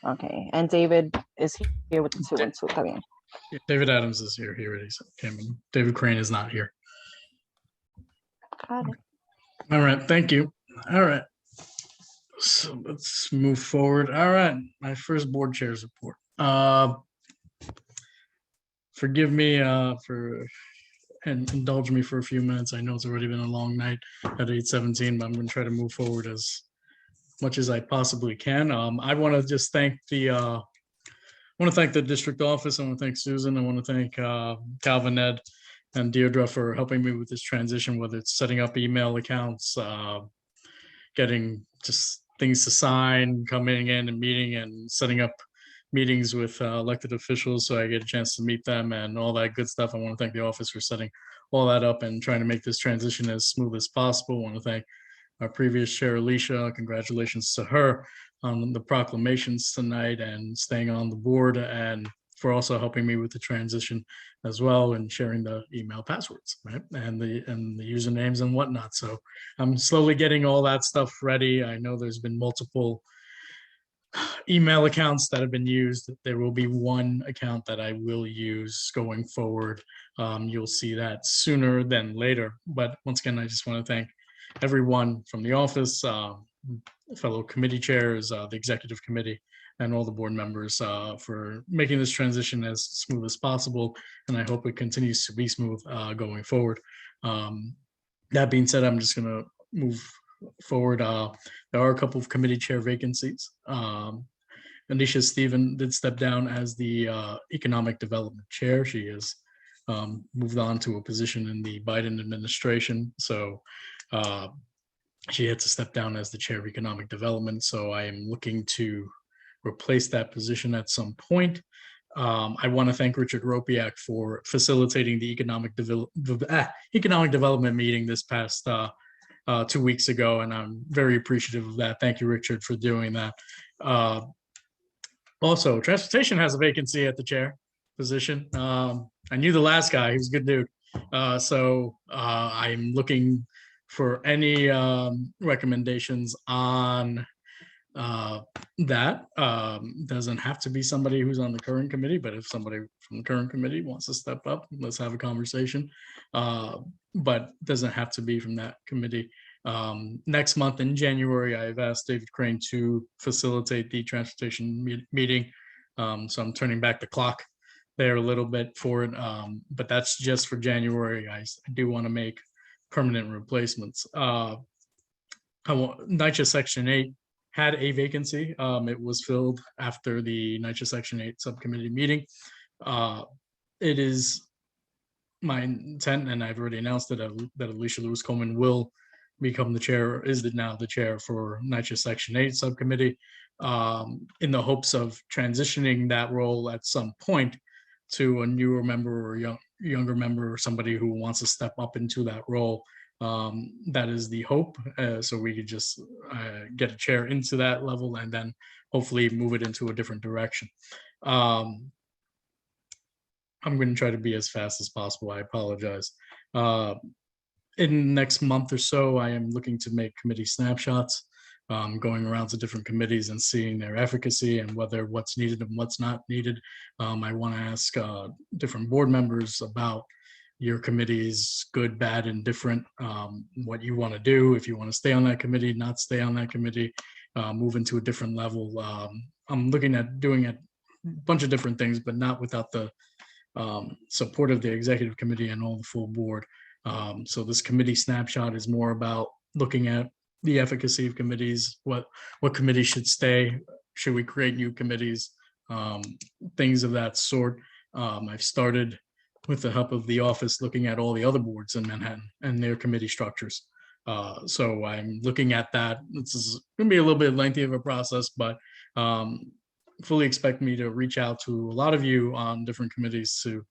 [SPEAKER 6] Okay. And David is here with the 212. Está bien.
[SPEAKER 1] Yeah, David Adams is here. He already came in. David Crane is not here.
[SPEAKER 6] Got it.
[SPEAKER 1] All right, thank you. All right. So let's move forward. All right, my first board chair's report. Forgive me and indulge me for a few minutes. I know it's already been a long night at 8:17, but I'm going to try to move forward as much as I possibly can. I want to just thank the district office. I want to thank Susan. I want to thank Calvin, Ed, and Deirdre for helping me with this transition, whether it's setting up email accounts, getting just things to sign, coming in and meeting, and setting up meetings with elected officials so I get a chance to meet them and all that good stuff. I want to thank the office for setting all that up and trying to make this transition as smooth as possible. I want to thank our previous chair, Alicia. Congratulations to her on the proclamations tonight and staying on the board, and for also helping me with the transition as well and sharing the email passwords, right? And the usernames and whatnot. So I'm slowly getting all that stuff ready. I know there's been multiple email accounts that have been used. There will be one account that I will use going forward. You'll see that sooner than later. But once again, I just want to thank everyone from the office, fellow committee chairs, the executive committee, and all the board members for making this transition as smooth as possible. And I hope it continues to be smooth going forward. That being said, I'm just going to move forward. There are a couple of committee chair vacancies. Anisha Stephen did step down as the economic development chair. She has moved on to a position in the Biden administration. So she had to step down as the chair of economic development. So I am looking to replace that position at some point. I want to thank Richard Ropiak for facilitating the economic development meeting this past 2 weeks ago, and I'm very appreciative of that. Thank you, Richard, for doing that. Also, transportation has a vacancy at the chair position. I knew the last guy; he was a good dude. So I'm looking for any recommendations on that. Doesn't have to be somebody who's on the current committee, but if somebody from the current committee wants to step up, let's have a conversation. But doesn't have to be from that committee. Next month in January, I've asked David Crane to facilitate the transportation meeting. So I'm turning back the clock there a little bit for it. But that's just for January. I do want to make permanent replacements. NYCHA Section 8 had a vacancy. It was filled after the NYCHA Section 8 subcommittee meeting. It is my intent, and I've already announced that Alicia Lewis Coleman will become the chair, now the chair for NYCHA Section 8 subcommittee, in the hopes of transitioning that role at some point to a newer member or younger member, or somebody who wants to step up into that role. That is the hope. So we could just get a chair into that level and then hopefully move it into a different direction. I'm going to try to be as fast as possible. I apologize. In next month or so, I am looking to make committee snapshots, going around to different committees and seeing their efficacy and whether what's needed and what's not needed. I want to ask different board members about your committee's good, bad, and different, what you want to do, if you want to stay on that committee, not stay on that committee, move into a different level. I'm looking at doing a bunch of different things, but not without the support of the executive committee and all the full board. So this committee snapshot is more about looking at the efficacy of committees, what committees should stay, should we create new committees, things of that sort. I've started with the help of the office, looking at all the other boards in Manhattan and their committee structures. So I'm looking at that. This is going to be a little bit lengthy of a process, but fully expect me to reach out to a lot of you on different committees to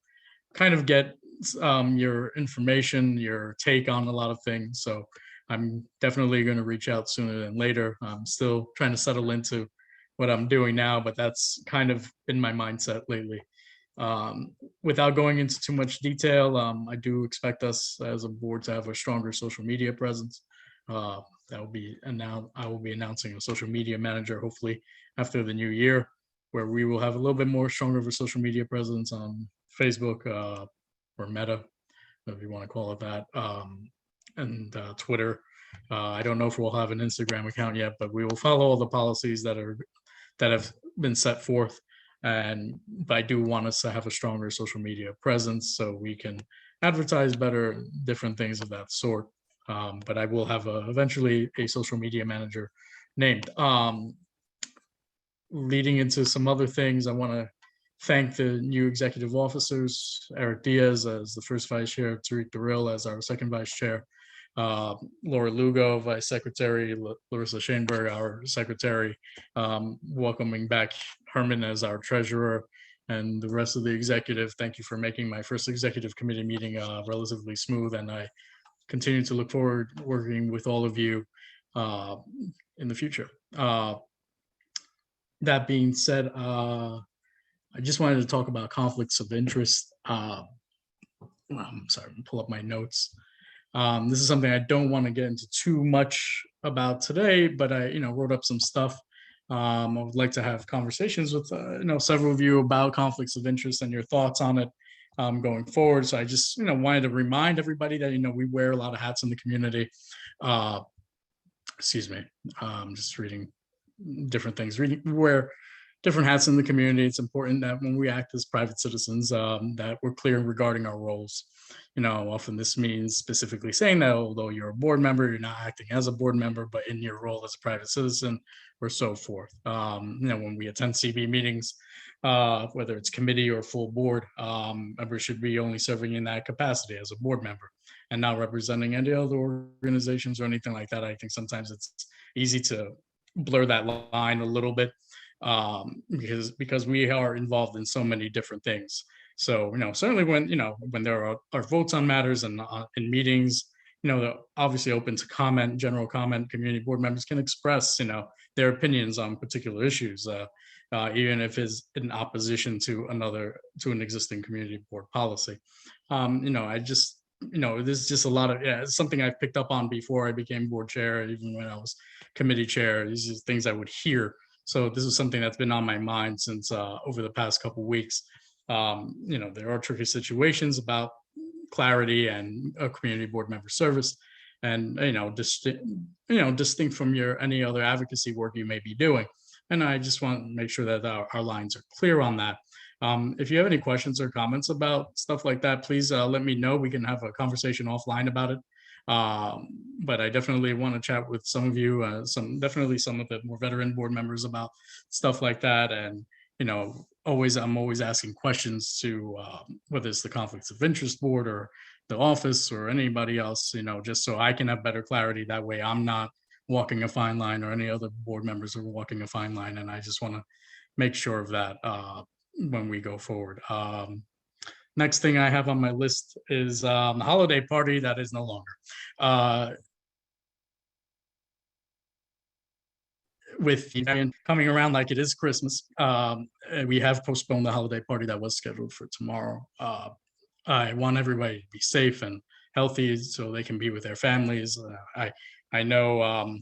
[SPEAKER 1] kind of get your information, your take on a lot of things. So I'm definitely going to reach out sooner than later. I'm still trying to settle into what I'm doing now, but that's kind of been my mindset lately. Without going into too much detail, I do expect us as a board to have a stronger social media presence. That will be announced. I will be announcing a social media manager hopefully after the new year, where we will have a little bit more stronger of a social media presence on Facebook or Meta, if you want to call it that, and Twitter. I don't know if we'll have an Instagram account yet, but we will follow all the policies that have been set forth. But I do want us to have a stronger social media presence so we can advertise better, different things of that sort. But I will have eventually a social media manager named. Leading into some other things, I want to thank the new executive officers, Eric Diaz as the first vice chair, Tariq Durrell as our second vice chair, Laura Lugo, vice secretary, Larissa Shainberg, our secretary, welcoming back Herman as our treasurer, and the rest of the executive. Thank you for making my first executive committee meeting relatively smooth, and I continue to look forward to working with all of you in the future. That being said, I just wanted to talk about conflicts of interest. I'm sorry, pull up my notes. This is something I don't want to get into too much about today, but I, wrote up some stuff. I would like to have conversations with, several of you about conflicts of interest and your thoughts on it going forward. So I just, wanted to remind everybody that, we wear a lot of hats in the community. Excuse me, I'm just reading different things. We wear different hats in the community. It's important that when we act as private citizens, that we're clear regarding our roles. Often this means specifically saying that although you're a board member, you're not acting as a board member, but in your role as a private citizen, or so forth. When we attend CB meetings, whether it's committee or full board, members should be only serving in that capacity as a board member and not representing any other organizations or anything like that. I think sometimes it's easy to blur that line a little bit because we are involved in so many different things. So, certainly when there are votes on matters and in meetings, they're obviously open to comment, general comment. Community board members can express, their opinions on particular issues, even if it's in opposition to an existing community board policy. There's just a lot of, it's something I've picked up on before I became board chair, even when I was committee chair. These are things I would hear. So this is something that's been on my mind since over the past couple of weeks. There are tricky situations about clarity and a community board member service, and distinct from any other advocacy work you may be doing. And I just want to make sure that our lines are clear on that. If you have any questions or comments about stuff like that, please let me know. We can have a conversation offline about it. But I definitely want to chat with some of you, definitely some of the more veteran board members about stuff like that. And, I'm always asking questions to whether it's the conflicts of interest board or the office or anybody else, just so I can have better clarity. That way I'm not walking a fine line, or any other board members are walking a fine line. And I just want to make sure of that when we go forward. Next thing I have on my list is the holiday party that is no longer. With the event coming around like it is Christmas, we have postponed the holiday party that was scheduled for tomorrow. I want everybody to be safe and healthy so they can be with their families. I know,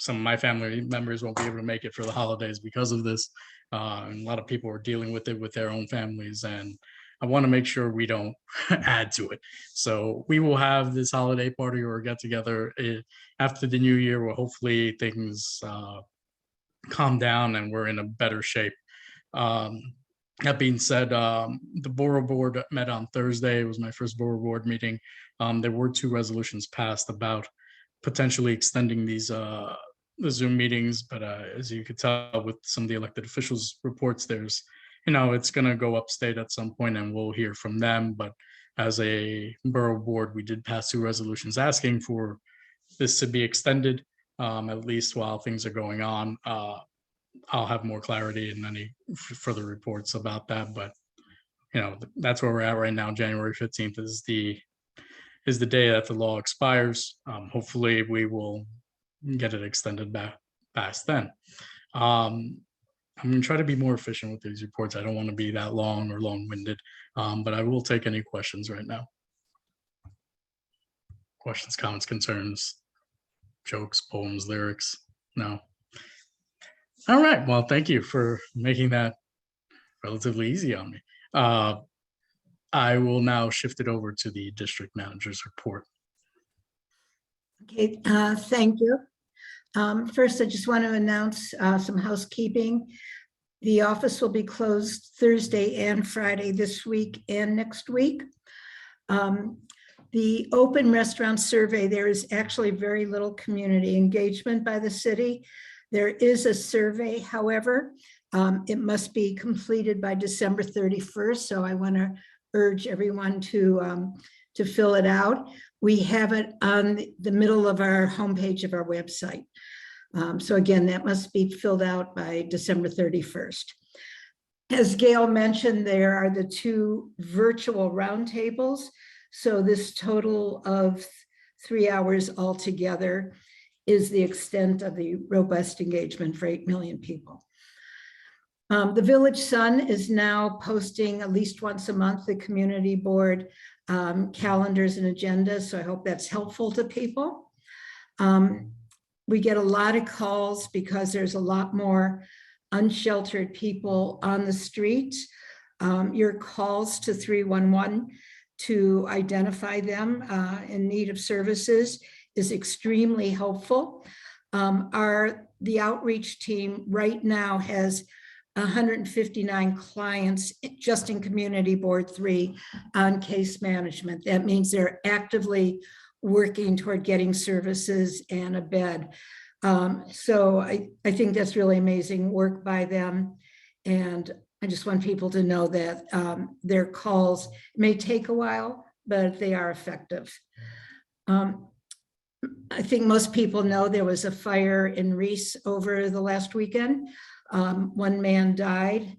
[SPEAKER 1] some of my family members won't be able to make it for the holidays because of this. And a lot of people are dealing with it with their own families, and I want to make sure we don't add to it. So we will have this holiday party or get together after the new year, where hopefully things calm down and we're in a better shape. That being said, the borough board met on Thursday. It was my first borough board meeting. There were 2 resolutions passed about potentially extending these the Zoom meetings, but as you could tell with some of the elected officials' reports, there's it's going to go upstate at some point and we'll hear from them. But as a borough board, we did pass 2 resolutions asking for this to be extended, at least while things are going on. I'll have more clarity in any further reports about that, but that's where we're at right now. January 15th is the day that the law expires. Hopefully we will get it extended back past then. I'm going to try to be more efficient with these reports. I don't want to be that long or long-winded, but I will take any questions right now. Questions, comments, concerns, jokes, poems, lyrics? No. All right. Well, thank you for making that relatively easy on me. I will now shift it over to the district manager's report.
[SPEAKER 13] Okay, thank you. First, I just want to announce some housekeeping. The office will be closed Thursday and Friday this week and next week. The open restaurant survey, there is actually very little community engagement by the city. There is a survey, however, it must be completed by December 31st. So I want to urge everyone to fill it out. We have it on the middle of our homepage of our website. So again, that must be filled out by December 31st. As Gail mentioned, there are the 2 virtual roundtables. So this total of 3 hours altogether is the extent of the robust engagement for 8 million people. The Village Sun is now posting at least once a month the community board calendars and agendas. So I hope that's helpful to people. We get a lot of calls because there's a lot more unsheltered people on the streets. Your calls to 311 to identify them in need of services is extremely helpful. The outreach team right now has 159 clients just in Community Board 3 on case management. That means they're actively working toward getting services and a bed. So I think that's really amazing work by them. And I just want people to know that their calls may take a while, but they are effective. I think most people know there was a fire in Reese over the last weekend. 1 man died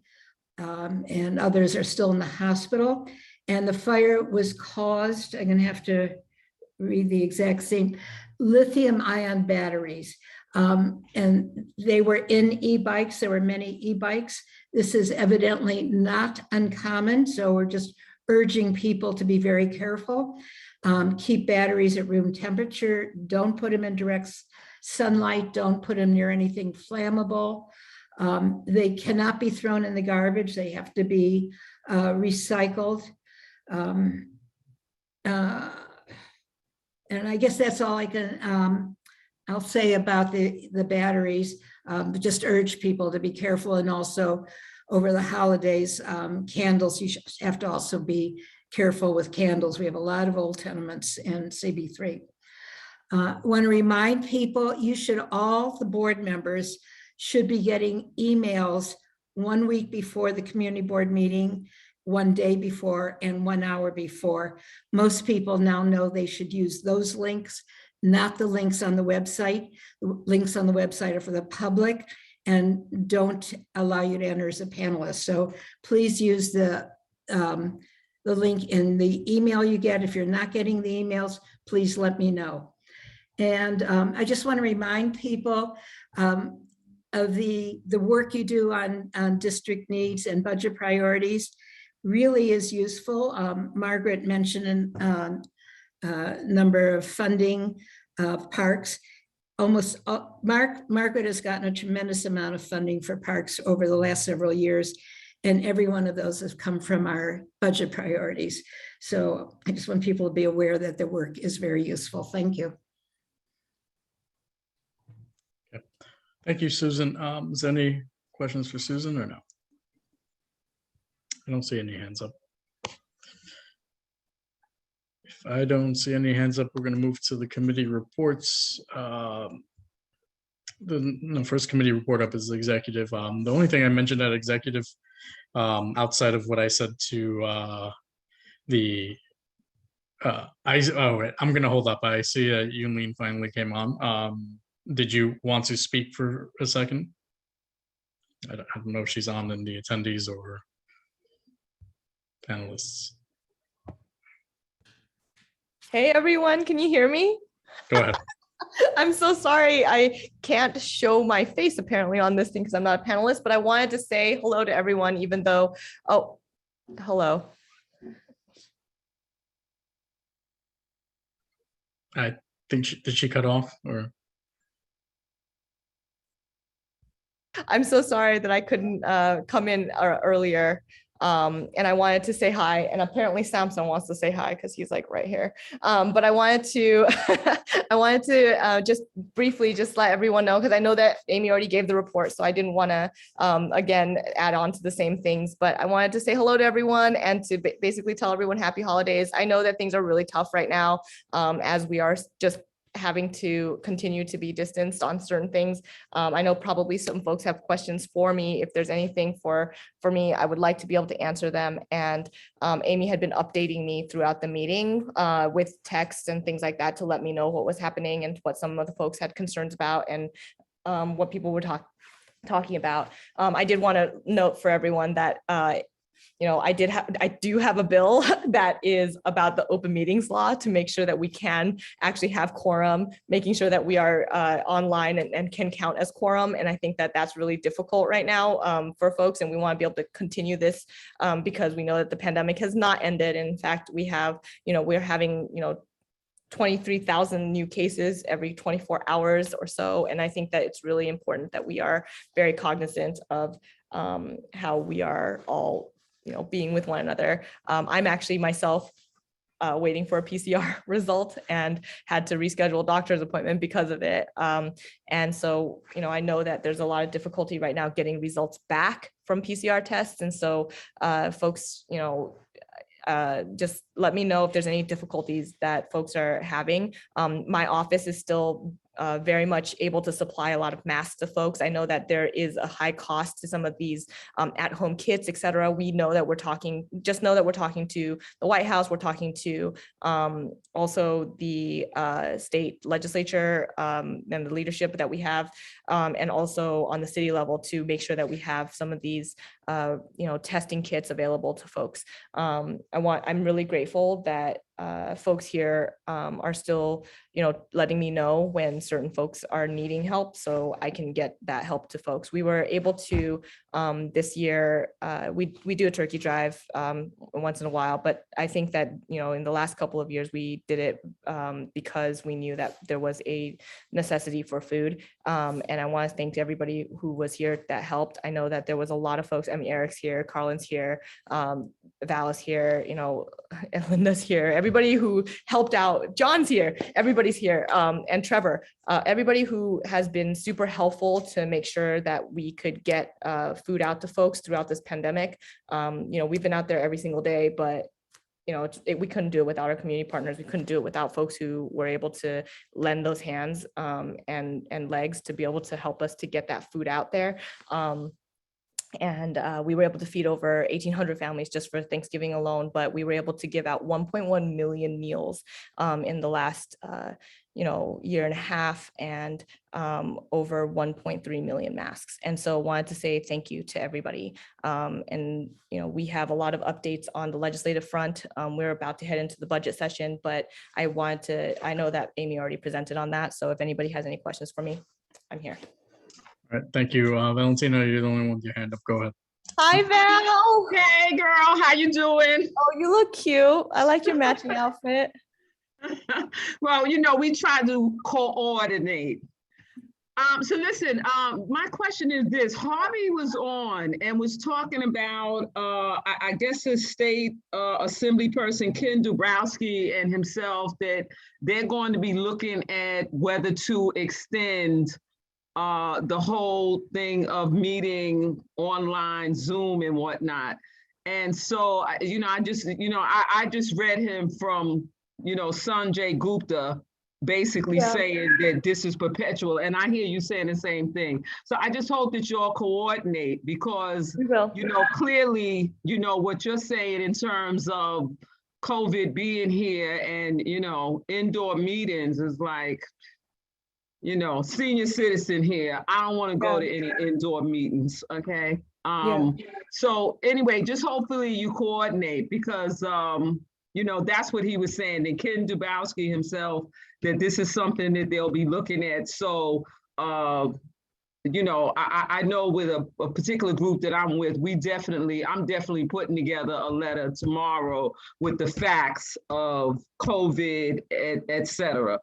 [SPEAKER 13] and others are still in the hospital. And the fire was caused, I'm going to have to read the exact same, lithium ion batteries. And they were in e-bikes. There were many e-bikes. This is evidently not uncommon. So we're just urging people to be very careful. Keep batteries at room temperature. Don't put them in direct sunlight. Don't put them near anything flammable. They cannot be thrown in the garbage. They have to be recycled. And I guess that's all I can, I'll say about the batteries. Just urge people to be careful, and also over the holidays, candles, you have to also be careful with candles. We have a lot of old tenements in CB3. Want to remind people, all the board members should be getting emails 1 week before the community board meeting, 1 day before, and 1 hour before. Most people now know they should use those links, not the links on the website. The links on the website are for the public and don't allow you to enter as a panelist. So please use the link in the email you get. If you're not getting the emails, please let me know. And I just want to remind people of the work you do on district needs and budget priorities really is useful. Margaret mentioned a number of funding parks. Margaret has gotten a tremendous amount of funding for parks over the last several years, and every one of those has come from our budget priorities. So I just want people to be aware that the work is very useful. Thank you.
[SPEAKER 1] Okay. Thank you, Susan. Is there any questions for Susan or no? I don't see any hands up. If I don't see any hands up, we're going to move to the committee reports. The first committee report up is the executive. The only thing I mentioned at executive outside of what I said to the wait, I'm gonna hold up. I see Yunlin finally came on. Did you want to speak for a second? I don't know if she's on in the attendees or panelists.
[SPEAKER 11] Hey everyone, can you hear me?
[SPEAKER 1] Go ahead.
[SPEAKER 11] I'm so sorry. I can't show my face apparently on this thing because I'm not a panelist, but I wanted to say hello to everyone, even though, oh, hello.
[SPEAKER 1] I think did she cut off or?
[SPEAKER 11] I'm so sorry that I couldn't come in earlier. And I wanted to say hi, and apparently Samson wants to say hi because he's like right here. But I wanted to, just briefly just let everyone know, because I know that Amy already gave the report, so I didn't want to again add on to the same things. But I wanted to say hello to everyone and to basically tell everyone happy holidays. I know that things are really tough right now, as we are just having to continue to be distanced on certain things. I know probably some folks have questions for me. If there's anything for me, I would like to be able to answer them. And Amy had been updating me throughout the meeting with text and things like that to let me know what was happening and what some of the folks had concerns about and what people were talking about. I did want to note for everyone that I do have a bill that is about the open meetings law to make sure that we can actually have quorum, making sure that we are online and can count as quorum. And I think that that's really difficult right now for folks. And we want to be able to continue this because we know that the pandemic has not ended. In fact, we have, we're having, 23,000 new cases every 24 hours or so. And I think that it's really important that we are very cognizant of how we are all being with one another. I'm actually myself waiting for a PCR result and had to reschedule a doctor's appointment because of it. And so, I know that there's a lot of difficulty right now getting results back from PCR tests. And so folks, just let me know if there's any difficulties that folks are having. My office is still very much able to supply a lot of masks to folks. I know that there is a high cost to some of these at-home kits, et cetera. We know that we're talking to the White House. We're talking to also the state legislature and the leadership that we have, and also on the city level to make sure that we have some of these testing kits available to folks. I'm really grateful that folks here are still, letting me know when certain folks are needing help so I can get that help to folks. We were able to this year, we do a turkey drive once in a while, but I think that, in the last couple of years, we did it because we knew that there was a necessity for food. And I want to thank everybody who was here that helped. I know that there was a lot of folks. I mean, Eric's here, Carlin's here, Val is here, and Linda's here. Everybody who helped out, John's here, everybody's here, and Trevor, everybody who has been super helpful to make sure that we could get food out to folks throughout this pandemic. We've been out there every single day, but we couldn't do it without our community partners. We couldn't do it without folks who were able to lend those hands and legs to be able to help us to get that food out there. And we were able to feed over 1,800 families just for Thanksgiving alone, but we were able to give out 1.1 million meals in the last year and a half, and over 1.3 million masks. And so wanted to say thank you to everybody. And we have a lot of updates on the legislative front. We're about to head into the budget session, but I know that Amy already presented on that. So if anybody has any questions for me, I'm here.
[SPEAKER 1] All right, thank you. Valentina, you're the only one with your hand up. Go ahead.
[SPEAKER 11] Hi, Val.
[SPEAKER 5] Hey, girl, how you doing?
[SPEAKER 11] Oh, you look cute. I like your matching outfit.
[SPEAKER 5] Well, we try to coordinate. So listen, my question is this. Harvey was on and was talking about, I guess his state assembly person, Ken Dubrowski, and himself, that they're going to be looking at whether to extend the whole thing of meeting online, Zoom and whatnot. And so, I just read him from, Sanjay Gupta, basically
[SPEAKER 11] Yeah.
[SPEAKER 5] saying that this is perpetual, and I hear you saying the same thing. So I just hope that y'all coordinate, because you know, clearly, you know, what you're saying in terms of COVID being here and, you know, indoor meetings is like, you know, senior citizen here, I don't want to go to any indoor meetings, okay? So anyway, just hopefully you coordinate, because you know, that's what he was saying. And Ken Dubowski himself, that this is something that they'll be looking at. So you know, I know with a particular group that I'm with, I'm definitely putting together a letter tomorrow with the facts of COVID, et cetera.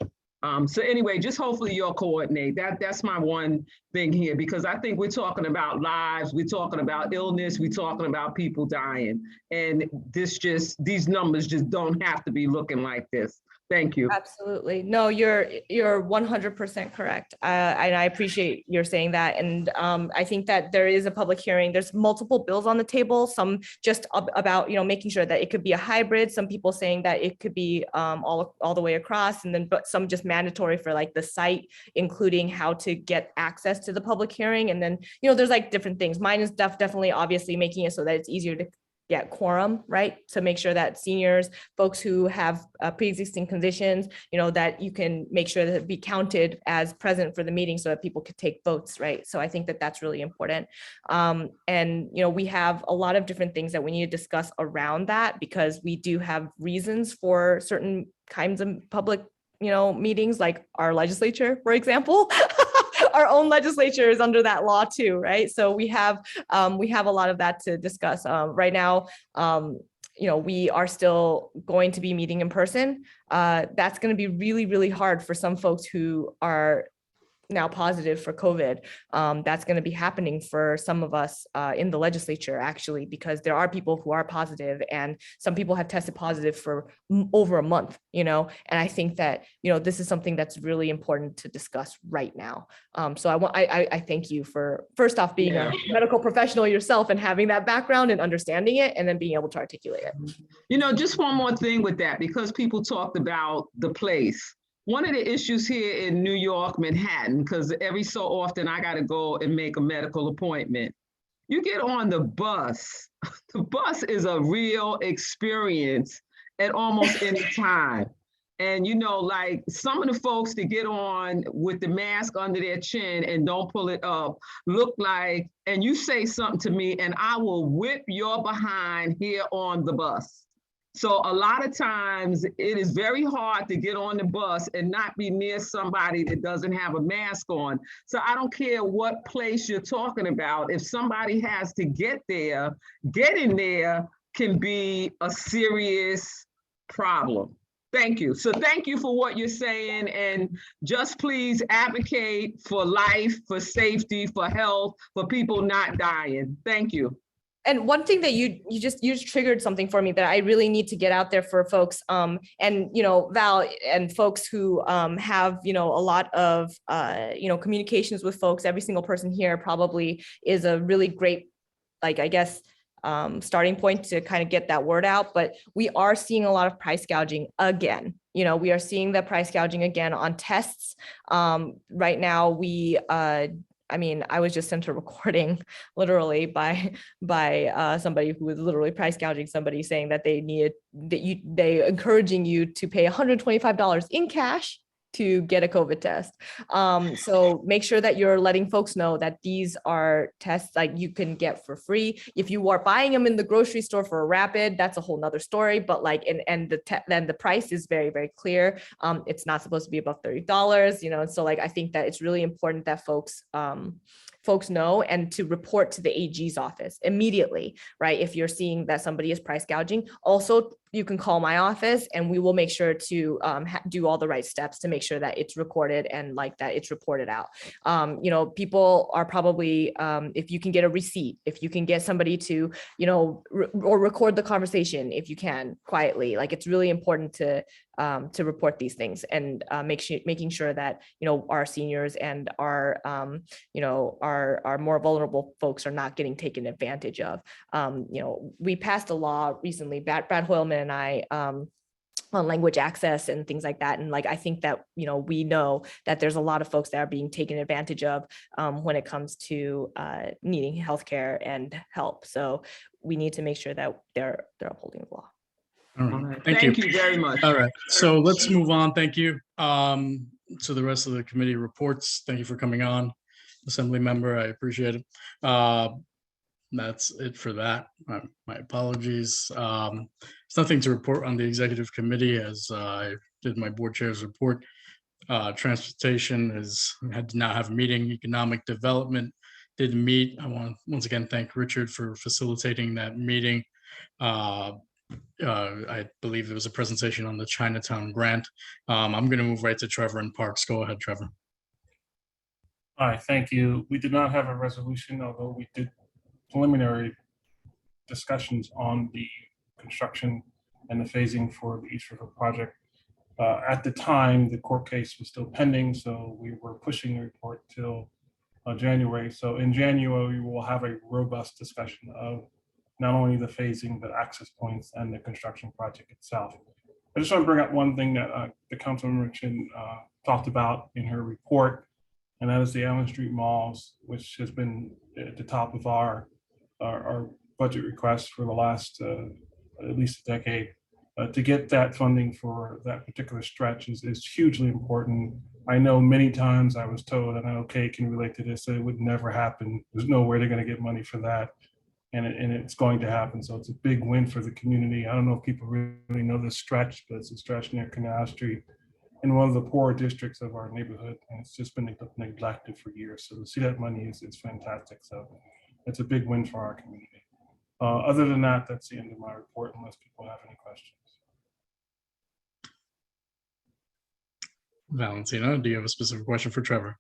[SPEAKER 5] So anyway, just hopefully you'll coordinate. That's my one thing here, because I think we're talking about lives, we're talking about illness, we're talking about people dying. And these numbers just don't have to be looking like this. Thank you.
[SPEAKER 11] Absolutely. No, you're 100% correct. And I appreciate your saying that. And I think that there is a public hearing. There's multiple bills on the table, some just about, you know, making sure that it could be a hybrid. Some people saying that it could be all the way across, and then but some just mandatory for like the site, including how to get access to the public hearing. And then, you know, there's like different things. Mine is definitely obviously making it so that it's easier to get quorum, right? To make sure that seniors, folks who have pre-existing conditions, you know, that you can make sure that it be counted as present for the meeting so that people could take votes, right? So I think that that's really important. And, you know, we have a lot of different things that we need to discuss around that, because we do have reasons for certain kinds of public, you know, meetings, like our legislature, for example. Our own legislature is under that law too, right? So we have a lot of that to discuss. Right now, you know, we are still going to be meeting in person. That's going to be really, really hard for some folks who are now positive for COVID. That's going to be happening for some of us in the legislature, actually, because there are people who are positive, and some people have tested positive for over a month, you know, and I think that, you know, this is something that's really important to discuss right now. So I thank you for, first off, being a medical professional yourself and having that background and understanding it, and then being able to articulate it.
[SPEAKER 5] You know, just one more thing with that, because people talked about the place. One of the issues here in New York, Manhattan, because every so often I got to go and make a medical appointment. You get on the bus. The bus is a real experience at almost any time. And, you know, like some of the folks that get on with the mask under their chin and don't pull it up look like, and you say something to me and I will whip your behind here on the bus. So a lot of times it is very hard to get on the bus and not be near somebody that doesn't have a mask on. So I don't care what place you're talking about. If somebody has to get there, getting there can be a serious problem. Thank you. So thank you for what you're saying, and just please advocate for life, for safety, for health, for people not dying. Thank you.
[SPEAKER 11] And one thing that you just triggered something for me that I really need to get out there for folks, and, you know, Val and folks who have, you know, a lot of, you know, communications with folks. Every single person here probably is a really great, like, I guess, starting point to kind of get that word out. But we are seeing a lot of price gouging again. You know, we are seeing the price gouging again on tests. Right now, we I mean, I was just sent a recording literally by somebody who was literally price gouging somebody, saying that they encouraging you to pay $125 in cash to get a COVID test. So make sure that you're letting folks know that these are tests like you can get for free. If you are buying them in the grocery store for a rapid, that's a whole nother story. But like, then the price is very, very clear. It's not supposed to be above $30, you know? So like, I think that it's really important that folks know, and to report to the AG's office immediately, right? If you're seeing that somebody is price gouging. Also, you can call my office and we will make sure to do all the right steps to make sure that it's recorded and like that it's reported out. You know, people are probably, if you can get a receipt, if you can get somebody to, you know, or record the conversation, if you can quietly, like it's really important to report these things, and making sure that, you know, our seniors and our, you know, our more vulnerable folks are not getting taken advantage of. You know, we passed a law recently, Brad Hoylman and I, on language access and things like that. And like, I think that, we know that there's a lot of folks that are being taken advantage of when it comes to needing healthcare and help. So we need to make sure that they're upholding the law.
[SPEAKER 1] All right. Thank you
[SPEAKER 5] very much.
[SPEAKER 1] All right, so let's move on. Thank you to the rest of the committee reports. Thank you for coming on, Assembly member. I appreciate it. That's it for that. My apologies. There's nothing to report on the executive committee as I did my board chair's report. Transportation did not have a meeting. Economic development didn't meet. I want to once again thank Richard for facilitating that meeting. I believe there was a presentation on the Chinatown grant. I'm going to move right to Trevor and Parks. Go ahead, Trevor.
[SPEAKER 4] Hi, thank you. We did not have a resolution, although we did preliminary discussions on the construction and the phasing for the East River project. At the time, the court case was still pending, so we were pushing the report till January. So in January, we will have a robust discussion of not only the phasing, but access points and the construction project itself. I just want to bring up one thing that the Councilmember Chin talked about in her report, and that is the Allen Street malls, which has been at the top of our budget requests for the last at least a decade. To get that funding for that particular stretch is hugely important. I know many times I was told, and I know Kay can relate to this, that it would never happen. There's no way they're going to get money for that. And it's going to happen. So it's a big win for the community. I don't know if people really know this stretch, but it's a stretch near Canal Street in one of the poorer districts of our neighborhood. And it's just been neglected for years. So to see that money is fantastic. So it's a big win for our community. Other than that, that's the end of my report, unless people have any questions.
[SPEAKER 1] Valentina, do you have a specific question for Trevor?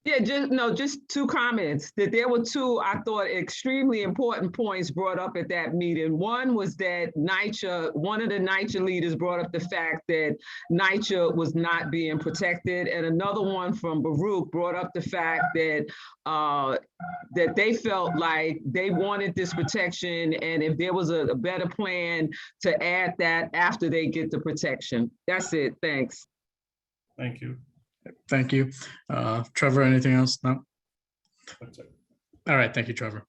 [SPEAKER 5] Yeah, just two comments. That there were two, I thought, extremely important points brought up at that meeting. One was that one of the NYCHA leaders brought up the fact that NYCHA was not being protected. And another one from Baruch brought up the fact that that they felt like they wanted this protection, and if there was a better plan to add that after they get the protection. That's it. Thanks.
[SPEAKER 4] Thank you.
[SPEAKER 1] Thank you. Trevor, anything else? No?
[SPEAKER 4] That's it.
[SPEAKER 1] All right, thank you, Trevor.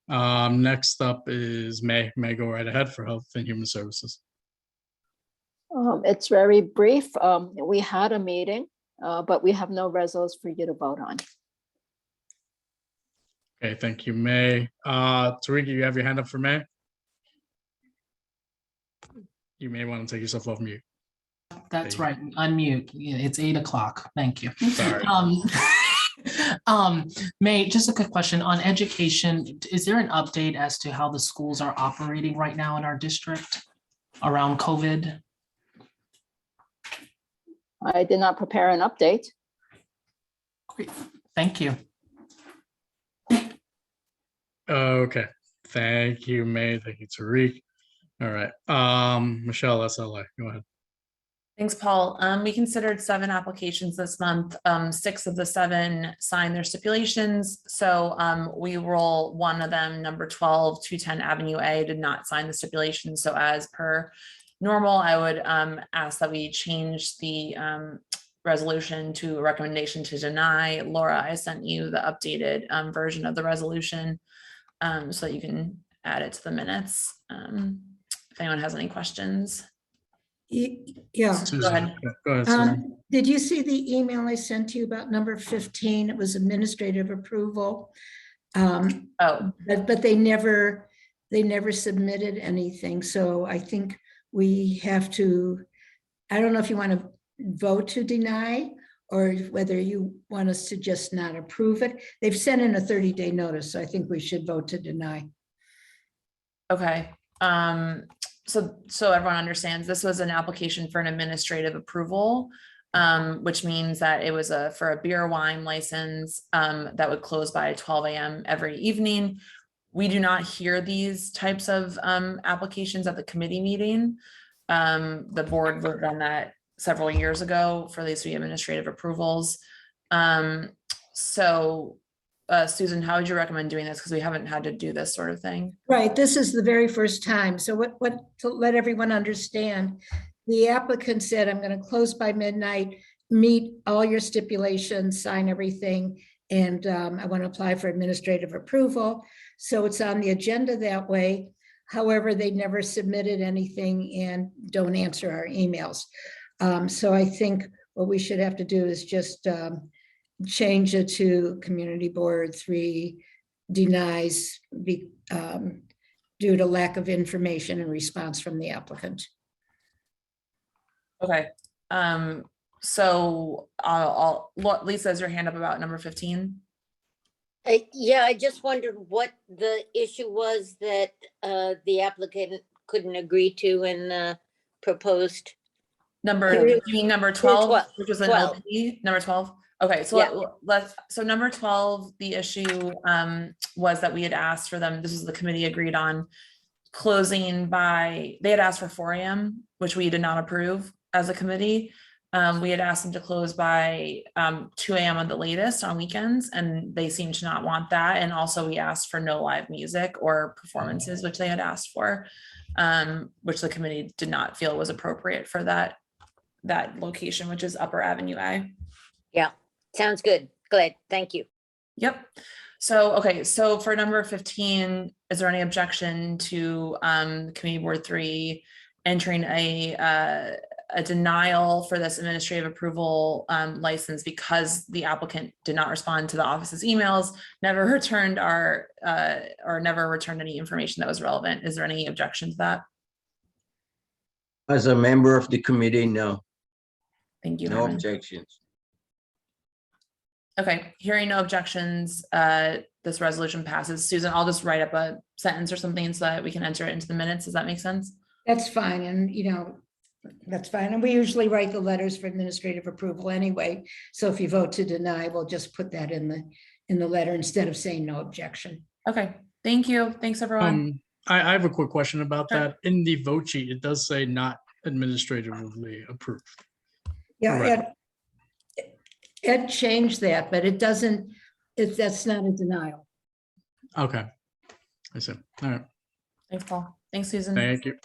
[SPEAKER 1] Next up is May. May, go right ahead for Health and Human Services.
[SPEAKER 8] It's very brief. We had a meeting, but we have no resos for you to vote on.
[SPEAKER 1] Okay, thank you, May. Tarika, you have your hand up for May? You may want to take yourself off mute.
[SPEAKER 17] That's right. Unmute. Yeah, it's 8 o'clock. Thank you.
[SPEAKER 1] Sorry.
[SPEAKER 17] May, just a quick question on education. Is there an update as to how the schools are operating right now in our district around COVID?
[SPEAKER 8] I did not prepare an update.
[SPEAKER 17] Great. Thank you.
[SPEAKER 1] Okay. Thank you, May. Thank you, Tariq. All right. Michelle, SLA, go ahead.
[SPEAKER 18] Thanks, Paul. We considered 7 applications this month. 6 of the 7 signed their stipulations. So we roll one of them, number 12, 210 Avenue A, did not sign the stipulation. So as per normal, I would ask that we change the resolution to a recommendation to deny. Laura, I sent you the updated version of the resolution so that you can add it to the minutes. If anyone has any questions.
[SPEAKER 13] Yeah.
[SPEAKER 18] Go ahead.
[SPEAKER 1] Go ahead,
[SPEAKER 13] did you see the email I sent you about number 15? It was administrative approval. But they never submitted anything. So I think we have to, I don't know if you want to vote to deny or whether you want us to just not approve it. They've sent in a 30-day notice, so I think we should vote to deny.
[SPEAKER 18] Okay. So everyone understands this was an application for an administrative approval, which means that it was for a beer wine license that would close by 12 a.m. every evening. We do not hear these types of applications at the committee meeting. The board voted on that several years ago for these to be administrative approvals. Susan, how would you recommend doing this? Because we haven't had to do this sort of thing.
[SPEAKER 13] Right, this is the very first time. So what to let everyone understand the applicant said, I'm going to close by midnight, meet all your stipulations, sign everything, and I want to apply for administrative approval. So it's on the agenda that way. However, they never submitted anything and don't answer our emails. So I think what we should have to do is just change it to Community Board 3 denies due to lack of information and response from the applicant.
[SPEAKER 18] Okay, so Lisa has her hand up about number 15.
[SPEAKER 2] Yeah, I just wondered what the issue was that the applicant couldn't agree to in the proposed.
[SPEAKER 18] You mean number 12, which was an
[SPEAKER 2] 12.
[SPEAKER 18] LP, number 12? Okay, so
[SPEAKER 2] Yeah.
[SPEAKER 18] so number 12, the issue was that we had asked for them, this is the committee agreed on, closing by, they had asked for 4 a.m., which we did not approve as a committee. We had asked them to close by 2 a.m. on the latest on weekends, and they seemed to not want that. And also we asked for no live music or performances, which they had asked for, which the committee did not feel was appropriate for that location, which is Upper Avenue A.
[SPEAKER 2] Yeah, sounds good. Glad. Thank you.
[SPEAKER 18] Yep. So, okay, so for number 15, is there any objection to Committee Board 3 entering a denial for this administrative approval license because the applicant did not respond to the office's emails, never returned or never returned any information that was relevant? Is there any objection to that?
[SPEAKER 3] As a member of the committee, no.
[SPEAKER 18] Thank you.
[SPEAKER 3] No
[SPEAKER 18] Herman.
[SPEAKER 3] objections.
[SPEAKER 18] Okay, hearing no objections, this resolution passes. Susan, I'll just write up a sentence or something so that we can enter it into the minutes. Does that make sense?
[SPEAKER 13] That's fine. And, that's fine. And we usually write the letters for administrative approval anyway. So if you vote to deny, we'll just put that in the letter instead of saying no objection.
[SPEAKER 18] Okay, thank you. Thanks, everyone.
[SPEAKER 1] I have a quick question about
[SPEAKER 18] Sure.
[SPEAKER 1] that. In the vote sheet, it does say not administratively approved.
[SPEAKER 13] Yeah,
[SPEAKER 1] Correct.
[SPEAKER 13] Ed changed that, but it doesn't, that's not a denial.
[SPEAKER 1] Okay. I see. All right.
[SPEAKER 18] Thanks, Paul. Thanks, Susan.
[SPEAKER 1] Thank you.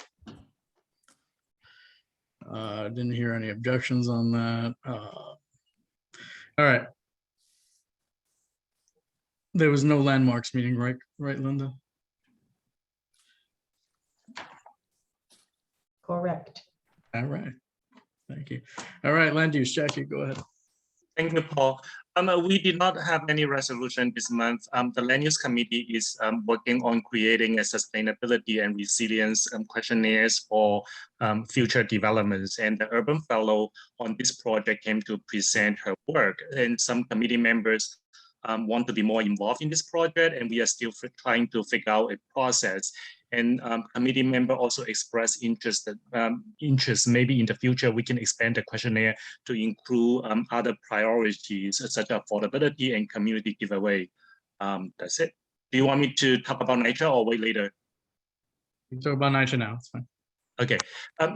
[SPEAKER 1] Didn't hear any objections on that. All right. There was no landmarks meeting, right, Linda?
[SPEAKER 20] Correct.
[SPEAKER 1] All right. Thank you. All right, land use, Jackie, go ahead.
[SPEAKER 21] Thank you, Paul. We did not have any resolution this month. The Land Use Committee is working on creating a sustainability and resilience questionnaires for future developments. And the Urban Fellow on this project came to present her work. And some committee members want to be more involved in this project, and we are still trying to figure out a process. And committee member also expressed interest maybe in the future we can expand the questionnaire to include other priorities such as affordability and community giveaway. That's it. Do you want me to talk about nature or wait later?
[SPEAKER 1] You can talk about nature now, it's fine.
[SPEAKER 21] Okay,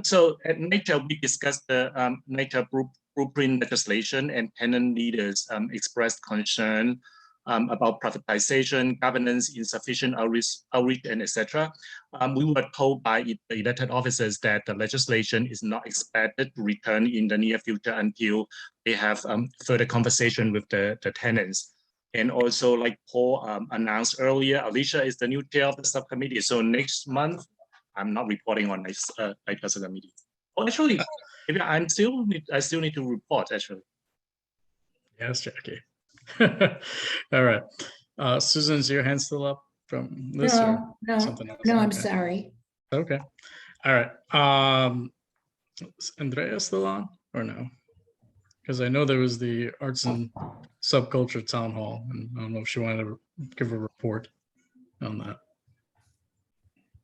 [SPEAKER 21] so at nature, we discussed the nature blueprint legislation, and tenant leaders expressed concern about privatization, governance, insufficient outreach, and etc. We were told by the elected officers that the legislation is not expected to return in the near future until they have further conversation with the tenants. And also, like Paul announced earlier, Alicia is the new chair of the subcommittee. So next month, I'm not reporting on next subcommittee. Oh, actually, maybe I still need to report actually.
[SPEAKER 1] Yes, Jackie. All right. Susan, is your hand still up from this or something else?
[SPEAKER 13] No, I'm
[SPEAKER 1] Okay.
[SPEAKER 13] sorry.
[SPEAKER 1] Okay. All right. Is Andrea still on or no? Because I know there was the arts and subculture town hall, and I don't know if she wanted to give a report on that.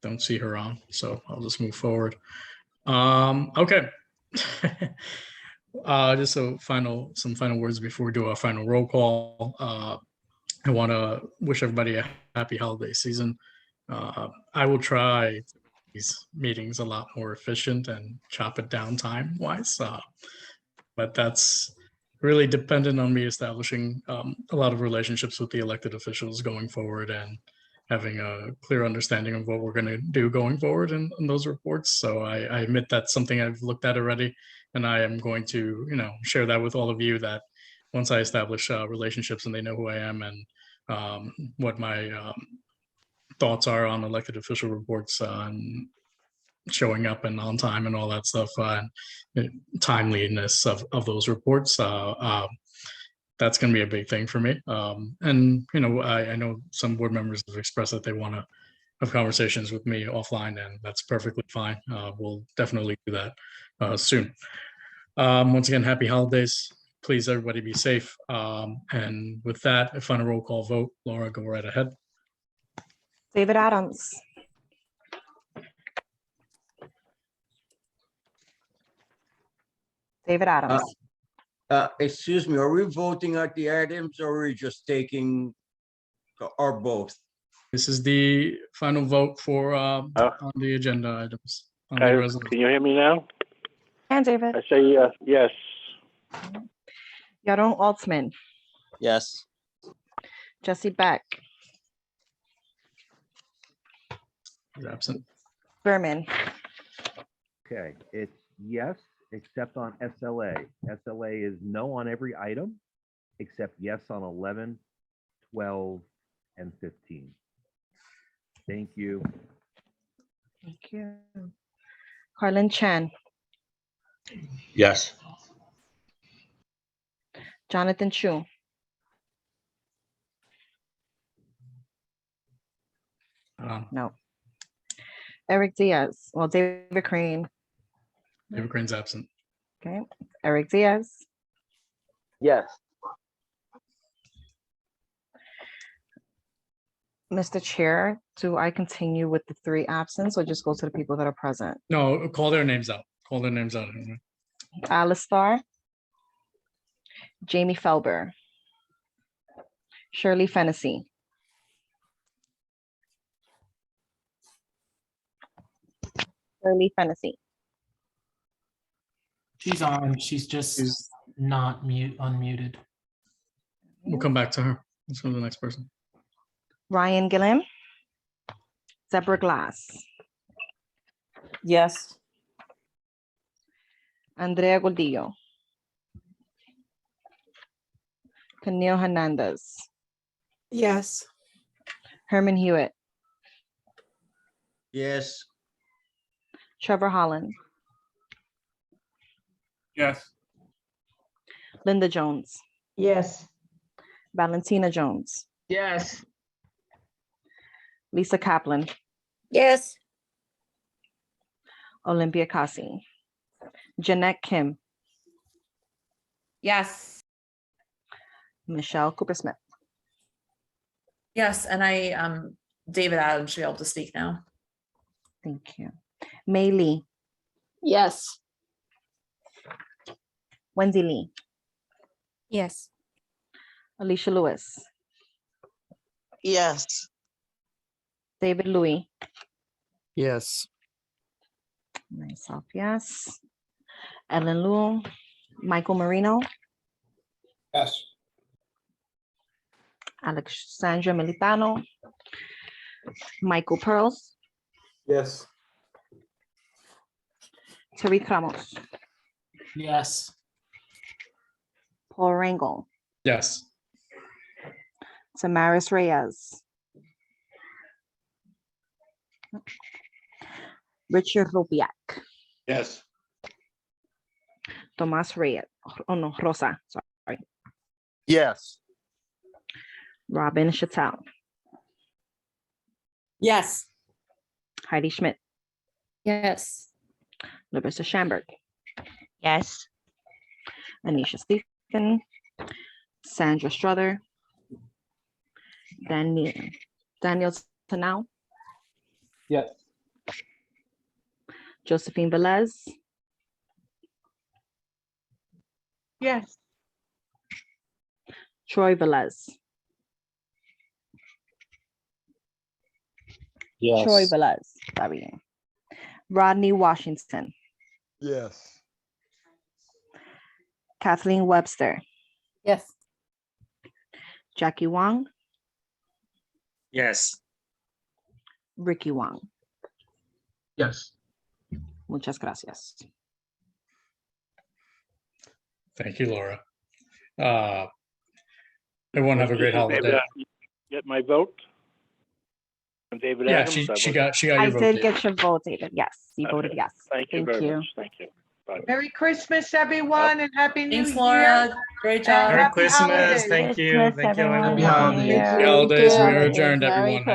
[SPEAKER 1] Don't see her on, so I'll just move forward. Okay. Just some final words before we do our final roll call. I want to wish everybody a happy holiday season. I will try to make these meetings a lot more efficient and chop it down time-wise, but that's really dependent on me establishing a lot of relationships with the elected officials going forward, and having a clear understanding of what we're going to do going forward in those reports. So I admit that's something I've looked at already, and I am going to, share that with all of you, that once I establish relationships and they know who I am and what my thoughts are on elected official reports and showing up and on time and all that stuff, and timeliness of those reports. That's going to be a big thing for me. And, I know some board members have expressed that they want to have conversations with me offline, and that's perfectly fine. We'll definitely do that soon. Once again, happy holidays. Please, everybody be safe. And with that, if on a roll call vote, Laura, go right ahead.
[SPEAKER 6] David Adams. David Adams.
[SPEAKER 3] Excuse me, are we voting at the items or are we just taking, or both?
[SPEAKER 1] This is the final vote for on the agenda items. On the
[SPEAKER 10] Guys,
[SPEAKER 1] resolution.
[SPEAKER 10] can you hear me now?
[SPEAKER 6] And David.
[SPEAKER 10] I say yes.
[SPEAKER 6] Yaron Altman.
[SPEAKER 9] Yes.
[SPEAKER 6] Jesse Beck.
[SPEAKER 1] He's absent.
[SPEAKER 6] Berman.
[SPEAKER 14] Okay, it's yes, except on SLA. SLA is no on every item, except yes on 11, 12, and 15. Thank you.
[SPEAKER 6] Thank you. Carlin Chan.
[SPEAKER 9] Yes.
[SPEAKER 6] Jonathan Chu. No. Eric Diaz. Well, David Crane.
[SPEAKER 1] David Crane's absent.
[SPEAKER 6] Okay. Eric Diaz.
[SPEAKER 9] Yes.
[SPEAKER 6] Mr. Chair, do I continue with the 3 absents or just go to the people that are present?
[SPEAKER 1] No, call their names out. Call their names out.
[SPEAKER 6] Alice Starr. Jamie Felber. Shirley Fennessy. Shirley Fennessy.
[SPEAKER 17] She's on. She's just not unmuted.
[SPEAKER 1] We'll come back to her. Let's go to the next person.
[SPEAKER 6] Ryan Gillen. Zebra Glass.
[SPEAKER 23] Yes.
[SPEAKER 6] Andrea Gordillo. Camille Hernandez.
[SPEAKER 23] Yes.
[SPEAKER 6] Herman Hewitt.
[SPEAKER 3] Yes.
[SPEAKER 6] Trevor Holland.
[SPEAKER 4] Yes.
[SPEAKER 6] Linda Jones.
[SPEAKER 20] Yes.
[SPEAKER 6] Valentina Jones.
[SPEAKER 5] Yes.
[SPEAKER 6] Lisa Kaplan.
[SPEAKER 2] Yes.
[SPEAKER 6] Olympia Kasi. Jeanette Kim.
[SPEAKER 18] Yes.
[SPEAKER 6] Michelle Cooper Smith.
[SPEAKER 18] Yes, and David Adams should be able to speak now.
[SPEAKER 6] Thank you. Mei Lee.
[SPEAKER 8] Yes.
[SPEAKER 6] Wendy Lee.
[SPEAKER 23] Yes.
[SPEAKER 6] Alicia Lewis.
[SPEAKER 23] Yes.
[SPEAKER 6] David Louis.
[SPEAKER 9] Yes.
[SPEAKER 6] Myself, yes. Ellen Luo. Michael Marino.
[SPEAKER 9] Yes.
[SPEAKER 6] Alexandra Militano. Michael Pearls.
[SPEAKER 16] Yes.
[SPEAKER 6] Tariq Ramos.
[SPEAKER 17] Yes.
[SPEAKER 6] Paul Rangel.
[SPEAKER 1] Yes.
[SPEAKER 6] Tamaris Reyes. Richard Robiak.
[SPEAKER 9] Yes.
[SPEAKER 6] Tomas Reyes. Oh no, Rosa. Sorry.
[SPEAKER 9] Yes.
[SPEAKER 6] Robin Chattel.
[SPEAKER 23] Yes.
[SPEAKER 6] Heidi Schmidt.
[SPEAKER 8] Yes.
[SPEAKER 6] Larissa Schamberg.
[SPEAKER 23] Yes.
[SPEAKER 6] Anisha Stephen. Sandra Strother. Daniel Tanau.
[SPEAKER 16] Yes.
[SPEAKER 6] Josephine Velez.
[SPEAKER 20] Yes.
[SPEAKER 6] Troy Velez.
[SPEAKER 9] Yes.
[SPEAKER 6] Troy Velez. Sorry. Rodney Washington.
[SPEAKER 7] Yes.
[SPEAKER 6] Kathleen Webster.
[SPEAKER 8] Yes.
[SPEAKER 6] Jackie Wong.
[SPEAKER 21] Yes.
[SPEAKER 6] Ricky Wong.
[SPEAKER 21] Yes.
[SPEAKER 6] Muchas gracias.
[SPEAKER 1] Thank you, Laura. Everyone have a great
[SPEAKER 10] David,
[SPEAKER 1] holiday.
[SPEAKER 10] Get my vote? And David
[SPEAKER 1] Yeah,
[SPEAKER 10] Adams?
[SPEAKER 1] she got your
[SPEAKER 24] I
[SPEAKER 1] vote.
[SPEAKER 24] did
[SPEAKER 1] David.
[SPEAKER 24] get your vote, David. Yes, you voted
[SPEAKER 10] Okay.
[SPEAKER 24] yes.
[SPEAKER 10] Thank you very much. Thank you. Bye.
[SPEAKER 20] Merry Christmas, everyone, and Happy New Year.
[SPEAKER 18] Thanks, Laura. Great
[SPEAKER 20] And
[SPEAKER 18] job.
[SPEAKER 21] Merry
[SPEAKER 20] happy
[SPEAKER 21] Christmas.
[SPEAKER 20] holidays.
[SPEAKER 21] Thank you.
[SPEAKER 24] Christmas,
[SPEAKER 21] Thank you,
[SPEAKER 24] everyone.
[SPEAKER 21] everyone.
[SPEAKER 24] Happy New Year.
[SPEAKER 1] Happy holidays. We are
[SPEAKER 24] Holidays.
[SPEAKER 1] adjourned,
[SPEAKER 24] Merry
[SPEAKER 1] everyone.